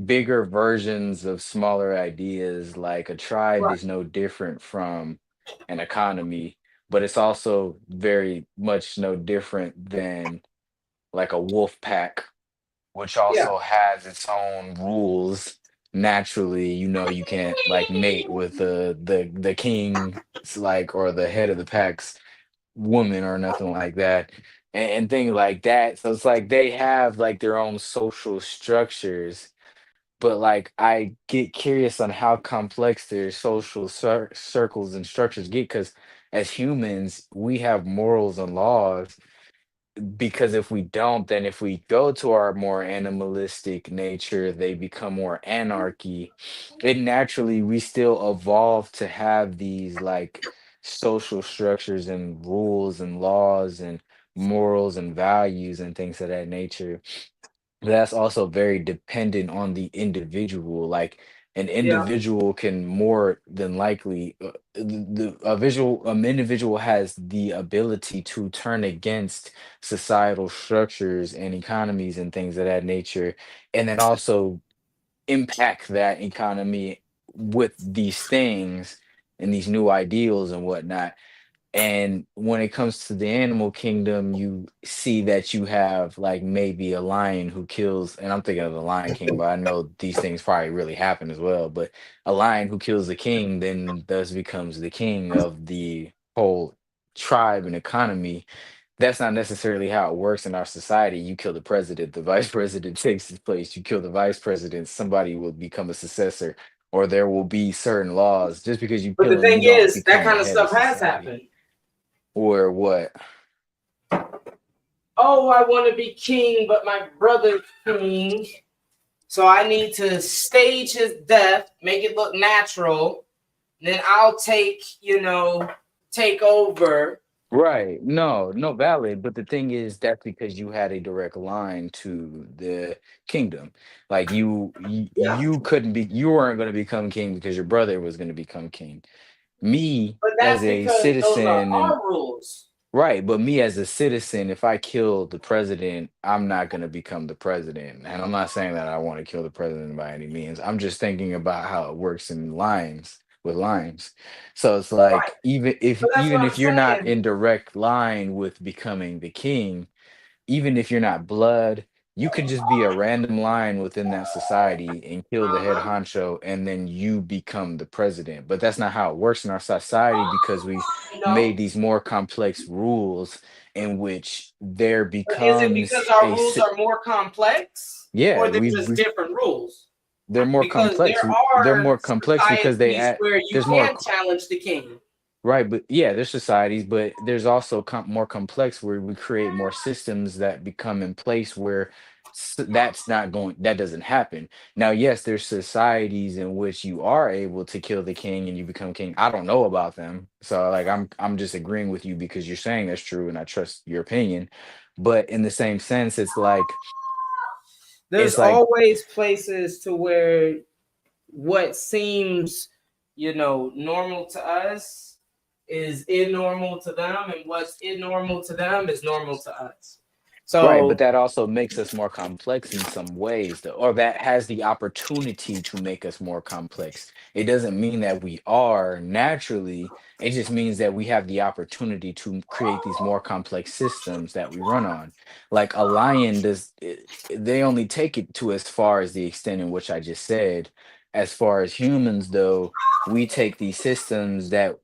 bigger versions of smaller ideas, like a tribe right, is no different from an economy, but it's also very much no different than like a wolf pack, which yeah, also has its own rules. Naturally, you can't like mate with the king's like or the head of the pack's woman or nothing like that, and things like that. So it's like they have like their own social structures, but like I get curious on how complex their social circles and structures get because as humans, we have morals and laws because if we don't, then if we go to our more animalistic nature, they become more anarchy. And naturally, we still evolve to have these like social structures and rules and laws and morals and values and things of that nature. That's also very dependent on the individual. Like an yeah, individual can more than likely individual has the ability to turn against societal structures and economies and things of that nature, and then also impact that economy with these things and these new ideals and whatnot. And when it comes to the animal kingdom, you see that you have like maybe a lion who kills, and I'm thinking of the Lion King, but I know these things probably really happen as well. But a lion who kills the king then thus becomes the king of the whole tribe and economy. That's not necessarily how it works in our society. You kill the president, the vice president takes his place. You kill the vice president, somebody will become a successor, or there will be certain laws. Just because you but kill the them, you thing don't is, that become the kind of head of stuff has society. happened. Or what? Oh, I want to be king, but my brother's king. So I need to stage his death, make it look natural. Then I'll take over. Right. No, no, valid. But the thing is, that's because you had a direct line to the kingdom. Like Yeah, you weren't going to become king because your brother was going to become king. Me but as that's a because those are citizen and our rules. right, but me as a citizen, if I kill the president, I'm not going to become the president. And I'm not saying that I want to kill the president by any means. I'm just thinking about how it works in lines with lines. So it's Right. like even if But that's even what I'm if you're not saying. in direct line with becoming the king, even if you're not blood, you could just be a random line within that society and kill the head Uh-huh. honcho, and then you become the president. But that's not how it works in our society because we've No. made these more complex rules in which there But is it becomes because our a rules are more complex yeah, or they're just different rules? they're more Because complex. there They're are more complex because they societies add where you there's more. can challenge the king. Right, but yeah, there's societies, but there's also more complex where we create more systems that become in place where that's not going, that doesn't happen. Now, yes, there's societies in which you are able to kill the king and you become king. I don't know about them. So like I'm just agreeing with you because you're saying that's true and I trust your opinion. But in the same sense, There's it's like always places to where what seems, normal to us is abnormal to them, and what's abnormal to them is normal to us. right, but So that also makes us more complex in some ways, though, or that has the opportunity to make us more complex. It doesn't mean that we are naturally, it just means that we have the opportunity to create these more complex systems that we run on. Like a lion they only take it to as far as the extent in which I just said. As far as humans, though, we take these systems that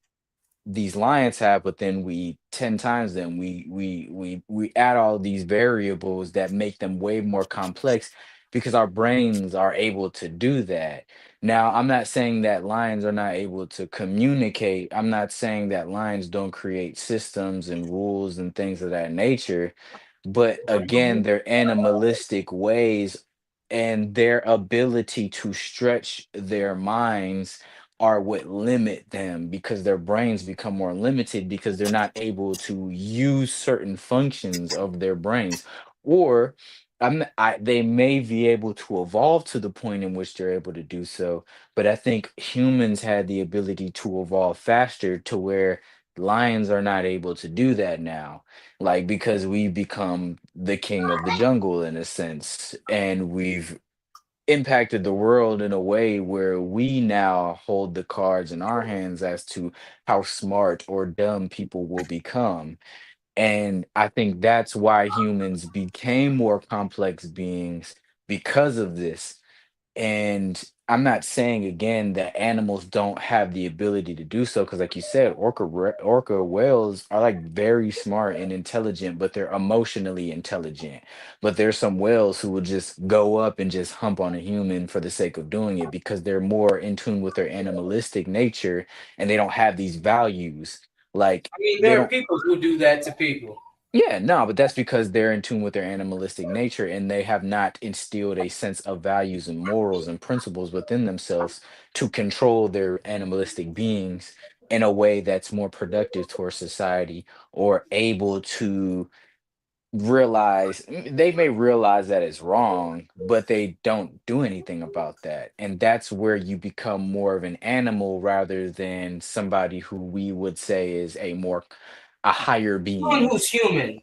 these lions have, but then we 10 times them. We add all these variables that make them way more complex because our brains are able to do that. Now, I'm not saying that lions are not able to communicate. I'm not saying that lions don't create systems and rules and things of that nature. But again, their animalistic ways and their ability to stretch their minds are what limit them because their brains become more limited because they're not able to use certain functions of their brains. Or they may be able to evolve to the point in which they're able to do so, but I think humans had the ability to evolve faster to where lions are not able to do that now. Like because we become the king of the jungle in a sense, and we've impacted the world in a way where we now hold the cards in our hands as to how smart or dumb people will become. And I think that's why humans became more complex beings because of this. And I'm not saying again that animals don't have the ability to do so, because like you said, orca whales are like very smart and intelligent, but they're emotionally intelligent. But there's some whales who will just go up and just hump on a human for the sake of doing it because they're more in tune with their animalistic nature and they don't have these values. Like I mean, they there are don't. people who do that to people. Yeah, no, but that's because they're in tune with their animalistic nature and they have not instilled a sense of values and morals and principles within themselves to control their animalistic beings in a way that's more productive towards society or able to realize they may realize that it's wrong, but they don't do anything about that. And that's where you become more of an animal rather than somebody who we would say is a higher Someone being. who's human.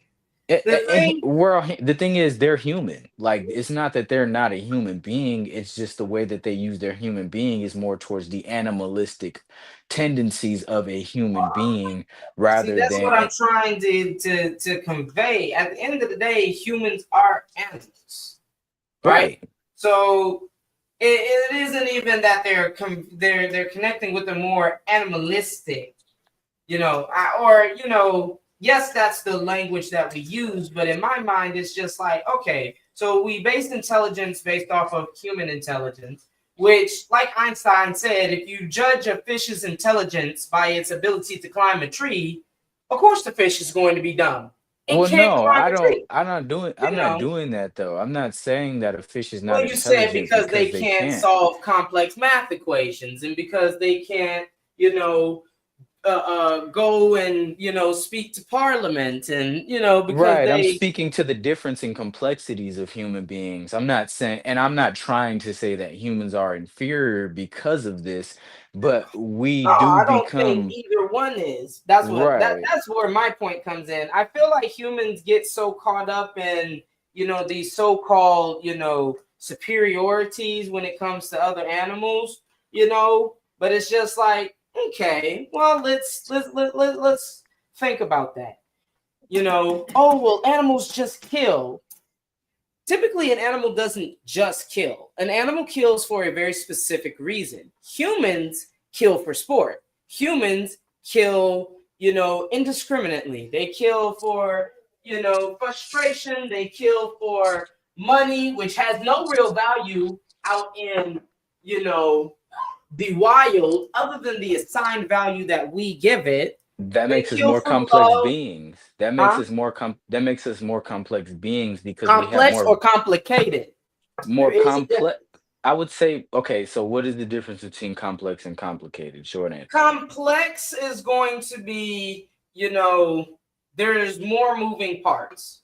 A- The a- And thing, the thing is, they're human. Like, it's not that they're not a human being. It's just the way that they use their human being is more towards the animalistic tendencies of a human being see, rather that's than what I'm trying to convey. At the end of the day, humans are animals, right? right. So it isn't even that they're connecting with a more animalistic, yes, that's the language that we use, but in my mind, it's just like, okay, so we based intelligence based off of human intelligence, which, like Einstein said, if you judge a fish's intelligence by its ability to climb a tree, of course the fish is going to be dumb. It Well, can't no, climb I a don't. tree, I'm you not know. doing that though. I'm not saying that a fish is not Well, you said intelligent because they because they can't can't. solve complex math equations and because they can't, go and speak to parliament and because Right. I'm they speaking to the difference in complexities of human beings. I'm not saying, and I'm not trying to say that humans are inferior because of this, but we no, do I don't think become either one is. That's what right. that's where my point comes in. I feel like humans get so caught up in these so-called superiorities when it comes to other animals, but it's just like, okay, well, let's think about that. Oh, well, animals just kill. Typically, an animal doesn't just kill. An animal kills for a very specific reason. Humans kill for sport. Humans kill, indiscriminately. They kill for, frustration. They kill for money, which has no real value out in, you know, the wild, other than the assigned value that we give it. That They makes us kill more for complex love, beings. That makes huh? us that makes us more complex beings because we have Complex or complicated? There more is a complex. difference. I would say, okay, so what is the difference between complex and complicated? Short answer. Complex is going to be, there's more moving parts.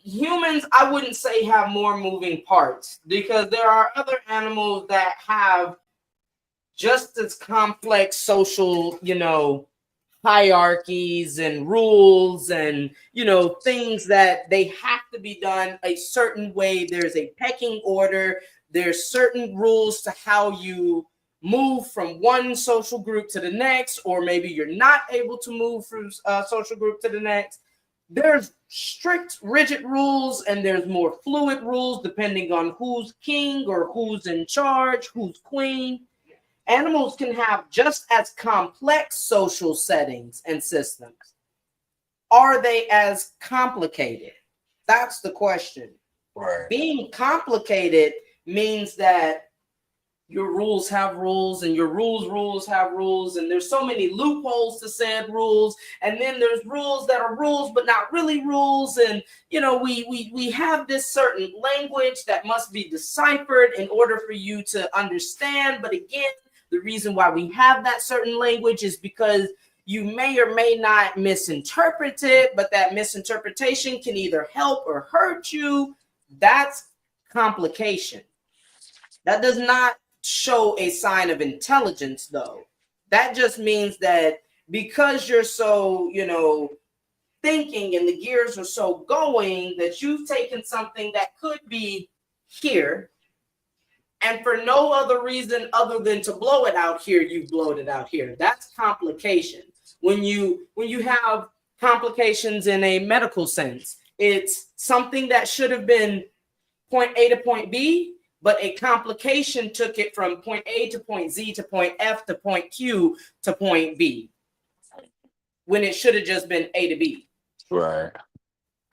Humans, I wouldn't say have more moving parts because there are other animals that have just as complex social, hierarchies and rules and things that they have to be done a certain way. There's a pecking order. There's certain rules to how you move from one social group to the next, or maybe you're not able to move from a social group to the next. There's strict rigid rules and there's more fluid rules depending on who's king or who's in charge, who's queen. Animals can have just as complex social settings and systems. Are they as complicated? That's the question. Right. Being complicated means that your rules have rules and your rules have rules, and there's so many loopholes to said rules, and then there's rules that are rules but not really rules, and we have this certain language that must be deciphered in order for you to understand. But again, the reason why we have that certain language is because you may or may not misinterpret it, but that misinterpretation can either help or hurt you. That's complication. That does not show a sign of intelligence, though. That just means that because you're so, thinking and the gears are so going that you've taken something that could be here, and for no other reason other than to blow it out here, you've blown it out here. That's complication. When you have complications in a medical sense, it's something that should have been point A to point B, but a complication took it from point A to point Z to point F to point Q to point B, when it should have just been A to B. Right.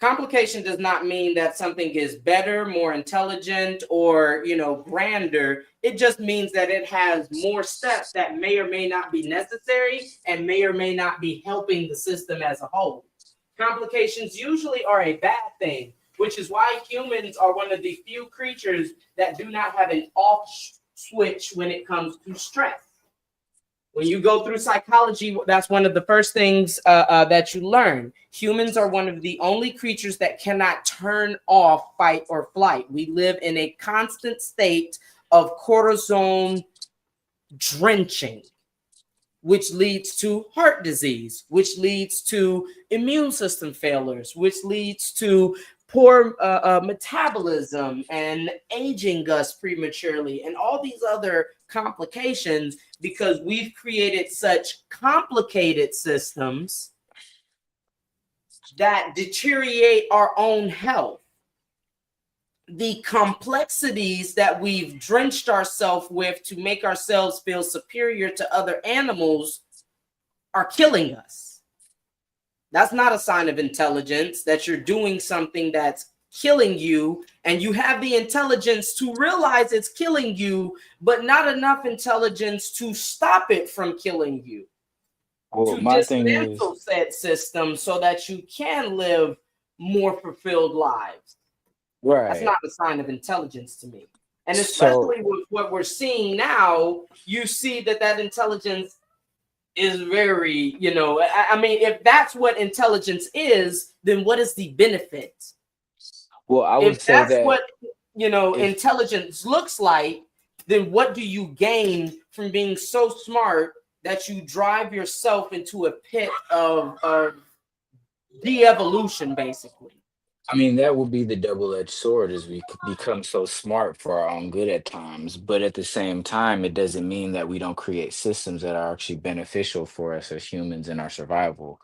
Complication does not mean that something is better, more intelligent, or grander. It just means that it has more steps that may or may not be necessary and may or may not be helping the system as a whole. Complications usually are a bad thing, which is why humans are one of the few creatures that do not have an off switch when it comes to stress. When you go through psychology, that's one of the first things that you learn. Humans are one of the only creatures that cannot turn off fight or flight. We live in a constant state of cortisone drenching, which leads to heart disease, which leads to immune system failures, which leads to poor metabolism and aging us prematurely, and all these other complications, because we've created such complicated systems that deteriorate our own health. The complexities that we've drenched ourselves with to make ourselves feel superior to other animals are killing us. That's not a sign of intelligence, that you're doing something that's killing you, and you have the intelligence to realize it's killing you, but not enough intelligence to stop it from killing you. Well, To my thing is, dismantle said system so that you can live more fulfilled lives. That's right. not a sign of intelligence to me. And So, especially with what we're seeing now, you see that intelligence is very, I mean, if that's what intelligence is, then what is the benefit? well, I would If say that's that what, if intelligence looks like, then what do you gain from being so smart that you drive yourself into a pit of de-evolution, basically? I mean, that would be the double-edged sword as we become so smart for our own good at times. But at the same time, it doesn't mean that we don't create systems that are actually beneficial for us as humans in our survival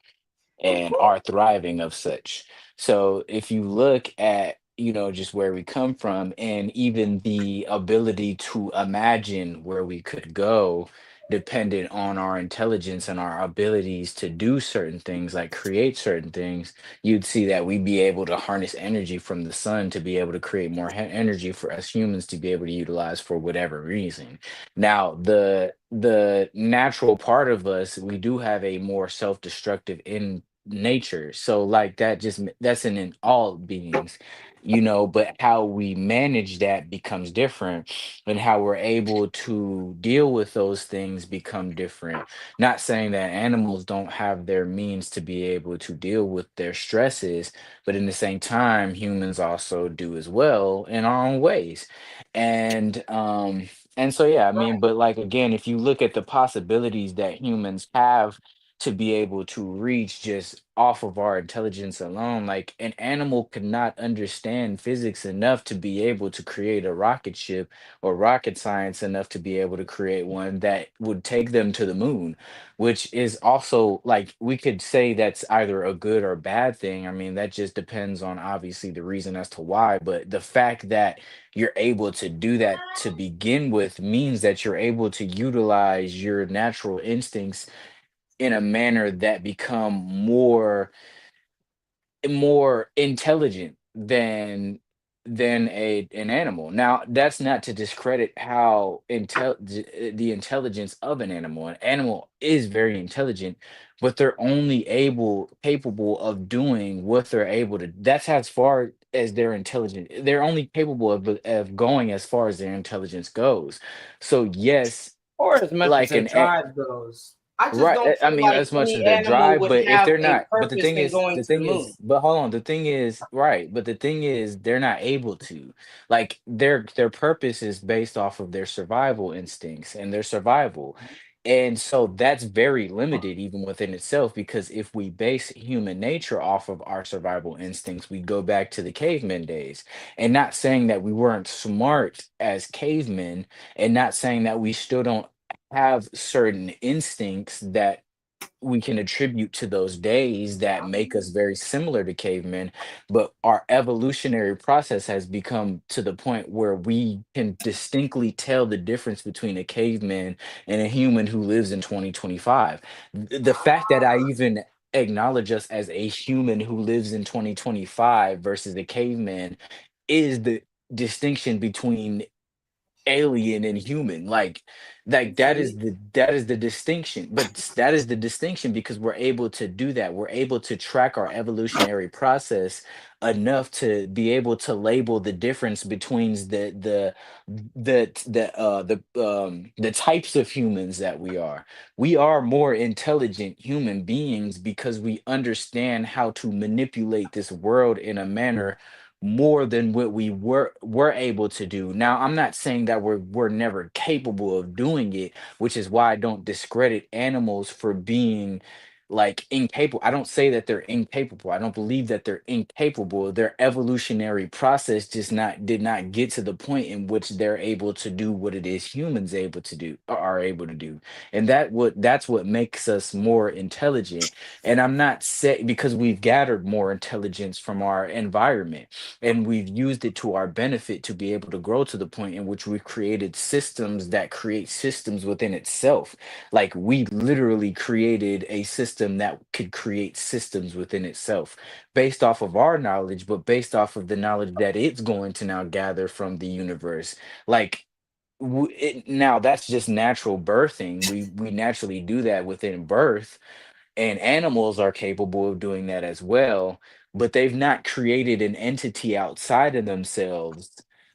Of and course. our thriving of such. So if you look at, just where we come from and even the ability to imagine where we could go, dependent on our intelligence and our abilities to do certain things, like create certain things, you'd see that we'd be able to harness energy from the sun to be able to create more energy for us humans to be able to utilize for whatever reason. Now, the natural part of us, we do have a more self-destructive in nature. So like that that's in all beings, but how we manage that becomes different, and how we're able to deal with those things become different. Not saying that animals don't have their means to be able to deal with their stresses, but in the same time, humans also do as well in our own ways. And so yeah, I mean, but like again, if you look at the possibilities that humans have to be able to reach just off of our intelligence alone, like an animal could not understand physics enough to be able to create a rocket ship, or rocket science enough to be able to create one that would take them to the moon, which is also like, we could say that's either a good or bad thing. I mean, that just depends on obviously the reason as to why, but the fact that you're able to do that to begin with means that you're able to utilize your natural instincts in a manner that become more intelligent than an animal. Now, that's not to discredit how the intelligence of an animal. An animal is very intelligent, but they're only able capable of doing what they're able to. That's as far as they're intelligent. They're only capable of going as far as their intelligence goes. So yes, Or as much as like their an drive goes. I just Right. don't I feel mean, like as much as any their animal drive, would but if have they're a not, but purpose in going the to the thing moon. is, but hold on, the thing is, right, but the thing is, they're not able to. Like their purpose is based off of their survival instincts and their survival. And so that's very limited even within itself because if we base human nature off of our survival instincts, we go back to the caveman days. And not saying that we weren't smart as cavemen, and not saying that we still don't have certain instincts that we can attribute to those days that make us very similar to cavemen, but our evolutionary process has become to the point where we can distinctly tell the difference between a caveman and a human who lives in 2025. The fact that I even acknowledge us as a human who lives in 2025 versus a caveman is the distinction between alien and human, like See? that is the distinction, but that is the distinction because we're able to do that, we're able to track our evolutionary process enough to be able to label the difference between the types of humans that we are more intelligent human beings because we understand how to manipulate this world in a manner more than what we were able to do. Now, I'm not saying that we're never capable of doing it, which is why I don't discredit animals for being like incapable. I don't say that they're incapable. I don't believe that they're incapable. Their evolutionary process just not did not get to the point in which they're able to do what it is humans able to do are able to do. And that's what makes us more intelligent. And I'm not saying because we've gathered more intelligence from our environment and we've used it to our benefit to be able to grow to the point in which we've created systems that create systems within itself. Like we literally created a system that could create systems within itself based off of our knowledge, but based off of the knowledge that it's going to now gather from the universe. Like now that's just natural birthing. We naturally do that within birth, and animals are capable of doing that as well, but they've not created an entity outside of themselves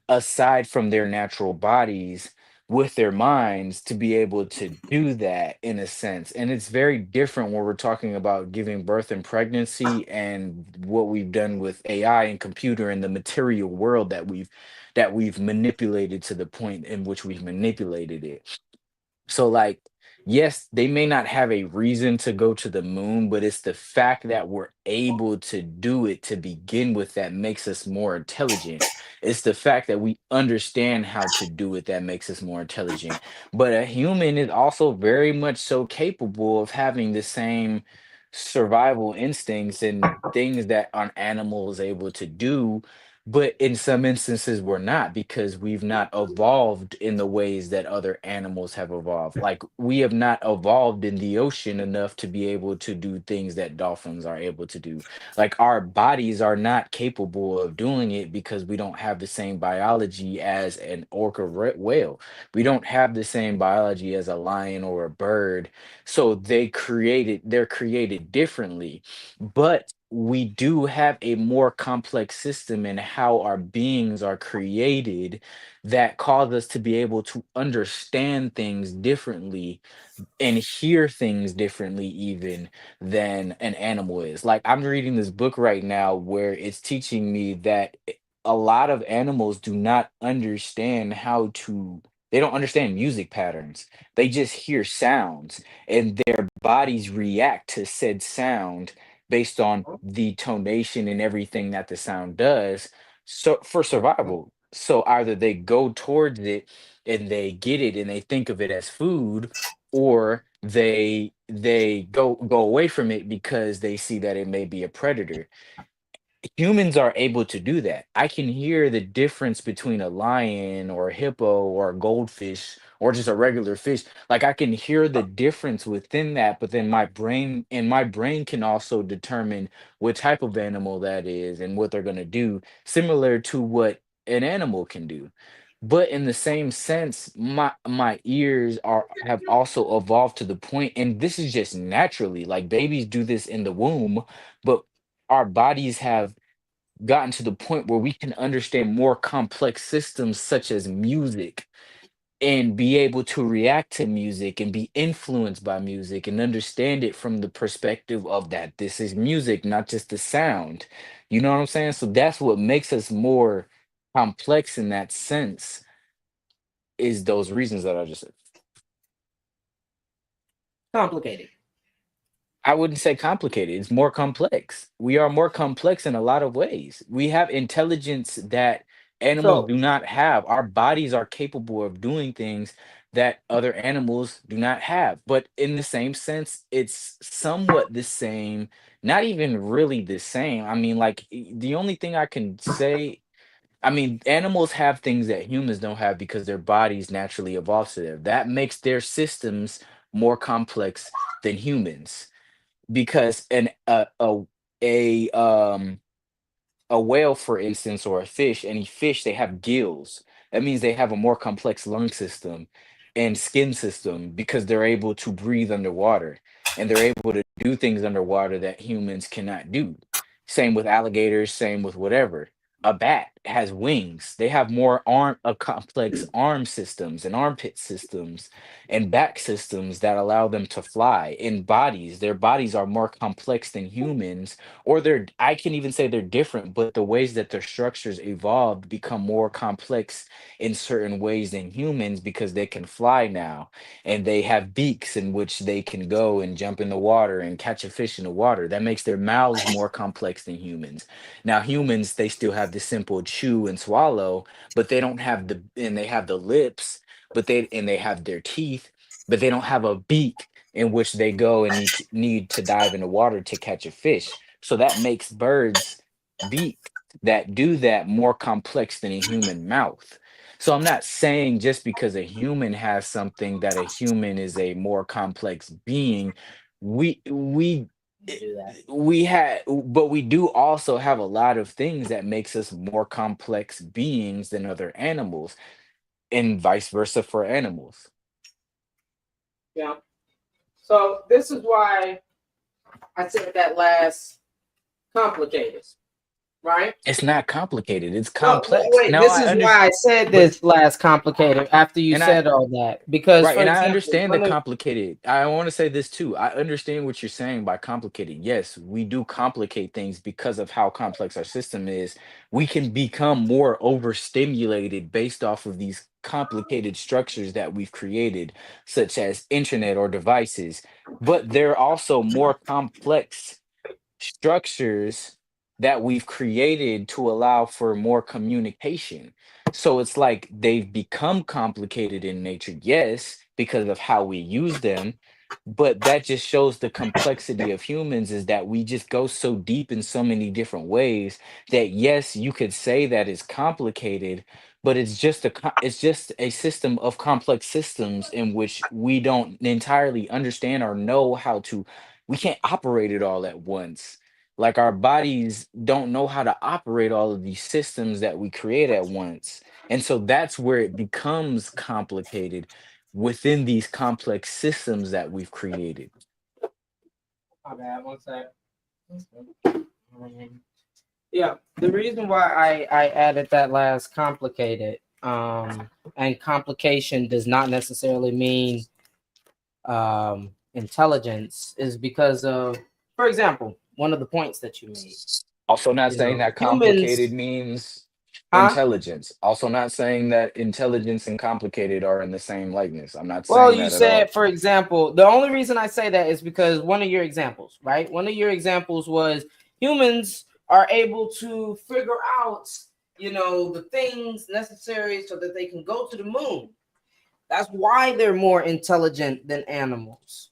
aside from their natural bodies with their minds to be able to do that in a sense. And it's very different when we're talking about giving birth and pregnancy and what we've done with AI and computer and the material world that we've manipulated to the point in which we've manipulated it. So, like, yes, they may not have a reason to go to the moon, but it's the fact that we're able to do it to begin with that makes us more intelligent. It's the fact that we understand how to do it that makes us more intelligent. But a human is also very much so capable of having the same survival instincts and things that an animal is able to do, but in some instances, we're not because we've not evolved in the ways that other animals have evolved. Like we have not evolved in the ocean enough to be able to do things that dolphins are able to do. Like our bodies are not capable of doing it because we don't have the same biology as an orca whale. We don't have the same biology as a lion or a bird. So they're created differently, but we do have a more complex system in how our beings are created that cause us to be able to understand things differently and hear things differently even than an animal is. Like I'm reading this book right now where it's teaching me that a lot of animals do not understand how to they don't understand music patterns. They just hear sounds and their bodies react to said sound based on the tonation and everything that the sound does so for survival. So either they go towards it and they get it and they think of it as food, or they go away from it because they see that it may be a predator. Humans are able to do that. I can hear the difference between a lion or a hippo or a goldfish or just a regular fish. Like I can hear the difference within that, but then my brain can also determine what type of animal that is and what they're going to do, similar to what an animal can do. But in the same sense, my ears are have also evolved to the point, and this is just naturally, like babies do this in the womb, but our bodies have gotten to the point where we can understand more complex systems such as music and be able to react to music and be influenced by music and understand it from the perspective of that this is music, not just the sound. You know what I'm saying? So that's what makes us more complex in that sense, is those reasons that I just said. Complicated. I wouldn't say complicated. It's more complex. We are more complex in a lot of ways. We have intelligence that animals So do not have. Our bodies are capable of doing things that other animals do not have. But in the same sense, it's somewhat the same, not even really the same. I mean, like, the only thing I can say, I mean, animals have things that humans don't have because their bodies naturally evolved to them. That makes their systems more complex than humans, because a whale, for instance, or a fish, any fish, they have gills. That means they have a more complex lung system and skin system because they're able to breathe underwater and they're able to do things underwater that humans cannot do. Same with alligators, same with whatever. A bat has wings. They have more complex arm systems and armpit systems and back systems that allow them to fly. In bodies, their bodies are more complex than humans, or they're, I can even say they're different, but the ways that their structures evolved become more complex in certain ways than humans because they can fly now and they have beaks in which they can go and jump in the water and catch a fish in the water. That makes their mouths more complex than humans. Now humans, they still have the simple chew and swallow, but they don't have the, and they have the lips, but they have their teeth, but they don't have a beak in which they go and need to dive in the water to catch a fish. So that makes birds' beak that do that more complex than a human mouth. So I'm not saying just because a human has something that a human is a more complex being. We do that. we had, but we do also have a lot of things that makes us more complex beings than other animals, and vice versa for animals. Yeah. So this is why I said that last complicated, right? It's not complicated, it's No, complex. wait. Now This I is why understand, I said but this last complicated after you and I said all that. Because, right, for and I example, understand the complicated. I want to say this too. I understand what you're saying by complicated. Yes, we do complicate things because of how complex our system is. We can become more overstimulated based off of these complicated structures that we've created, such as internet or devices, but they're also more complex structures that we've created to allow for more communication. So it's like they've become complicated in nature, yes, because of how we use them. But that just shows the complexity of humans, is that we just go so deep in so many different ways that, yes, you could say that it's complicated, but it's just a system of complex systems in which we don't entirely understand or know how to, we can't operate it all at once. Like our bodies don't know how to operate all of these systems that we create at once. And so that's where it becomes complicated within these complex systems that we've created. my bad. One sec. Yeah, the reason why I added that last complicated, and complication does not necessarily mean intelligence, is because of, for example, one of the points that you made. Also, not You saying know, that complicated humans, means huh? intelligence. Also, not saying that intelligence and complicated are in the same likeness. I'm not Well, saying you that at all. said, for example, the only reason I say that is because one of your examples, right? One of your examples was humans are able to figure out, the things necessary so that they can go to the moon. That's why they're more intelligent than animals.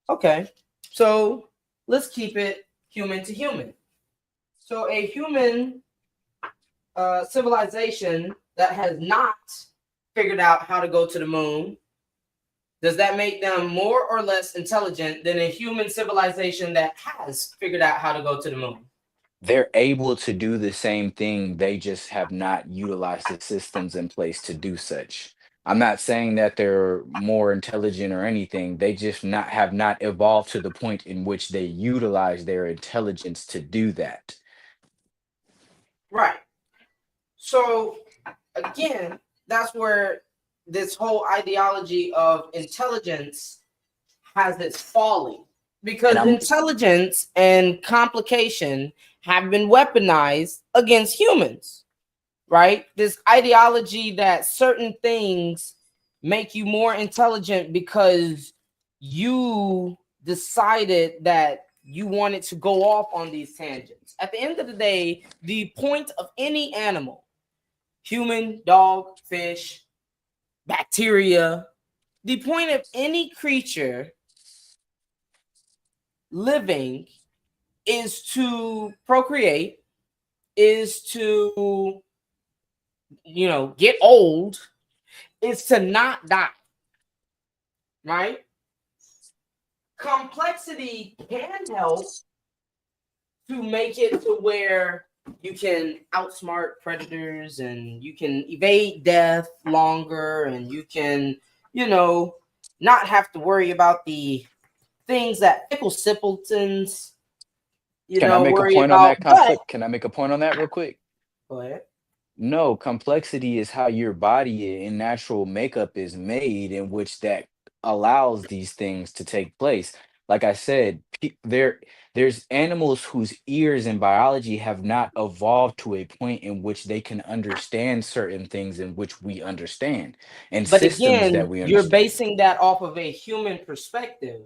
Okay, so let's keep it human to human. So a human civilization that has not figured out how to go to the moon, does that make them more or less intelligent than a human civilization that has figured out how to go to the moon? They're able to do the same thing. They just have not utilized the systems in place to do such. I'm not saying that they're more intelligent or anything. They just not have not evolved to the point in which they utilize their intelligence to do that. Right. So again, that's where this whole ideology of intelligence has its folly, because intelligence and complication have been weaponized against humans, right? This ideology that certain things make you more intelligent because you decided that you wanted to go off on these tangents. At the end of the day, the point of any animal, human, dog, fish, bacteria, the point of any creature living is to procreate, is to, get old, is to not die, right? Complexity can help to make it to where you can outsmart predators and you can evade death longer, and you can, not have to worry about the things that fickle simpletons, Can I make a worry point on about. that But conflict? Can I make a point on that real quick? go ahead. No, complexity is how your body in natural makeup is made, in which that allows these things to take place. Like I said, there's animals whose ears in biology have not evolved to a point in which they can understand certain things in which we understand, and But systems that again, we you're understand. basing that off of a human perspective.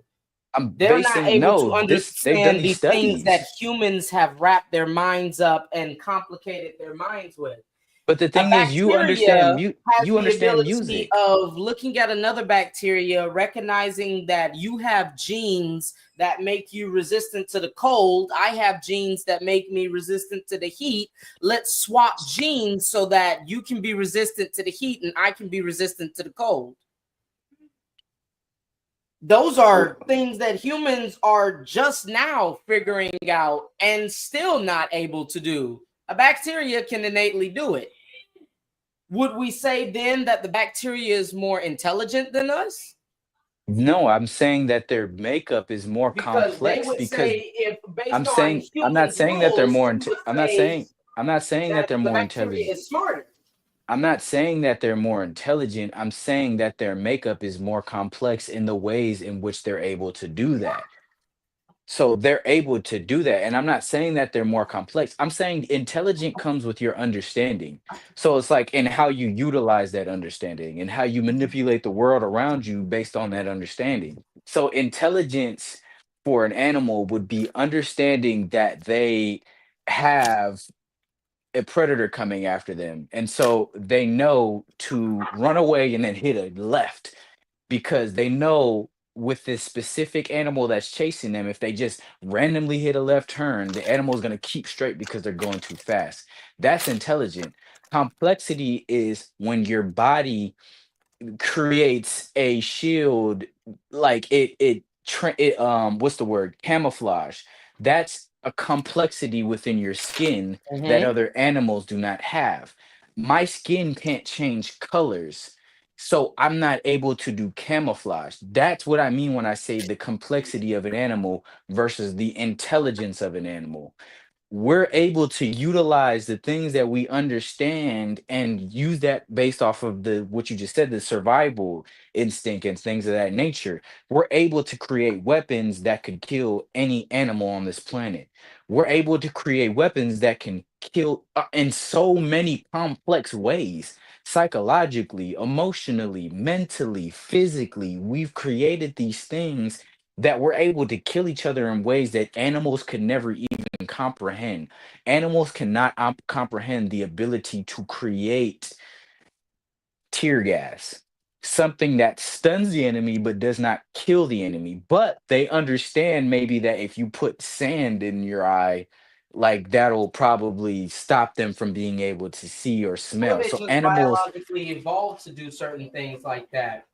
I'm They're not basing able to no, this they've done understand these the things that studies. humans have wrapped their minds up and complicated their minds with. But the A thing is, bacteria has you the understand ability music. of looking at another bacteria, recognizing that you have genes that make you resistant to the cold. I have genes that make me resistant to the heat. Let's swap genes so that you can be resistant to the heat and I can be resistant to the cold. Those are things that humans are just now figuring out and still not able to do. A bacteria can innately do it. Would we say then that the bacteria is more intelligent than us? No, I'm saying that their makeup is more Because they complex would because say, if based on I'm not humans' saying that they're rules, more you would say I'm not saying that that they're the more bacteria intelligent. is smarter. I'm not saying that they're more intelligent. I'm saying that their makeup is more complex in the ways in which they're able to do that. So they're able to do that. And I'm not saying that they're more complex. I'm saying intelligent comes with your understanding. So it's like in how you utilize that understanding and how you manipulate the world around you based on that understanding. So intelligence for an animal would be understanding that they have a predator coming after them. And so they know to run away and then hit a left, because they know with this specific animal that's chasing them, if they just randomly hit a left turn, the animal is going to keep straight because they're going too fast. That's intelligent. Complexity is when your body creates a shield, like what's the word, camouflage. That's a complexity within your skin that Mm-hmm. other animals do not have. My skin can't change colors, so I'm not able to do camouflage. That's what I mean when I say the complexity of an animal versus the intelligence of an animal. We're able to utilize the things that we understand and use that based off of the what you just said, the survival instinct and things of that nature. We're able to create weapons that could kill any animal on this planet. We're able to create weapons that can kill in so many complex ways, psychologically, emotionally, mentally, physically. We've created these things that we're able to kill each other in ways that animals could never even comprehend. Animals cannot comprehend the ability to create tear gas, something that stuns the enemy but does not kill the enemy. But they understand maybe that if you put sand in your eye, like that'll probably stop them from being able to see or Or smell. they So just animals. biologically evolved to do certain things like that.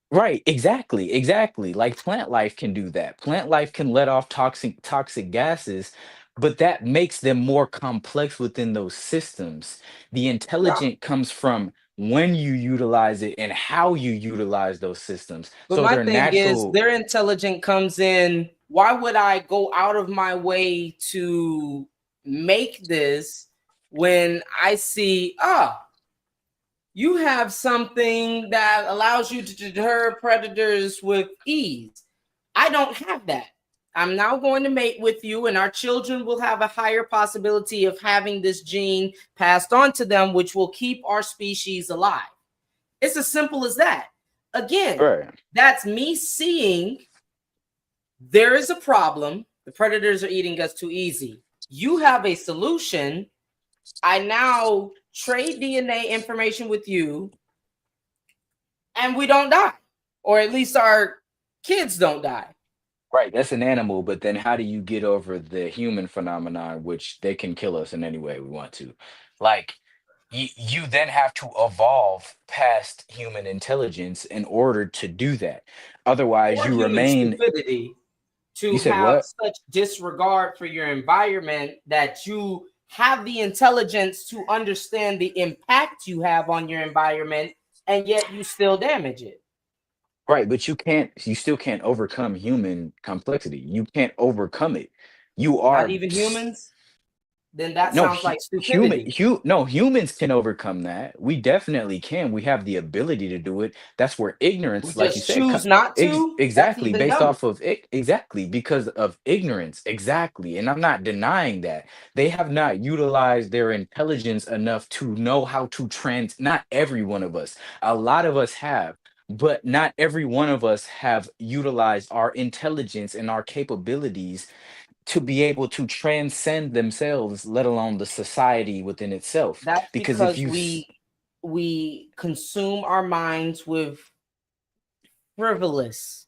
Right, exactly, exactly. Like plant life can do that. Plant life can let off toxic gases, but that makes them more complex within those systems. The Yeah. intelligent comes from when you utilize it and how you utilize those systems. But So my they're thing is, natural. their intelligence comes in. Why would I go out of my way to make this when I see, You have something that allows you to deter predators with ease. I don't have that. I'm now going to mate with you, and our children will have a higher possibility of having this gene passed on to them, which will keep our species alive. It's as simple as that. Again, Right. that's me seeing there is a problem. The predators are eating us too easy. You have a solution. I now trade DNA information with you, and we don't die, or at least our kids don't die. Right, that's an animal, but then how do you get over the human phenomenon, which they can kill us in any way we want to? Like, you then have to evolve past human intelligence in order to do that. Otherwise, Or you human remain. stupidity You to said have what? such disregard for your environment that you have the intelligence to understand the impact you have on your environment, and yet you still damage it. Right, but you still can't overcome human complexity. You can't overcome it. You Not are even humans. Then that No, sounds like human, stupidity. no, humans can overcome that. We definitely can. We have the ability to do it. That's where We ignorance, like you just said, choose not to. That's exactly even based dumber. off of exactly because of ignorance. Exactly. And I'm not denying that. They have not utilized their intelligence enough to know how to not every one of us. A lot of us have. But not every one of us have utilized our intelligence and our capabilities to be able to transcend themselves, let alone the society within itself. That's Because if because you, we consume our minds with frivolous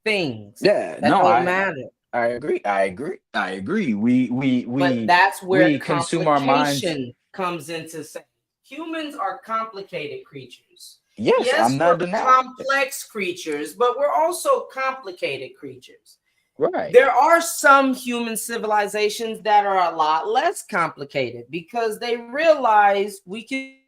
things yeah, that no, don't matter. I agree, I agree. But that's where We consume our minds. complication comes into say. Humans are complicated creatures. Yes, Yes, I'm not we're denying. complex creatures, but we're also complicated creatures. Right. There are some human civilizations that are a lot less complicated because they realize we can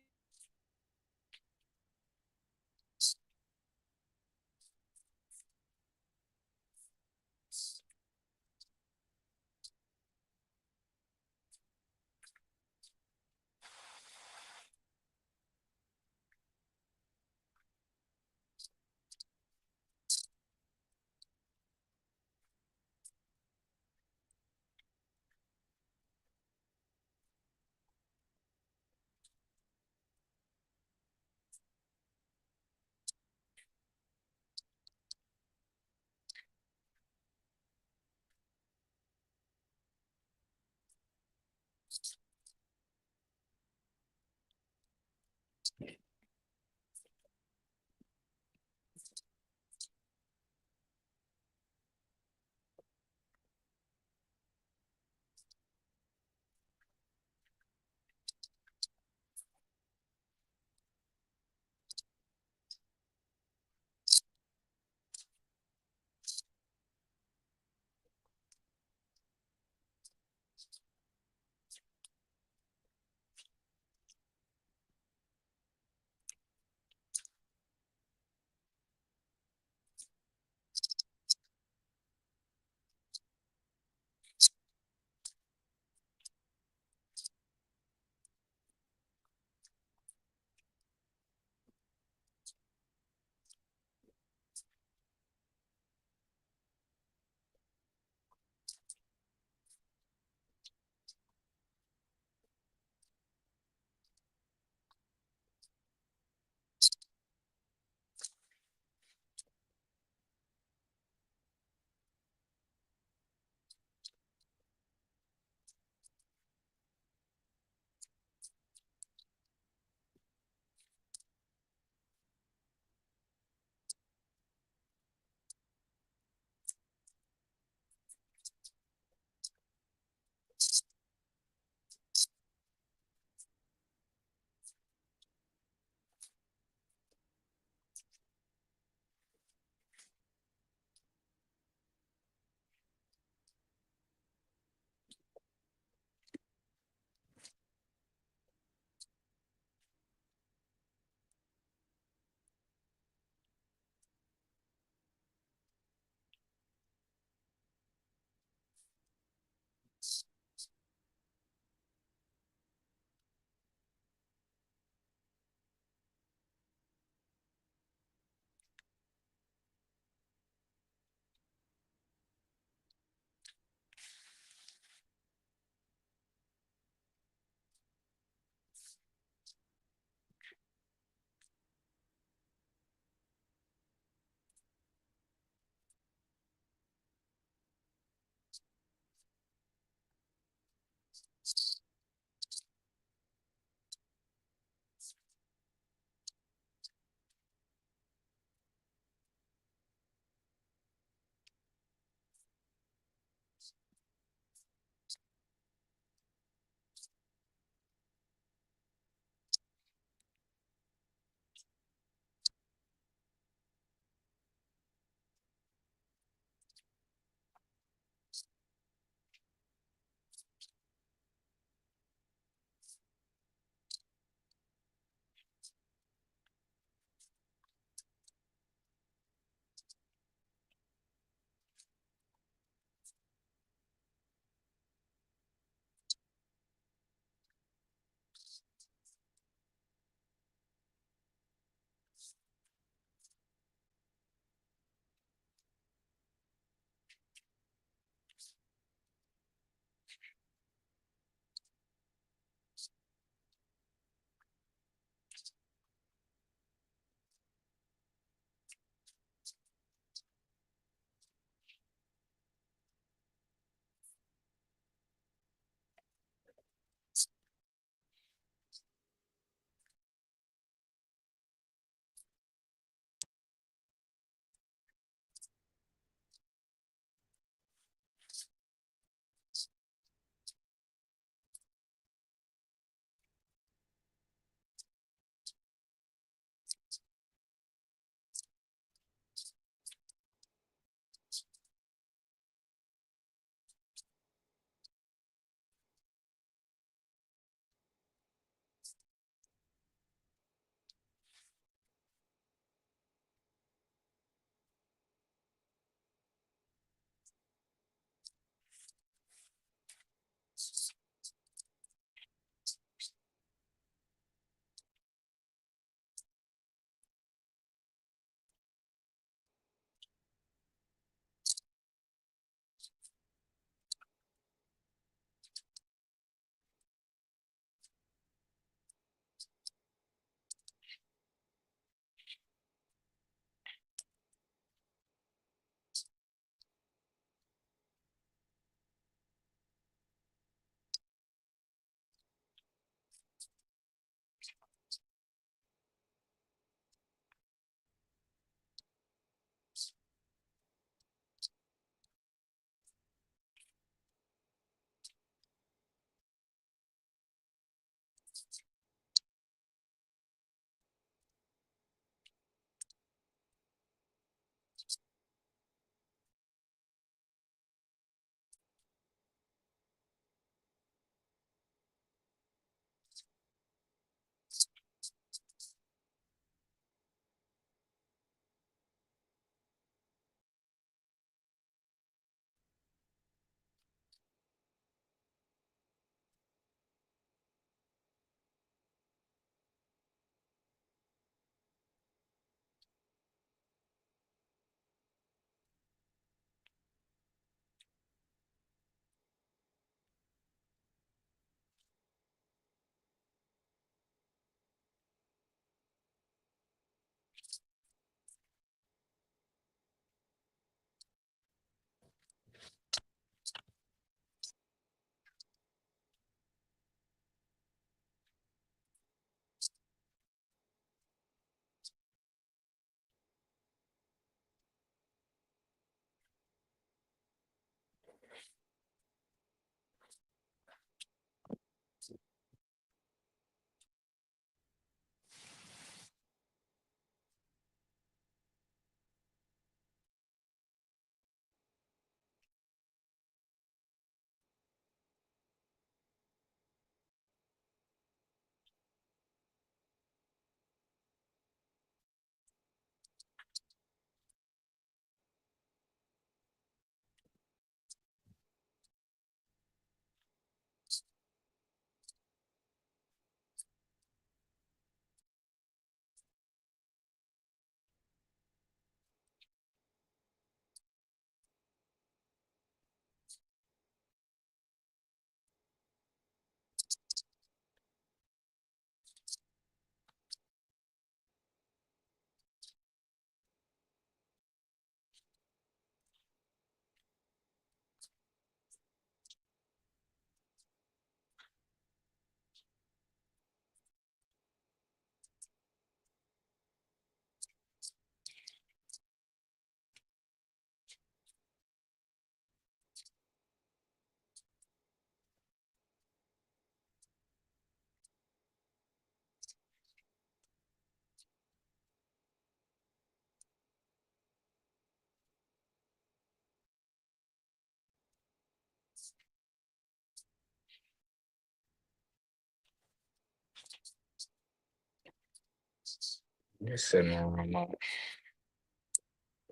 Just sitting around my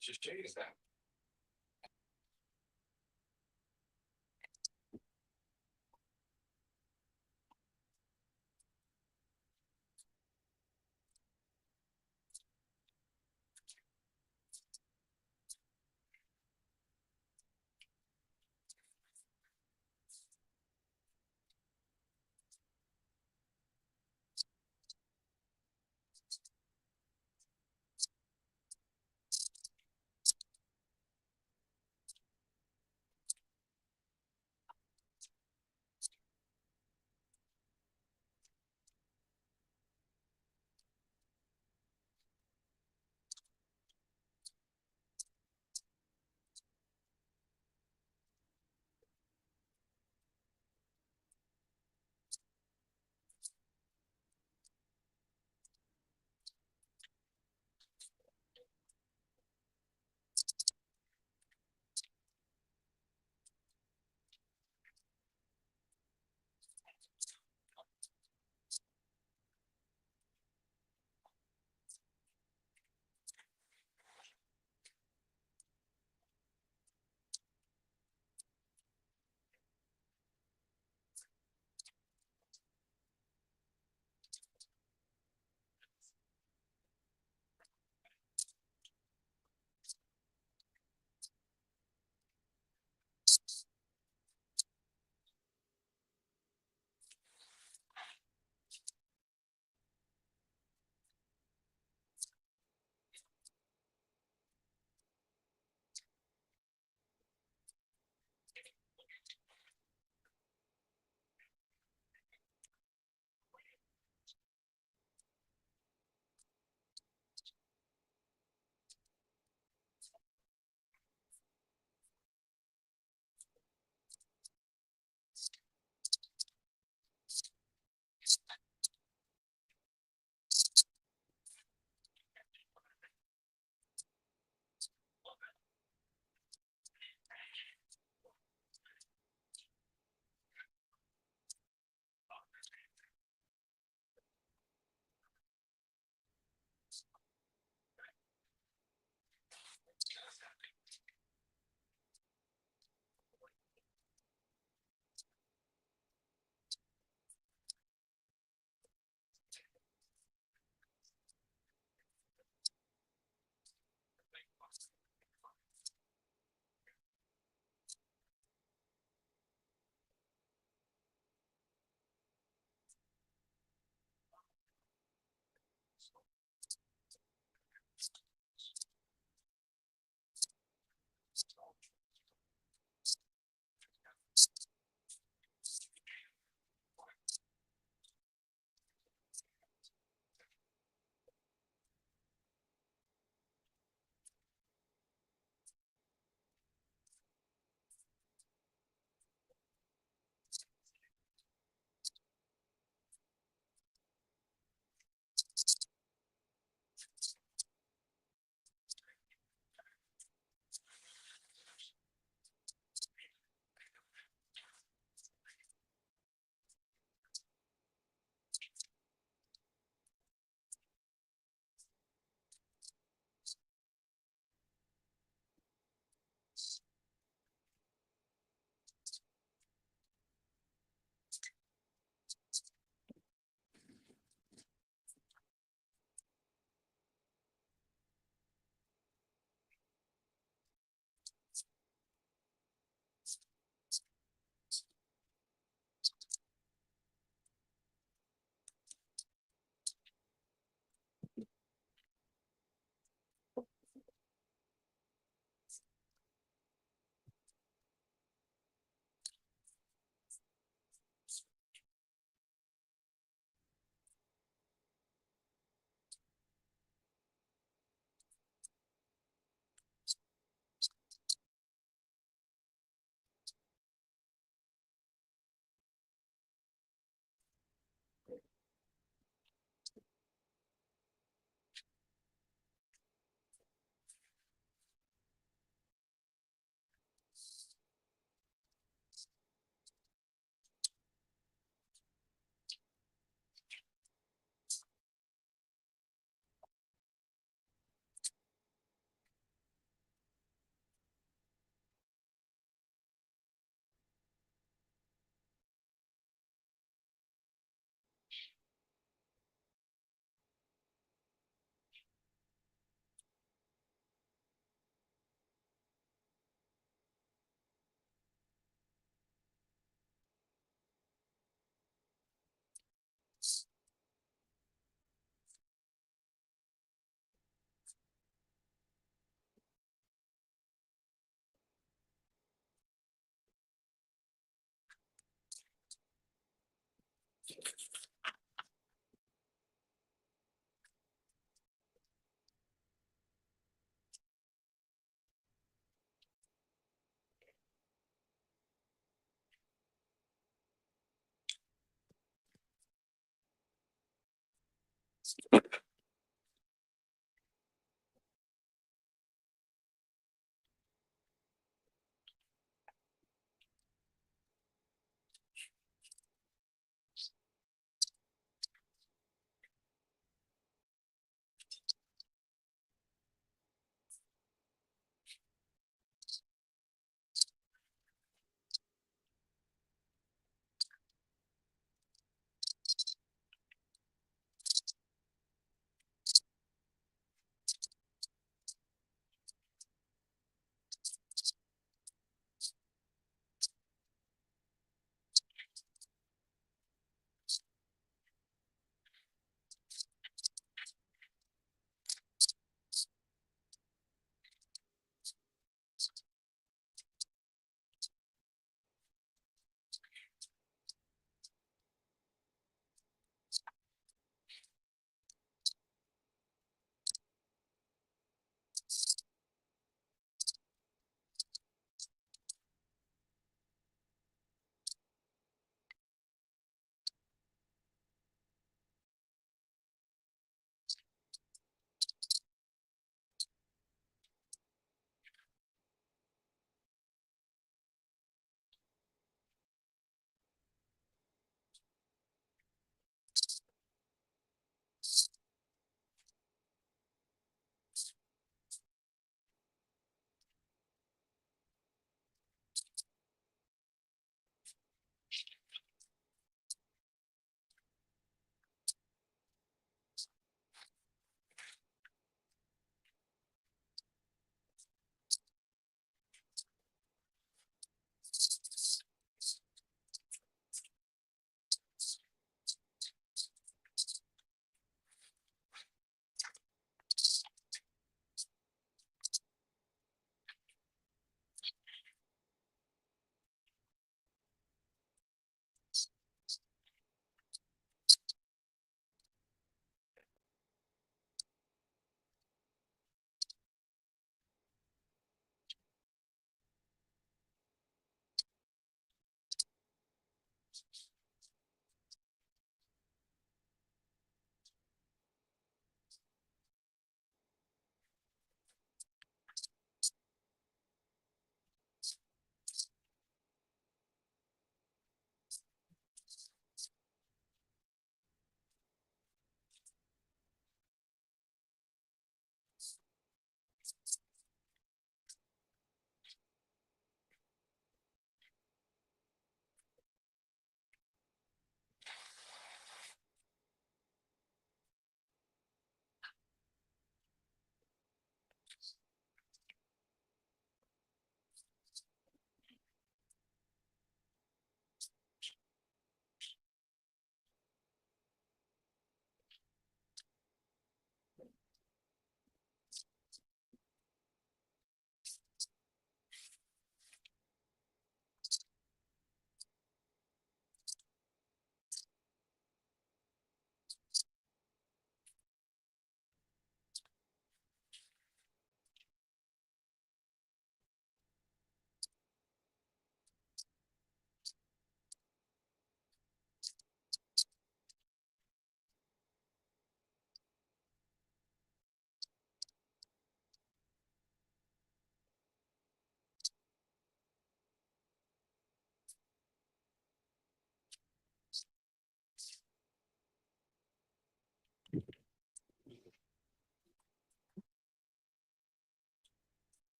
just change that.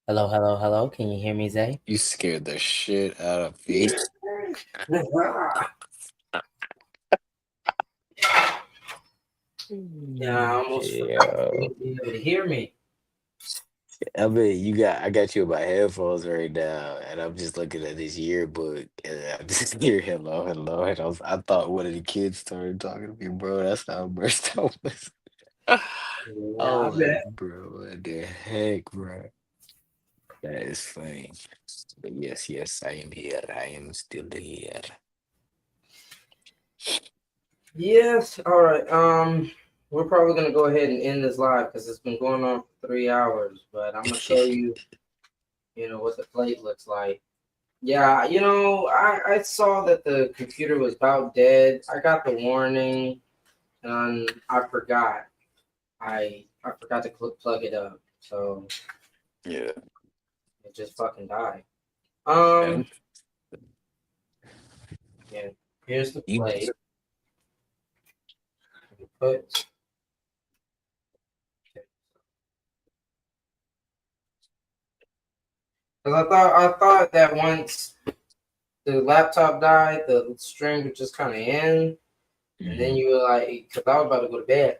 Hello, hello, hello. Can you hear me, Zay? You scared the shit out of me. Yeah, I almost forgot you Yo. to be able to hear me. I got you in my headphones right now, and I'm just looking at this yearbook, and I just hear hello, hello, and I thought one of the kids started talking to me, bro. That's how I burst out. Yeah, I Oh, like, bet. bro, what the heck, bro? That is funny. But yes, yes, I am here. I am still here. Yes. All right. We're probably gonna go ahead and end this live because it's been going on for 3 hours. But I'm gonna show you, what the plate looks like. Yeah, I saw that the computer was about dead. I got the warning, and I forgot. I forgot to plug it up, so Yeah. it just fucking died. And Yeah. Here's the you, plate. Put. Because I thought that once the laptop died, the stream would just kind of end, and then Mhm. you were like, because I was about to go to bed,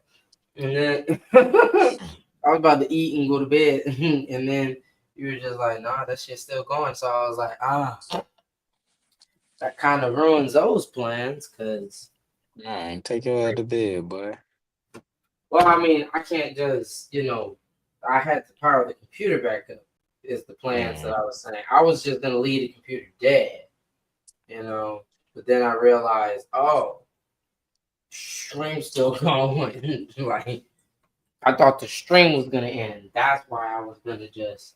and then I was about to eat and go to bed, and then you were just like, nah, that shit's still going. So I was like, that kind of ruins those plans, because Man, take her out of bed, boy. well, I mean, I can't just, I had to power the computer back up. Is the plans that Mm. I was saying. I was just gonna leave the computer dead, you know. But then I realized, oh, stream's still going. Like I thought the stream was gonna end. That's why I was gonna just,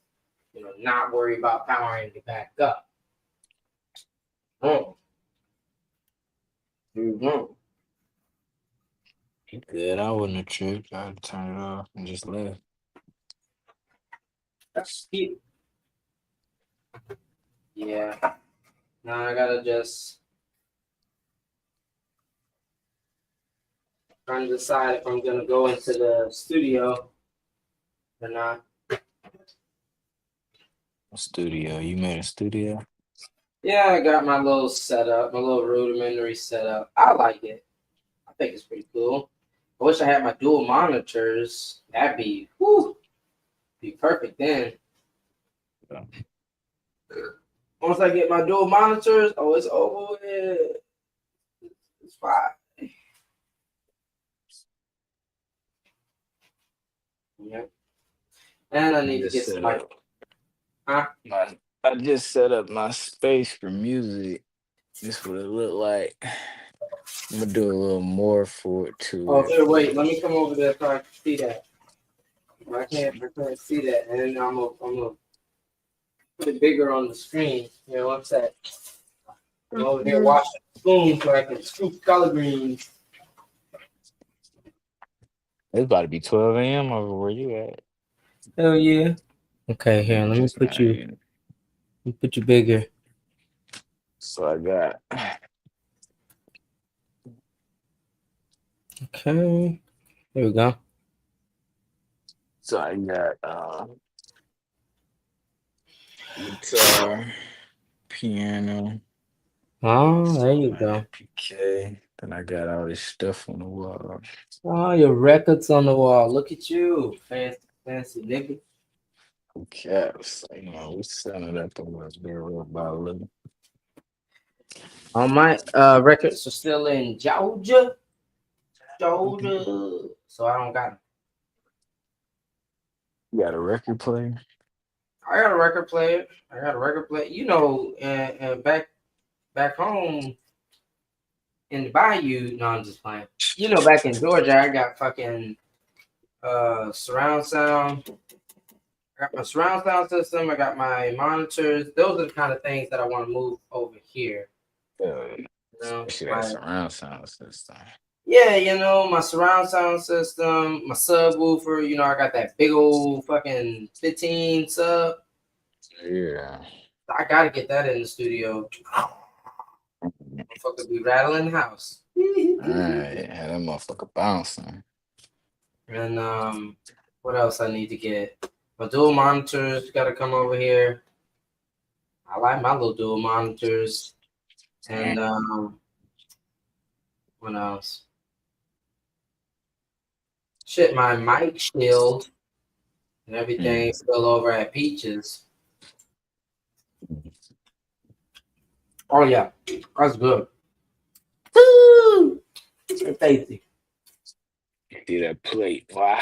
not worry about powering it back up. Oh, mm-hmm. You good? I wouldn't have tripped. I'd turn it off and just left. That's cute. Yeah. Now I gotta just trying to decide if I'm gonna go into the studio or not. Studio. You made a studio? Yeah, I got my little setup, my little rudimentary setup. I like it. I think it's pretty cool. I wish I had my dual monitors. That'd be perfect then. Yeah. Once I get my dual monitors, oh, it's over with. It's fine. Yeah. And I I need to just get set some like, up huh? I just set up my space for music. This what it look like. I'm gonna do a little more for it to Oh, it. here, wait. Let me come over there so I can see that. I can't see that, and then I'm gonna put it bigger on the screen. What's that? I'm over here washing spoons so I can scoop collard greens. It's about to be 12 a.m. over where you at. Hell yeah. Okay, here, I'm let me just put not you in. bigger. So I got Okay. There we go. so I got guitar, piano, Oh, there so you my go. APK. Then I got all this stuff on the wall. Oh, your records on the wall. Look at you. Fancy, fancy nigga. Caps. We selling it up a little bit, little by little. All my records are still in Georgia. Georgia. So I don't got You got a record player? I got a record player. I got a record player. And back home in the bayou, no, I'm just playing. Back in Georgia, I got fucking surround sound. I got my surround sound system. I got my monitors. Those are the kind of things that I want to move over here. Yeah, You know, especially that my surround sound system. yeah, my surround sound system, my subwoofer. I got that big old fucking 15 sub. Yeah. I gotta get that in the studio. Motherfucker be rattling the house. All right, had that motherfucker bouncing. And what else I need to get? My dual monitors got to come over here. I like my little dual monitors. And what else? Shit, my mic shield and everything still over at Peaches. Oh yeah, that's good. Woo! It's tasty. Do that plate. Wow.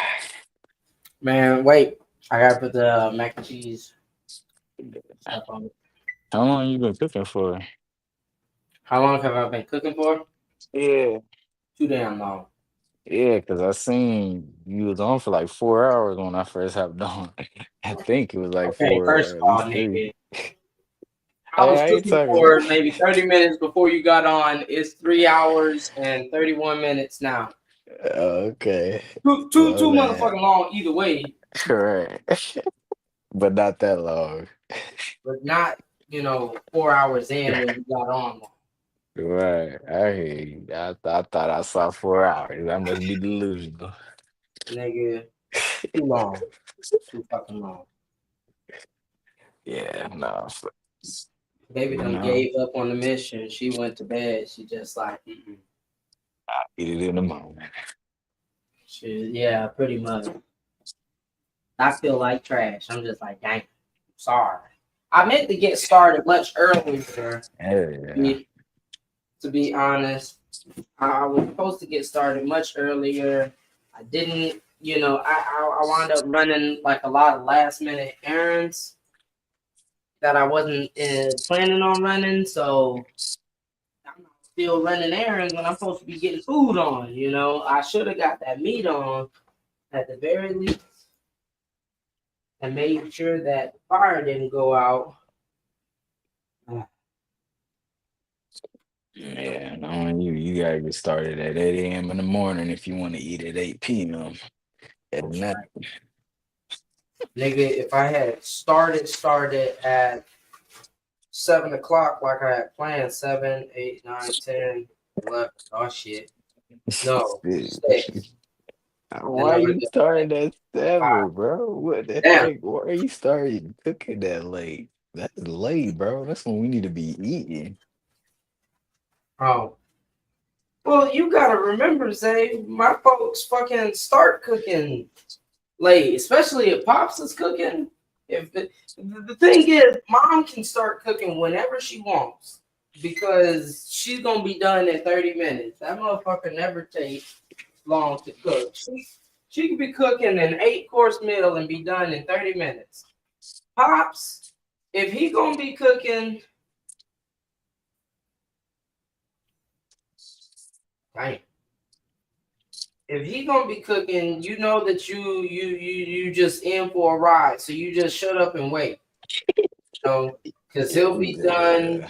Man, wait. I gotta put the mac and cheese stuff on it. How long you been cooking for? How long have I been cooking for? Yeah. Too damn long. Yeah, because I seen you was on for like 4 hours when I first hopped on. I think it was like Okay, 4 first or of at all, least 3. nigga, I Hey, was I ain't cooking talking. for maybe 30 minutes before you got on. It's 3 hours and 31 minutes now. Okay. Too Well, man. motherfucking long either way, Correct. But not that long. but not, 4 hours in when you got on. Right. I hear you. I thought I saw 4 hours. I must be delusional. Nigga, too long. Too fucking long. Yeah, no. Baby You done know, gave up on the mission. She went to bed. She just like, eat it in the moment. yeah, pretty much. I feel like trash. I'm just like, dang, sorry. I meant to get started much earlier. Yeah. To be honest, I was supposed to get started much earlier. I didn't. I wound up running like a lot of last minute errands that I wasn't planning on running. So I'm still running errands when I'm supposed to be getting food on. I should have got that meat on at the very least and made sure that the fire didn't go out. Yeah, no, you gotta get started at 8 a.m. in the morning if you want to eat at 8 p.m. at night. Nigga, if I had started at 7 o'clock like I had planned, 7, 8, 9, 10, 11. Oh shit. No, Shit. 6. And Why I would you have been like starting at 5. 7, bro? What the Damn. heck? Why are you starting cooking that late? That's late, bro. That's when we need to be eating. Oh. Well, you gotta remember, Zay, my folks fucking start cooking late, especially if Pops is cooking. If the thing is, Mom can start cooking whenever she wants because she's gonna be done in 30 minutes. That motherfucker never takes long to cook. She could be cooking an 8-course meal and be done in 30 minutes. Pops, if he gonna be cooking, dang. If he gonna be cooking, you know that you just in for a ride. So you just shut up and wait. Because he'll be done Yeah.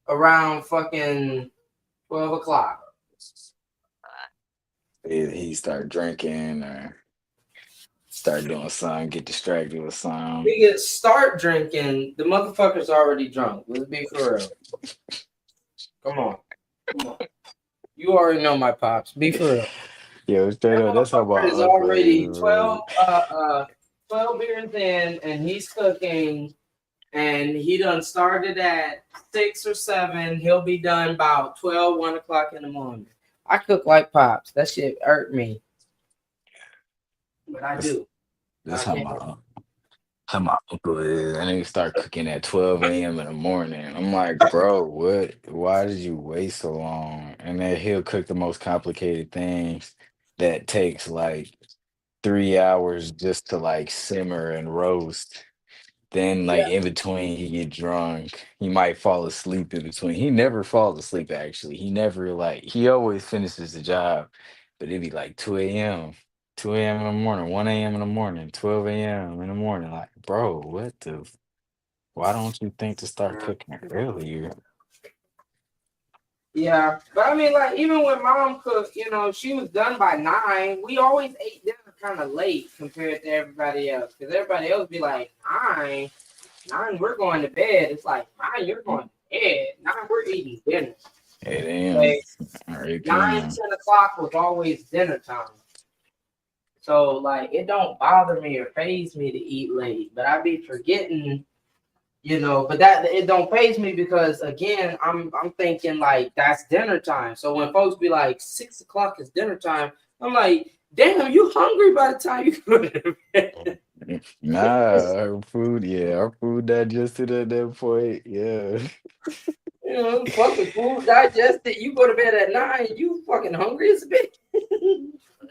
around fucking 12 o'clock. He start drinking or start doing something, get distracted with something. Nigga, start drinking. The motherfucker's already drunk. Let's be for real. Come on. You already know my Pops. Be for real. Yo, straight That up, that's how my motherfucker is uncle already is, 12, bro. 12 beers in, and he's cooking, and he done started at 6 or 7. He'll be done about 12, 1 o'clock in the morning. I cook like Pops. That shit hurt me. But I do. That's I how can't. my uncle is. And he start cooking at 12 a.m. in the morning. I'm like, bro, what? Why did you wait so long? And then he'll cook the most complicated things that takes like 3 hours just to like simmer and roast. Then Yeah. like in between he get drunk. He might fall asleep in between. He never falls asleep actually. He never like he always finishes the job, but it'd be like 2 a.m. 2 a.m. in the morning, 1 a.m. in the morning, 12 a.m. in the morning. Like, bro, why don't you think to start cooking earlier? Yeah. But I mean, like, even when Mom cooked, she was done by 9. We always ate dinner kind of late compared to everybody else. Because everybody else be like, 9, we're going to bed. It's like, 9, you're going to bed. 9, we're eating dinner. 8 a.m. Like, or 8 9, p.m. 10 o'clock was always dinner time. So like it don't bother me or phase me to eat late, but I be forgetting, but that it don't phase me because again, I'm thinking like that's dinner time. So when folks be like 6 o'clock is dinner time, I'm like, damn, you hungry by the time you go to bed. Nah, our food digested at that point. Yeah. Fucking food digested. You go to bed at 9, you fucking hungry as a bitch.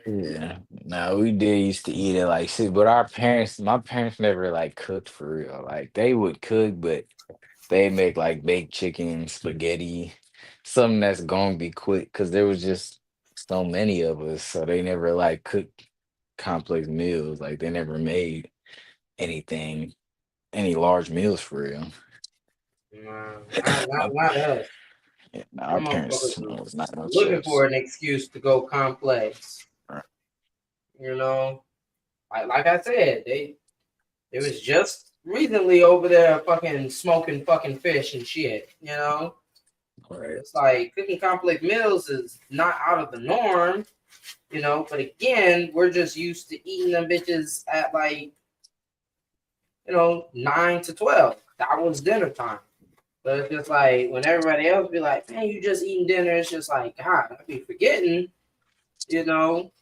Yeah. No, we did used to eat it like shit, but my parents never like cooked for real. Like they would cook, but they make like baked chicken, spaghetti, something that's gonna be quick because there was just so many of us, so they never like cooked complex meals. Like they never made anything, any large meals for real. Nah, not, My, not, not us. yeah, nah, Our our motherfuckers parents was was not no looking for chefs. an excuse to go complex. Right. You know, like I said, they was just recently over there fucking smoking fucking fish and shit. Right. It's like cooking complex meals is not out of the norm. But again, we're just used to eating them bitches at like 9 to 12. That was dinner time. But it's just like when everybody else be like, man, you just eating dinner. It's just like, God, I be forgetting, you know,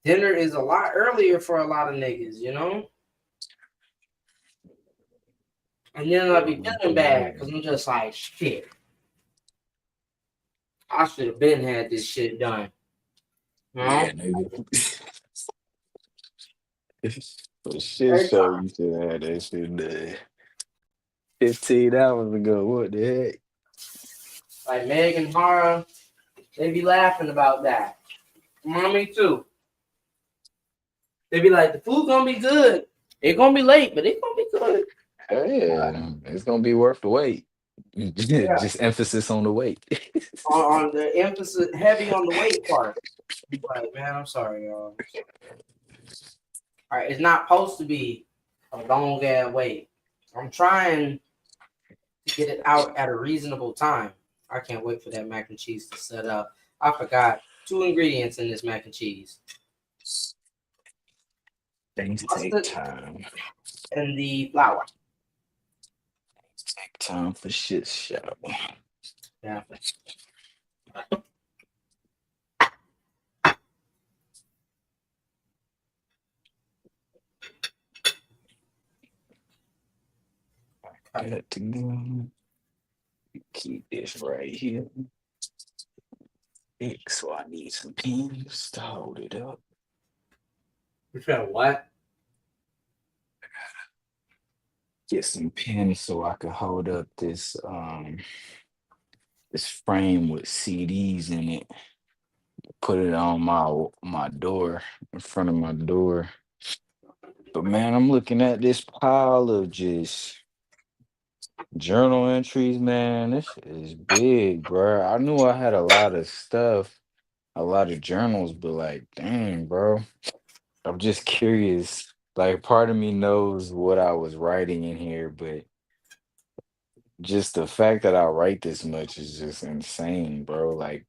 dinner is a lot earlier for a lot of niggas. And then I be feeling bad because I'm just like, shit, I should have been had this shit done. Yeah, nigga. For shit Every show, time. you should have had that shit done 15 hours ago. What the heck? Like Meg and Hara, they be laughing about that. Mommy too. They be like, the food gonna be good. It gonna be late, but it gonna be good. Hell yeah, it's gonna be worth the wait. Yeah. Just emphasis on the wait. On the emphasis heavy on the weight part. Like, man, I'm sorry, y'all. All right, it's not supposed to be a long ass wait. I'm trying to get it out at a reasonable time. I can't wait for that mac and cheese to set up. I forgot 2 ingredients in this mac and cheese: Things take mustard time. and the flour. Take time for shit show. Yeah. Got to go. Keep this right here. So I need some pins to hold it up. You trying what? Get some pins so I can hold up this frame with CDs in it. Put it on my door, in front of my door. But man, I'm looking at this pile of just journal entries, man. This shit is big, bro. I knew I had a lot of stuff, a lot of journals, but like, dang, bro. I'm just curious. Like, part of me knows what I was writing in here, but just the fact that I write this much is just insane, bro. Like,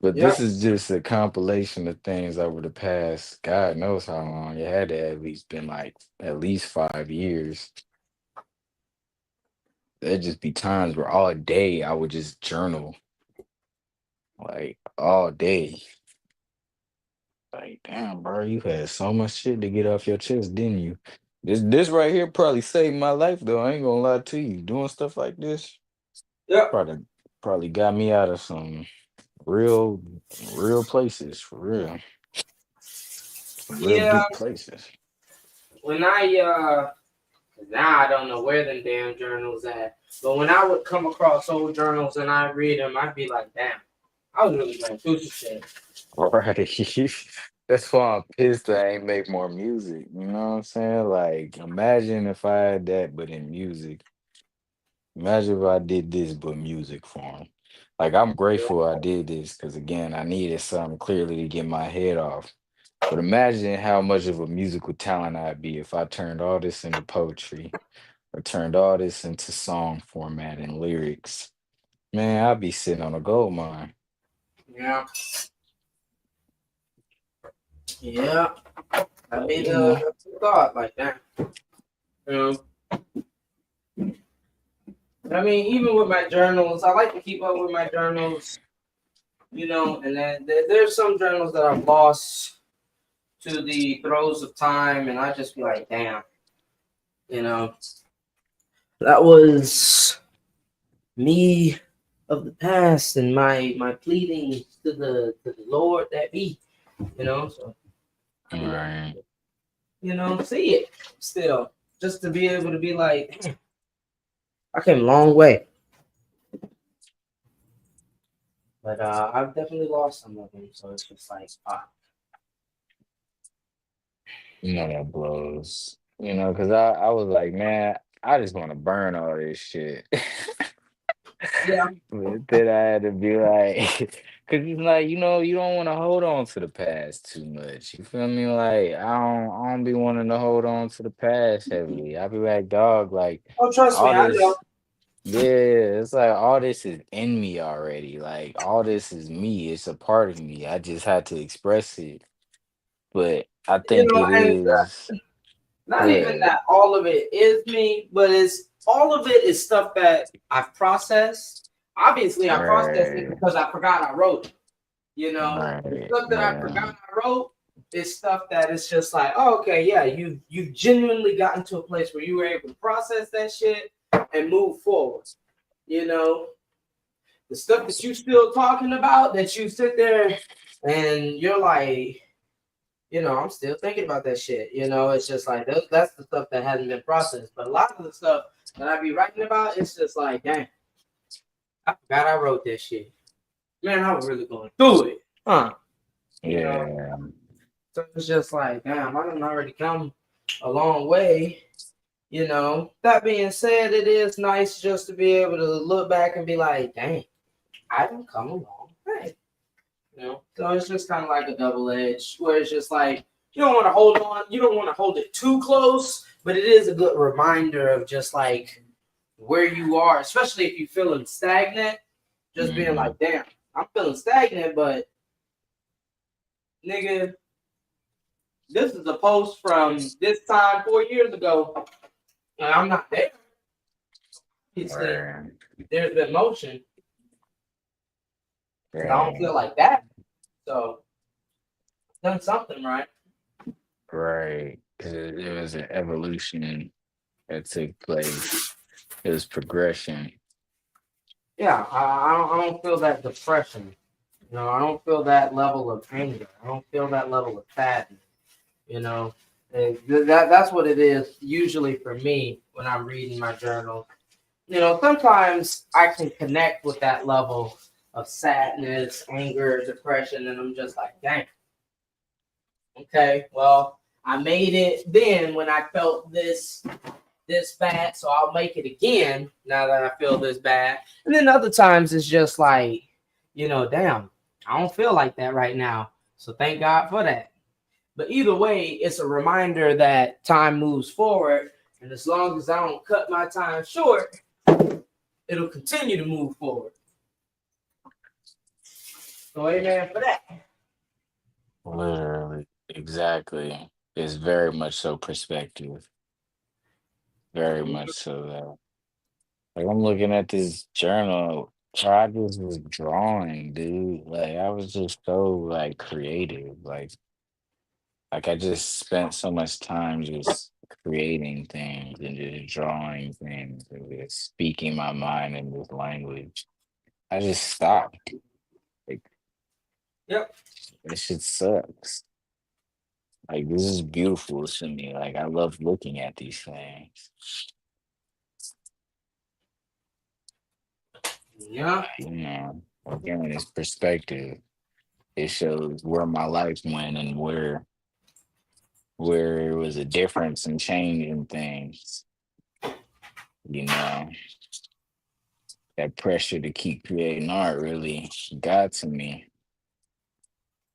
but this Yep. is just a compilation of things over the past, God knows how long. It had to at least been like at least 5 years. There'd just be times where all day I would just journal, like all day. Like, damn, bro, you had so much shit to get off your chest, didn't you? This right here probably saved my life, though. I ain't gonna lie to you. Doing stuff like this Yep. probably got me out of some real, real places for real. Some real Yeah. deep places. When now I don't know where them damn journals at. But when I would come across old journals and I read them, I'd be like, damn, I was really going through some shit. Right. That's why I'm pissed I ain't make more music. You know what I'm saying? Like, imagine if I had that, but in music. Imagine if I did this, but music form. Like, I'm grateful I did this because, again, I needed something clearly to get my head off. But imagine how much of a musical talent I'd be if I turned all this into poetry or turned all this into song format and lyrics. Man, I'd be sitting on a gold mine. Yeah. Yeah. I mean, You know. thought like that. You know. I mean, even with my journals, I like to keep up with my journals. You know, and then there's some journals that I've lost to the throes of time, and I just be like, damn, you know, that was me of the past and my pleading to the Lord that be, you know. So I be like, Right. you know, see it still, just to be able to be like, "Damn, I came a long way, but I've definitely lost some of them. So it's just like, You know that blows. You know, because I was like, man, I just want to burn all this shit. yeah, But then I had to be like, because it's like, you don't want to hold on to the past too much. You feel me? Like, I don't be wanting to hold on to the past heavily. I be like, dog, like, oh, trust me, all I know. this, yeah, it's like all this is in me already. Like, all this is me. It's a part of me. I just had to express it. But I You think know, it and is not even good. that all of it is me, but it's all of it is stuff that I've processed. Obviously, I processed it Right, because I forgot I wrote it. You know, the right, stuff that I yeah. forgot I wrote is stuff that is just like, oh, okay, yeah, you've genuinely gotten to a place where you were able to process that shit and move forward. You know, the stuff that you still talking about that you sit there and you're like, you know, I'm still thinking about that shit. You know, it's just like that's the stuff that hasn't been processed. But a lot of the stuff that I be writing about, it's just like, dang, I forgot I wrote that shit. Man, I was really going through it, huh? You know, Yeah, so it's just like, damn, I done already come a long way. You know, that being said, it is nice just to be able to look back and be like, dang, I done come a long way. You know, so it's just kind of like a double edge where it's just like you don't want to hold on, you don't want to hold it too close, but it is a good reminder of just like where you are, especially if you're feeling stagnant. Just being hmm like, damn, I'm feeling stagnant, but nigga, this is a post from this time 4 years ago, and I'm not there. Obviously, right, there's been motion, but I don't right, feel like that. So I've done something right. right. Because it was an evolution that took place. It was progression. Yeah, I don't feel that depression. You know, I don't feel that level of anger. I don't feel that level of sadness. You know, and that's what it is usually for me when I'm reading my journal. You know, sometimes I can connect with that level of sadness, anger, depression, and I'm just like, dang, okay, well, I made it then when I felt this bad, so I'll make it again now that I feel this bad. And then other times it's just like, you know, damn, I don't feel like that right now. So thank God for that. But either way, it's a reminder that time moves forward. And as long as I don't cut my time short, it'll continue to move forward. So amen for that. Literally, exactly. It's very much so perspective. Very much so that. Like I'm looking at this journal. I just was drawing, dude. Like I was just so like creative. Like I just spent so much time just creating things and just drawing things and just speaking my mind in this language. I just stopped. Like Yep. this shit sucks. Like this is beautiful to me. Like I love looking at these things. Yeah. Again, it's perspective. It shows where my life went and where it was a difference and change in things. You know, that pressure to keep creating art really got to me.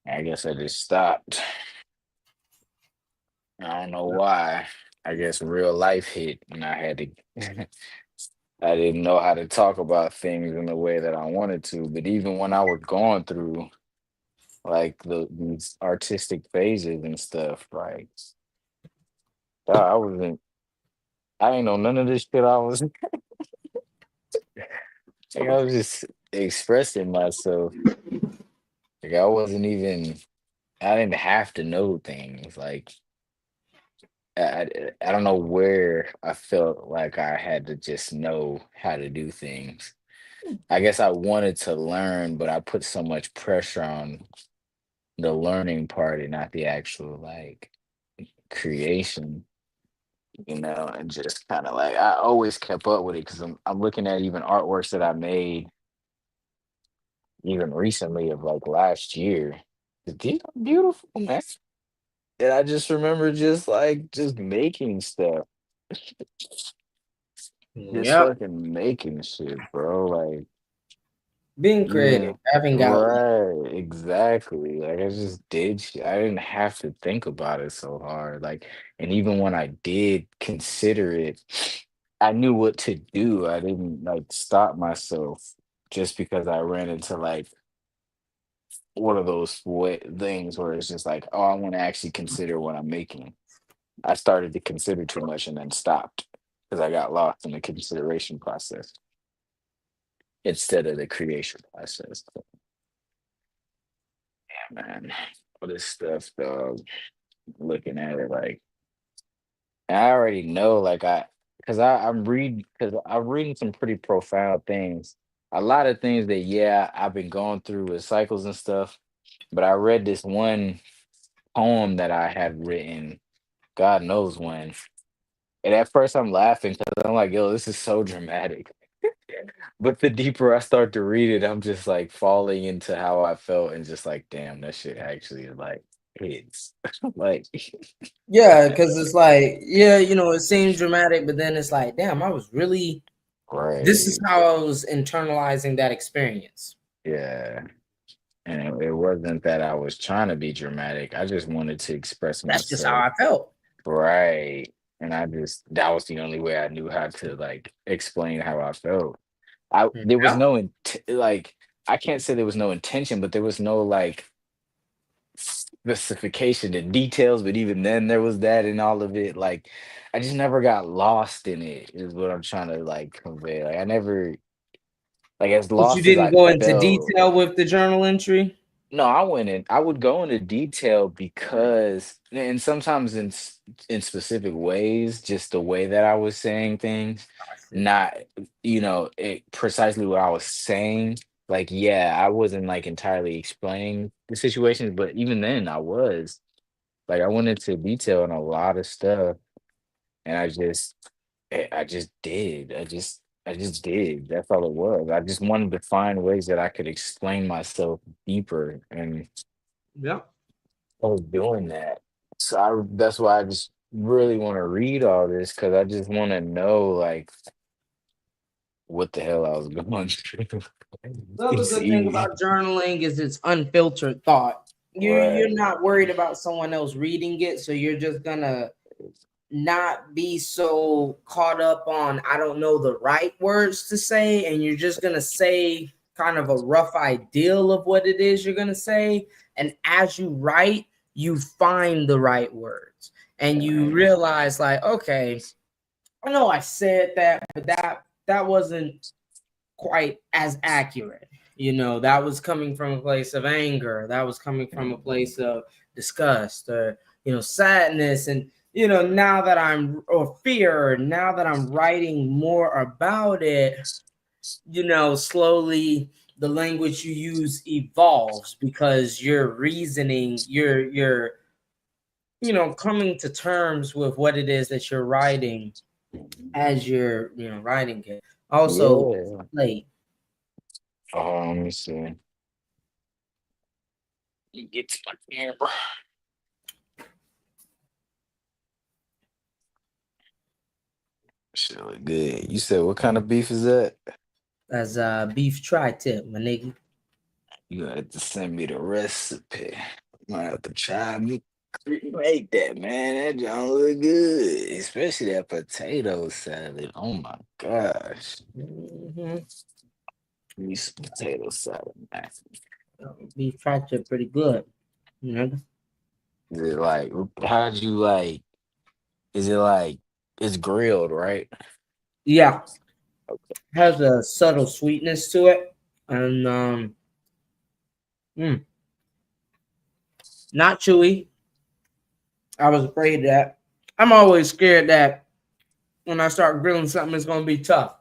I guess I just stopped. I don't know why. I guess real life hit and I had to I didn't know how to talk about things in the way that I wanted to. But even when I was going through like these artistic phases and stuff, like I wasn't, I ain't know none of this shit. I was like, I was just expressing myself. Like I wasn't even, I didn't have to know things. Like I don't know where I felt like I had to just know how to do things. I guess I wanted to learn, but I put so much pressure on the learning part and not the actual like creation, and just kind of like I always kept up with it because I'm looking at even artworks that I made even recently of like last year. These are beautiful, man. And I just remember just making stuff, just Yep. fucking making shit, bro. Like Being creative, even having outlet. right, exactly. Like I just did shit. I didn't have to think about it so hard. Like, and even when I did consider it, I knew what to do. I didn't like stop myself just because I ran into like one of those things where it's just like, oh, I want to actually consider what I'm making. I started to consider too much and then stopped because I got lost in the consideration process instead of the creation process. Man, all this stuff, dog. Looking at it, like I already know, like because I'm reading some pretty profound things. A lot of things that, yeah, I've been going through with cycles and stuff. But I read this one poem that I had written, God knows when. And at first I'm laughing because I'm like, yo, this is so dramatic. But the deeper I start to read it, I'm just like falling into how I felt and just like, damn, that shit actually is like hits. Like, Yeah, because it's like, yeah, it seems dramatic, but then it's like, damn, I was really. This is right. how I was internalizing that experience. Yeah. And it wasn't that I was trying to be dramatic. I just wanted to express That's just how myself. I felt. Right. And that was the only way I knew how to like explain how I felt. There was Yeah. no like I can't say there was no intention, but there was no like specification and details, but even then there was that in all of it. Like I just never got lost in it, is what I'm trying to like convey. Like I never like as But you lost as didn't I go into felt. detail with the journal entry. No, I would go into detail because, and sometimes in specific ways, just the way that I was saying things, I see. not, precisely what I was saying. Like, yeah, I wasn't like entirely explaining the situations, but even then I was like, I went into detail on a lot of stuff and I just did. I just did. That's all it was. I just wanted to find ways that I could explain myself deeper, and Yeah. I was doing that. So that's why I just really want to read all this because I just want to know like what the hell I was going through. The other It's good thing easy. about journaling is it's unfiltered thought. You're Right. not worried about someone else reading it, so you're just gonna not be so caught up on I don't know the right words to say, and you're just gonna say kind of a rough ideal of what it is you're gonna say. And as you write, you find the right words and you Right. realize, like, okay, I know I said that, but that wasn't quite as accurate. That was coming from a place of anger. That was coming from a place of disgust or, sadness. And, now that or fear, now that I'm writing more about it, slowly the language you use evolves because you're reasoning, you're, coming to terms with what it is that you're writing as you're, writing it. Also, Yeah. late. Let me see. You get to my camera. Shit look good. You said what kind of beef is that? As beef tri-tip, my nigga. You gonna have to send me the recipe. Might have to try me. Make that, man. That John look good, especially that potato salad. Oh my gosh, Mm-hmm. give me some potato salad, man. Beef tri-tip pretty good. You know? Is it like how'd you like? Is it like it's grilled, right? Yeah, has a subtle sweetness to it, and mm, not chewy. I was afraid that I'm always scared that when I start grilling something, it's gonna be tough.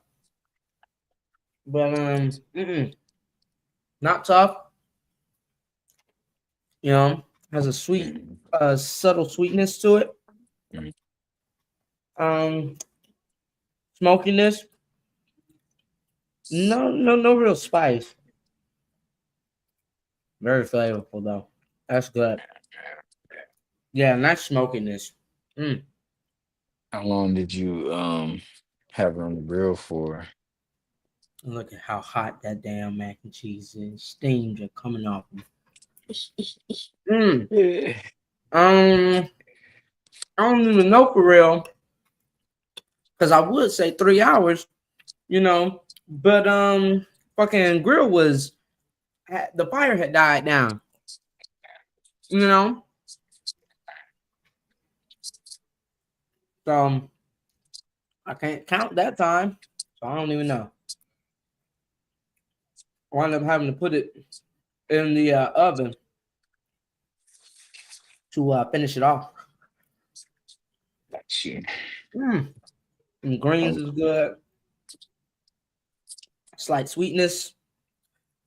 But not tough. You know, has a sweet, Mm, subtle sweetness to it. mm. Um, smokiness. No real spice. Very flavorful though. That's good. Yeah, nice smokiness. Mm. How long did you have it on the grill for? Look at how hot that damn mac and cheese is. Steams are coming off. Mm. Yeah. Um, I don't even know for real, because I would say 3 hours, you know, but fucking grill was the fire had died down, you know, so I can't count that time, so I don't even know. I wound up having to put it in the oven to finish it off. Got you. Mm. And greens Oh, is good, slight sweetness,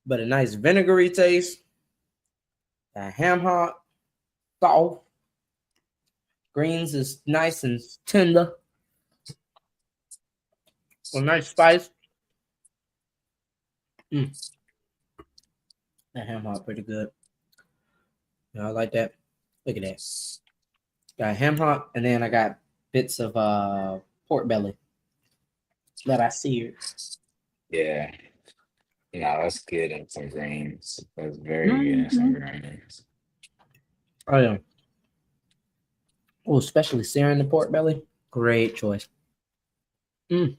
but a nice vinegary taste. Ham hock, soft. Greens is nice and tender. A nice spice. Mm. That ham hock pretty good. You know, I like that. Look at that. Got ham hock, and then I got bits of pork belly that I seared. yeah. No, that's good in some greens. That's very good in some Mm-hmm. greens. Oh yeah. Oh, especially searing the pork belly. Great choice. Mm.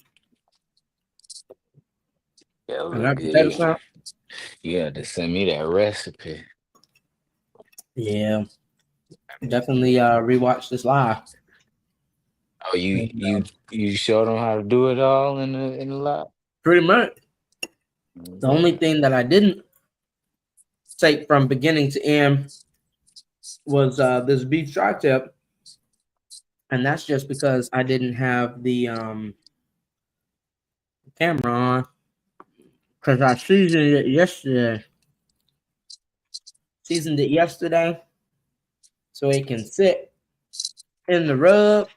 That And look that good. potato salad. You had to send me that recipe. Yeah, definitely rewatch this live. Oh, you And, you you showed them how to do it all in the lab? pretty much. The only Okay. thing that I didn't take from beginning to end was this beef tri-tip, and that's just because I didn't have the camera on because I seasoned it yesterday. Seasoned it yesterday so it can sit in the rub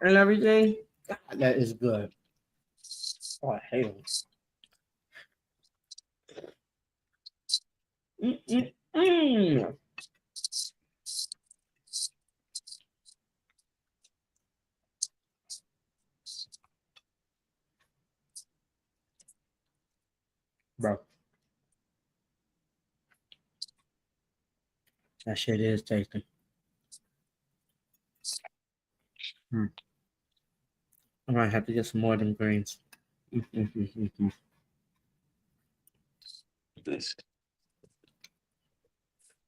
and everything. God, that is good. Oh, I hate it. Mm-mm-mm. Bro, that shit is tasty. Hmm. I might have to get some more of them greens. Mm-mm-mm-mm. This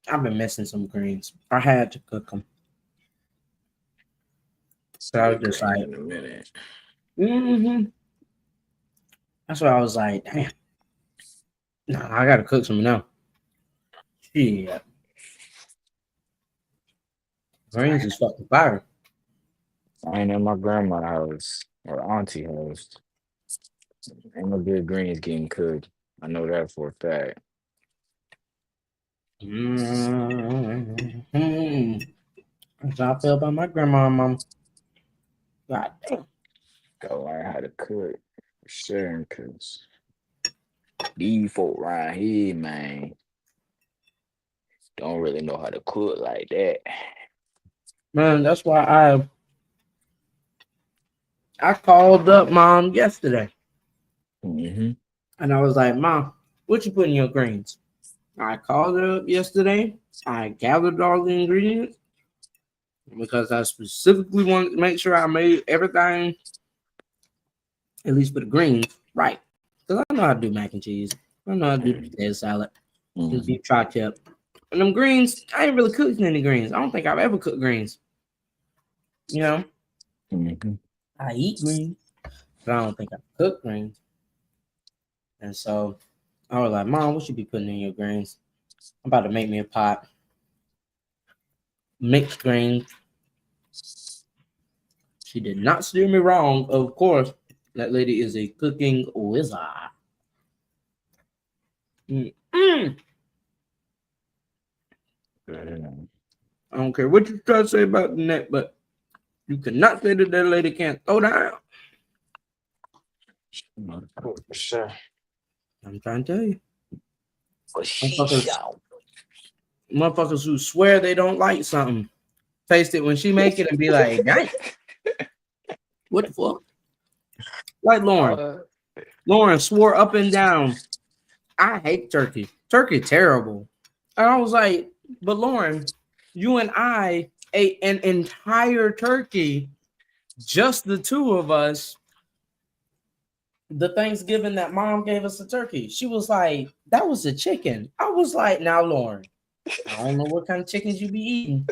I've been missing some greens. I had to cook them. So I was good just green like, in a minute. mm-hmm. That's why I was like, damn, nah, I gotta cook some now. Yeah, greens is fucking fire. I ain't in my grandma's house or auntie house. Ain't no good greens getting cooked. I know that for a fact. Mm-hmm. That's how I feel about my grandma and mom. God damn. Gotta learn how to cook for sure, cause these folk around here, man, don't really know how to cook like that. Man, that's why I called up mom yesterday Hmm. and I was like, Mom, what you put in your greens? I called her up yesterday. I gathered all the ingredients. because I specifically wanted to make sure I made everything, at least for the greens, right. Because I know how to do mac and cheese. I know how to do potato salad and beef tri-tip. And them greens, I ain't really cooked any greens. I don't think I've ever cooked greens. You know, I eat greens, but I don't think I've cooked greens. And so I was like, Mom, what should be putting in your greens? I'm about to make me a pot. Mixed greens. She did not steer me wrong. Of course, that lady is a cooking wizard. Mm-mm. I don't care what you try to say about the neck, but you cannot say that that lady can't throw down. For sure. I'm trying to tell you. For Motherfuckers who swear they don't like something, taste it when she make it and be like, dang, what the fuck? Like Lauren. Lauren swore up and down, I hate turkey. Turkey terrible. And I was like, but Lauren, you and I ate an entire turkey, just the two of us, the Thanksgiving that Mom gave us a turkey. She was like, that was a chicken. I was like, now Lauren, I don't know what kind of chickens you be eating.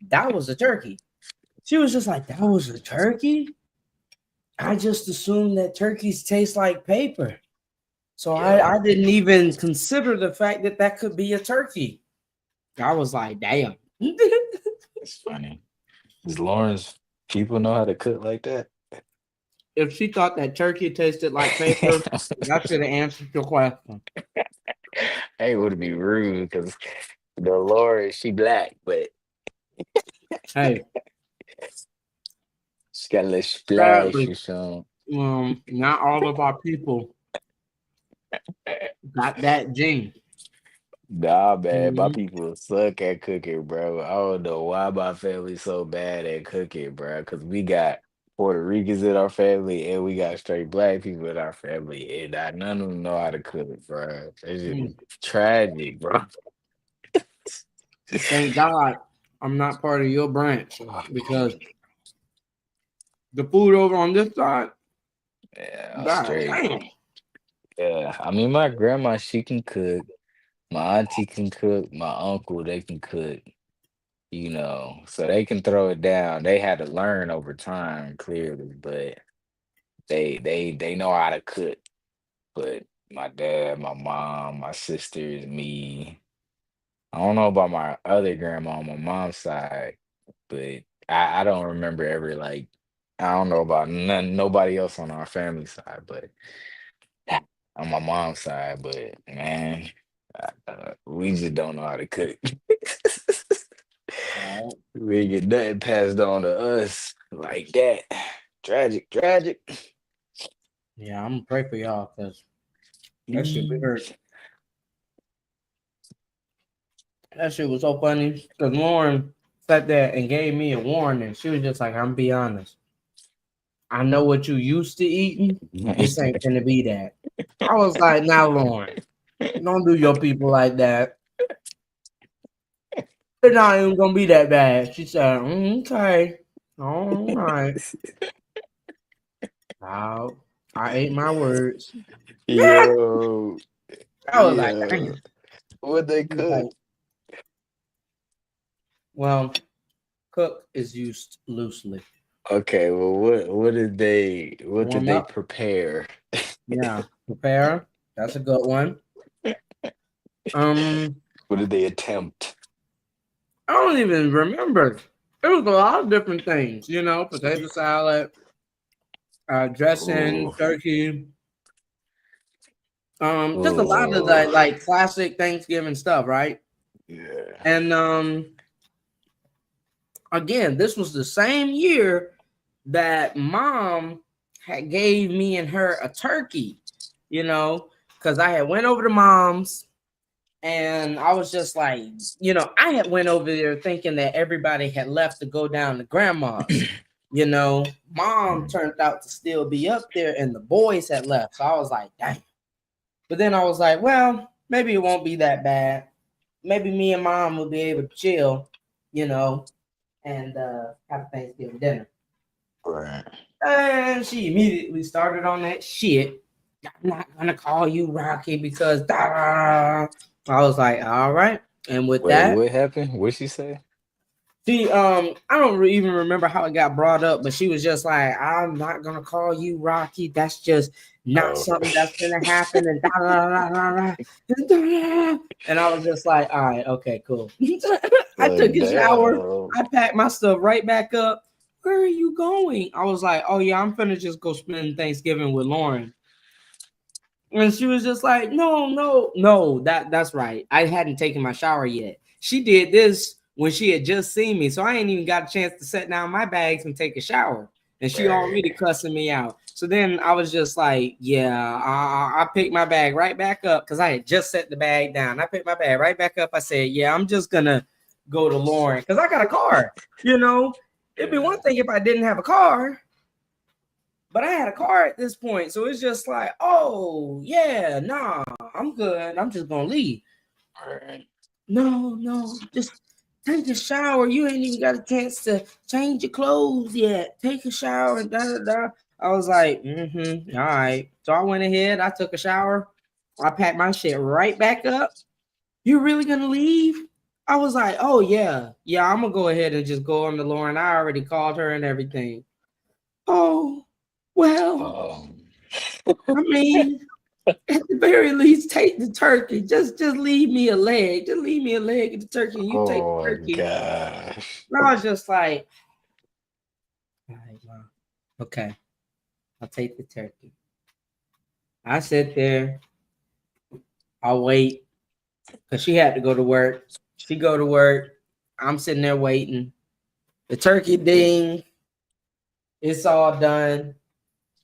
That was a turkey. She was just like, that was a turkey? I just assumed that turkeys taste like paper. So I didn't even consider the fact that that could be a turkey. I was like, damn. It's funny. Does Lawrence people know how to cook like that? If she thought that turkey tasted like paper, that should have answered your question. Hey, would be rude because the Lord, she black, but Hey, she got a little splash sadly, or something. not all of our people got that gene. Nah, man, my Mhm. people suck at cooking, bro. I don't know why my family's so bad at cooking, bro. Because we got Puerto Ricans in our family and we got straight black people in our family, and none of them know how to cook, bro. It's Mm. just tragic, bro. Thank God I'm not part of your branch because the food over on this side, Yeah, God straight. damn. Yeah, I mean, my grandma, she can cook. My auntie can cook. My uncle, they can cook. So they can throw it down. They had to learn over time, clearly, but they know how to cook. But my dad, my mom, my sisters, me. I don't know about my other grandma on my mom's side, but I don't remember ever like I don't know about nobody else on our family side, but on my mom's side, but man, we just don't know how to cook. All right. We ain't get nothing passed on to us like that. Tragic, tragic. Yeah, I'm gonna pray for y'all because that shit we Mm. heard. That shit was so funny because Lauren sat there and gave me a warning. She was just like, I'm gonna be honest. I know what you used to eating. This ain't gonna be that. I was like, now Lauren, don't do your people like that. It's not even gonna be that bad. She said, okay. All right. Wow. I ate my words. Yo, I was like, yeah. dang. What they She was cook? like, well, cook is used loosely. Okay, well, what did Warm they up. prepare? Yeah. Prepare. That's a good one. Um, What did they attempt? I don't even remember. It was a lot of different things, potato salad, dressing, Oh, turkey. Just a lot of oh, that like classic Thanksgiving stuff, right? yeah. And again, this was the same year that Mom had gave me and her a turkey, because I had went over to Mom's and I was just like, I had went over there thinking that everybody had left to go down to Grandma's. Mom turned out to still be up there and the boys had left. So I was like, dang. But then I was like, well, maybe it won't be that bad. Maybe me and Mom will be able to chill, you know. and have a Thanksgiving dinner. Right. And she immediately started on that shit. I'm not gonna call you Rocky because I was like, all right. And with Wait, that, what happened? What'd she say? she I don't even remember how it got brought up, but she was just like, I'm not gonna call you Rocky. That's just not Oh, something that's gonna happen. And and I was just like, all right, okay, cool. I took a shower, damn. I packed my stuff right back up. Where are you going? I was like, oh yeah, I'm finna just go spend Thanksgiving with Lauren. And she was just like, no, that's right. I hadn't taken my shower yet. She did this when she had just seen me, so I ain't even got a chance to set down my bags and take a shower. And she already Right. cussing me out. So then I was just like, yeah, I picked my bag right back up because I had just set the bag down. I picked my bag right back up. I said, yeah, I'm just gonna go to Lauren because I got a car. You know, it'd be one thing if I didn't have a car. But I had a car at this point, so it's just like, oh yeah, nah, I'm good. I'm just gonna leave. Right. No, just take a shower. You ain't even got a chance to change your clothes yet. Take a shower and da da da. I was like, all right. So I went ahead. I took a shower. I packed my shit right back up. You really gonna leave? I was like, oh yeah. I'm gonna go ahead and just go on to Lauren. I already called her and everything. Oh well. Um, I mean, at the very least, take the turkey. Just leave me a leg. Just leave me a leg of the turkey, and you take oh the my turkey. gosh. And I was just like, all right, Mom. Okay, I'll take the turkey. I sit there. I'll wait because she had to go to work. She go to work. I'm sitting there waiting. The turkey ding. It's all done.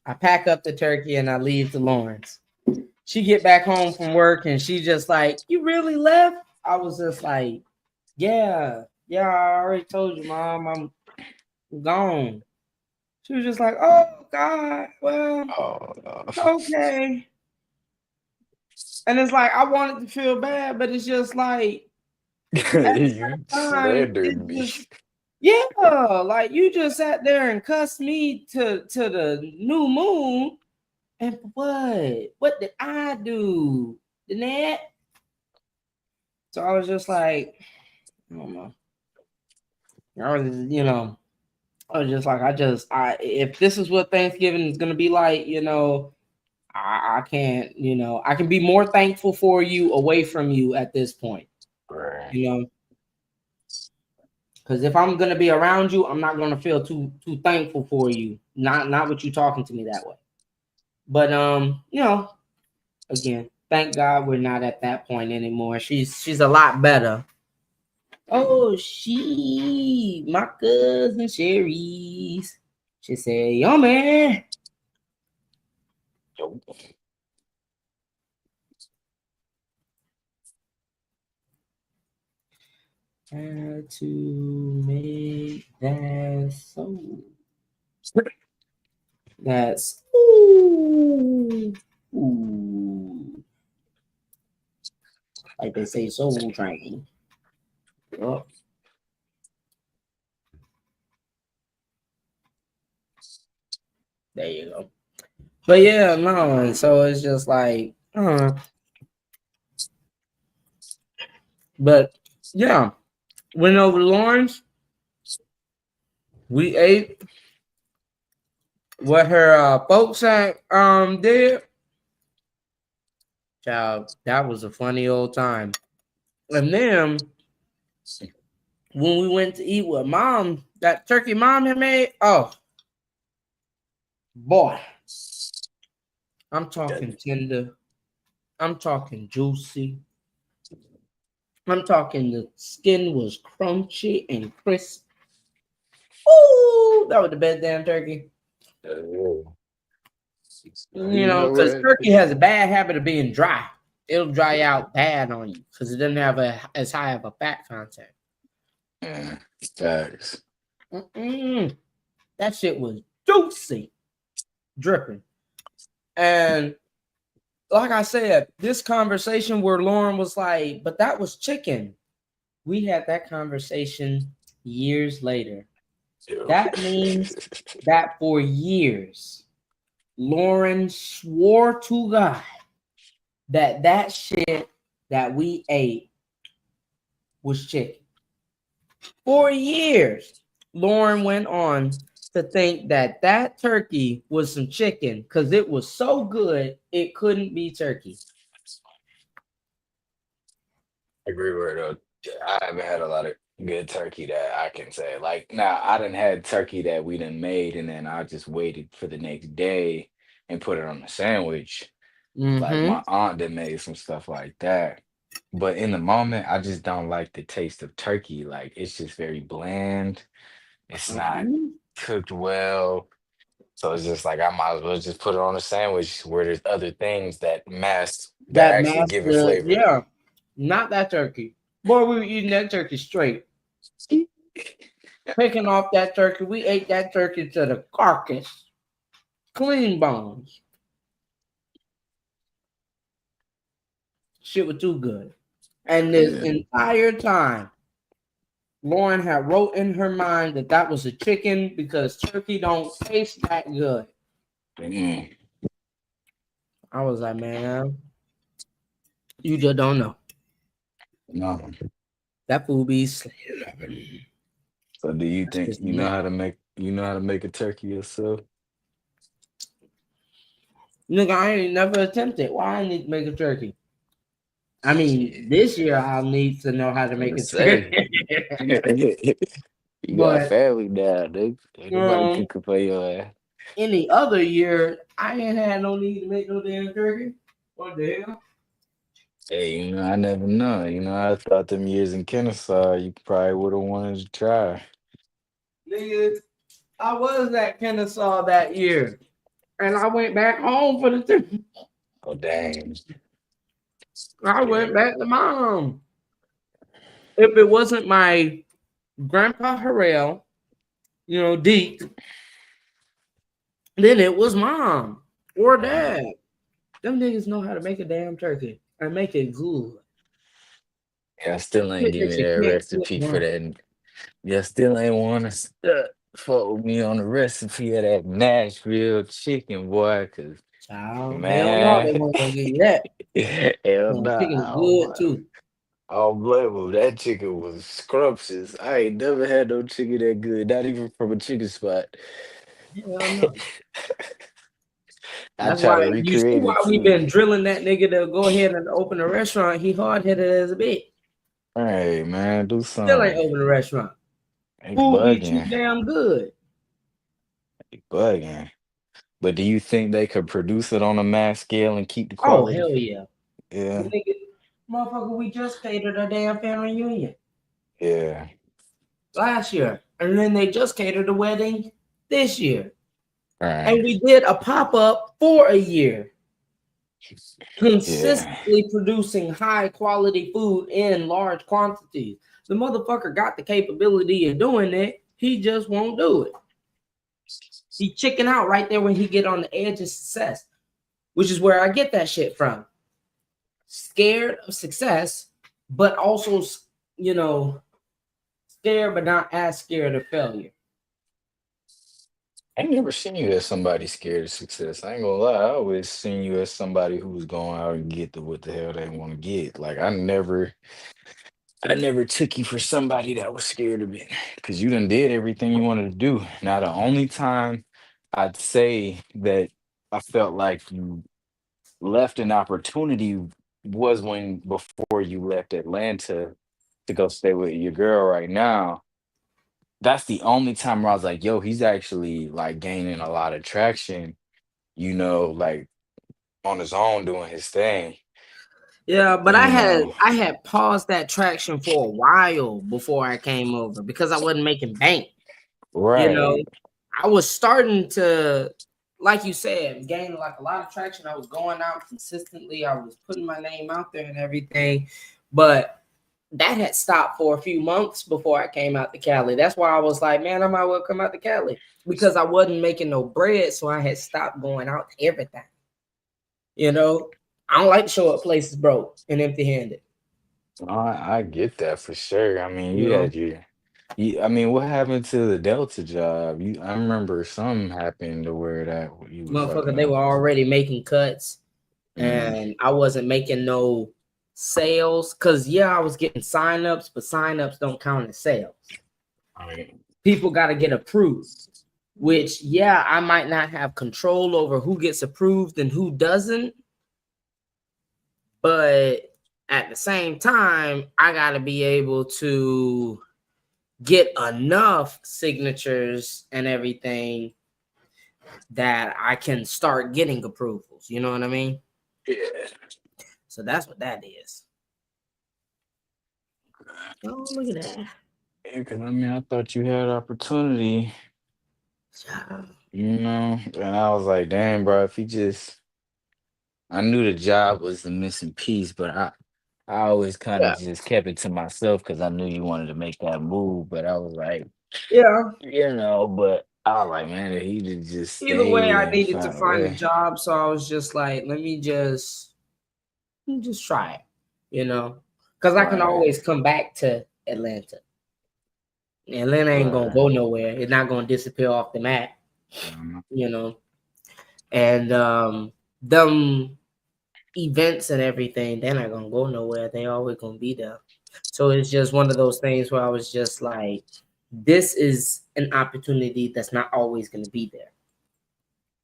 I pack up the turkey and I leave to Lawrence. She get back home from work and she just like, you really left? I was just like, yeah, I already told you, Mom, I'm gone. She was just like, oh God, well, Oh no. okay. And it's like I wanted to feel bad, but it's just like at the You same time, slandered it's me. just yeah, like you just sat there and cussed me to the new moon. And what? What did I do? Didn't? So I was just like, I don't know. I was, I was just like, if this is what Thanksgiving is gonna be like, I can't, I can be more thankful for you away from you at this point, Right. because if I'm gonna be around you, I'm not gonna feel too thankful for you. Not with you talking to me that way. But again, thank God we're not at that point anymore. She's a lot better. Oh, my cousin Sherry's. She said, yo, man. Yo. How to make that soul. That's ooh. Like they say, soul train. Oh, there you go. But yeah, no, and so it's just like, but yeah, went over to Lawrence. We ate what her folks did. Child, that was a funny old time. And then when we went to eat with Mom, that turkey Mom had made, oh boy, I'm talking tender. I'm talking juicy. I'm talking the skin was crunchy and crisp. Ooh, that was the best damn turkey. You know Because what? turkey has a bad habit of being dry. It'll dry out bad on you because it doesn't have as high of a fat content. Yeah, facts. That shit was juicy, dripping. And like I said, this conversation where Lauren was like, but that was chicken. We had that conversation years later. Yo. That means that for years, Lauren swore to God that that shit that we ate was chicken. For years, Lauren went on to think that that turkey was some chicken because it was so good it couldn't be turkey. I agree with her though. I haven't had a lot of good turkey that I can say. Like now, I done had turkey that we done made, and then I just waited for the next day and put it on a sandwich. Like Mm-hmm. my aunt that made some stuff like that. But in the moment, I just don't like the taste of turkey. Like it's just very bland. It's not cooked well. So it's just like I might as well just put it on a sandwich where there's other things that mask that That actually give it master, flavor. yeah, not that turkey. Boy, we were eating that turkey straight. Picking off that turkey, we ate that turkey to the carcass, clean bones. Shit was too good. And this Yeah. entire time, Lauren had wrote in her mind that that was a chicken because turkey don't taste that good. Mm, I was like, man, you just don't know. no. That food be slapping. So do you That's think just nasty. you know how to make a turkey yourself? Nigga, I ain't never attempted. Why I need to make a turkey? I mean, Shit. this year I'll need to know how to I'm make a just saying. turkey. You got But family now, dude. Ain't nobody um, cooking for your ass. any other year, I ain't had no need to make no damn turkey. What the hell? Hey, I never know. I thought them years in Kennesaw, you probably would have wanted to try. Nigga, I was at Kennesaw that year. And I went back home for the turkey. Oh, dang. I went Yeah. back to mom. If it wasn't my grandpa Harrell, Deke, then it was mom or Uh, dad. Them niggas know how to make a damn turkey and make it good. yeah, I still ain't Shit give that me you that can't put recipe for down. that. Yeah, still ain't want to fuck with me on the recipe of that Nashville chicken, boy. Cause Child, hell no, man, they weren't gonna give you that. hell Man, nah, chicken is good too. I don't blame him. That chicken was scrumptious. I ain't never had no chicken that good, not even from a chicken spot. Hell no. I That's try why to you see recreate why it we've too. been drilling that nigga to go ahead and open a restaurant. He hard headed as a bitch. Hey man, do Still ain't something. open a restaurant. Ain't Food be too bugging. damn good. Ain't bugging. But do you think they could produce it on a mass scale and keep the Oh quality? hell yeah. The Yeah. nigga, motherfucker, we just catered a damn family reunion Yeah. last year. And then they just catered a wedding this year. All And right. we did a pop-up for a year, Yeah. consistently producing high quality food in large quantities. The motherfucker got the capability of doing it. He just won't do it. He chicken out right there when he get on the edge of success, which is where I get that shit from. Scared of success, but also, you know, scared but not as scared of failure. I ain't never seen you as somebody scared of success. I ain't gonna lie. I always seen you as somebody who's going out and get what the hell they want to get. Like I never took you for somebody that was scared of it because you done did everything you wanted to do. Now, the only time I'd say that I felt like you left an opportunity was when before you left Atlanta to go stay with your girl right now. That's the only time where I was like, yo, he's actually like gaining a lot of traction, like on his own doing his thing. Yeah, but I You had know, I had paused that traction for a while before I came over because I wasn't making bank. You know, right. I was starting to, like you said, gain like a lot of traction. I was going out consistently. I was putting my name out there and everything, but that had stopped for a few months before I came out to Cali. That's why I was like, man, I might well come out to Cali because I wasn't making no bread, so I had stopped going out to everything. You know, I don't like to show up places broke and empty handed. I get that for sure. I mean, You know, I mean, what happened to the Delta job? I remember something happened to where that you was like, Motherfucker, they no. were already making cuts, Mm, and I wasn't making no sales. Cause yeah, I was getting signups, but signups don't count as sales. right. People got to get approved. Which yeah, I might not have control over who gets approved and who doesn't, but at the same time, I got to be able to get enough signatures and everything that I can start getting approvals. You know what I mean? Yeah. So that's what that is. Oh, look at that. Yeah, because I mean, I thought you had opportunity, Yeah. you know, and I was like, damn, bro, if he just, I knew the job was the missing piece, but I always kind of just kept it to myself because I knew you wanted to make that move. But I was like, Yeah. but I was like, man, if he just Either way, stayed I and needed to found a find a way. job, so I was just like, let me just try it, because I can Right. always come back to Atlanta. Atlanta ain't gonna Right. go nowhere. It's not gonna disappear off the map, Mhm. you know. And them events and everything, they're not gonna go nowhere. They always gonna be there. So it's just one of those things where I was just like, this is an opportunity that's not always gonna be there.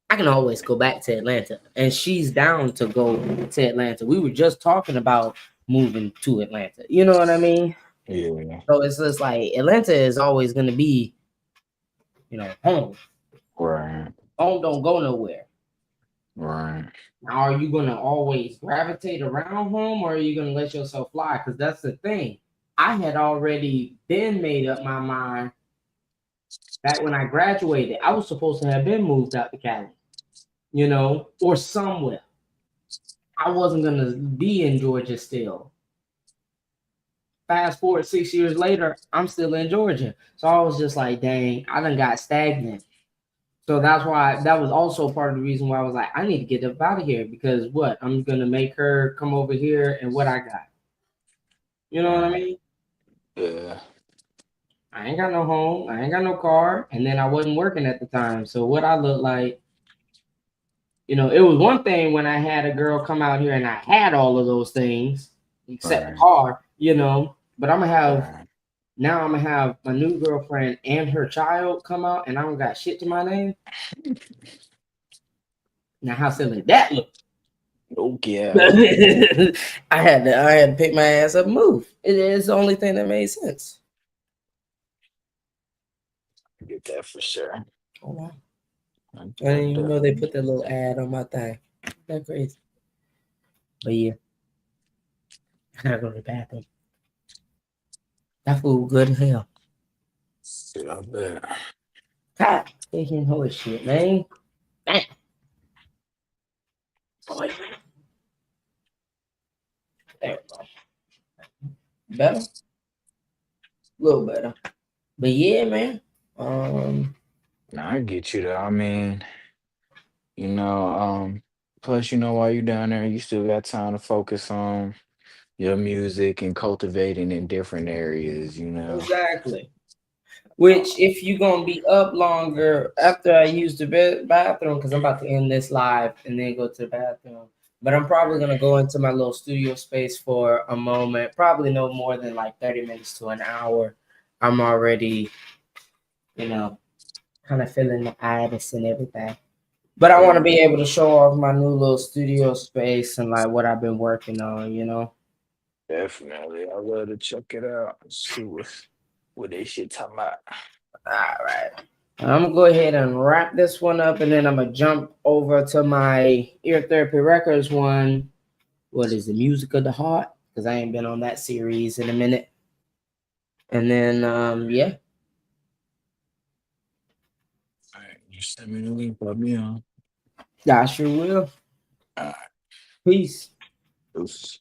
I can always go back to Atlanta, and she's down to go to Atlanta. We were just talking about moving to Atlanta. You know what I mean? Yeah. So it's just like Atlanta is always going to be, home. Right. Home don't go nowhere. Right. Now, are you going to always gravitate around home, or are you going to let yourself fly? Because that's the thing. I had already been made up my mind back when I graduated. I was supposed to have been moved out to Cali, or somewhere. I wasn't going to be in Georgia still. Fast forward 6 years later, I'm still in Georgia. So I was just like, dang, I done got stagnant. So that's why that was also part of the reason why I was like, I need to get up out of here because what? I'm gonna make her come over here and what I got. You know what I mean? Yeah. I ain't got no home, I ain't got no car, and then I wasn't working at the time. So what I look like, it was one thing when I had a girl come out here and I had all of those things, except the Right. car, but Right. now I'm gonna have my new girlfriend and her child come out, and I don't got shit to my name. Now how silly that look? Okay. I had to pick my ass up and move. It is the only thing that made sense. I get that for sure. Oh wow. I, I I didn't even know they definitely put that little ad on my thing. That crazy. But yeah, I gotta go to the bathroom. That food good as hell. see. I bet. God, they can hold shit, man. Damn. Boy. There we go. Better? A little better. But yeah, man. Now I get you though. I mean, you know, plus while you down there, you still got time to focus on your music and cultivating in different areas. Exactly. Which, if you're gonna be up longer after I use the bathroom, because I'm about to end this live and then go to the bathroom. But I'm probably gonna go into my little studio space for a moment. Probably no more than like 30 minutes to an hour. I'm already, kind of feeling the itis and everything. But I want to be able to show off my new little studio space and like what I've been working on. Definitely. I love to check it out. See what they shit talking about. All right. I'm gonna go ahead and wrap this one up, and then I'm gonna jump over to my Ear Therapy Records one. What is the music of the heart? Because I ain't been on that series in a minute. And then, yeah, All right, just send me the link, put me on. I sure will. All Peace. right.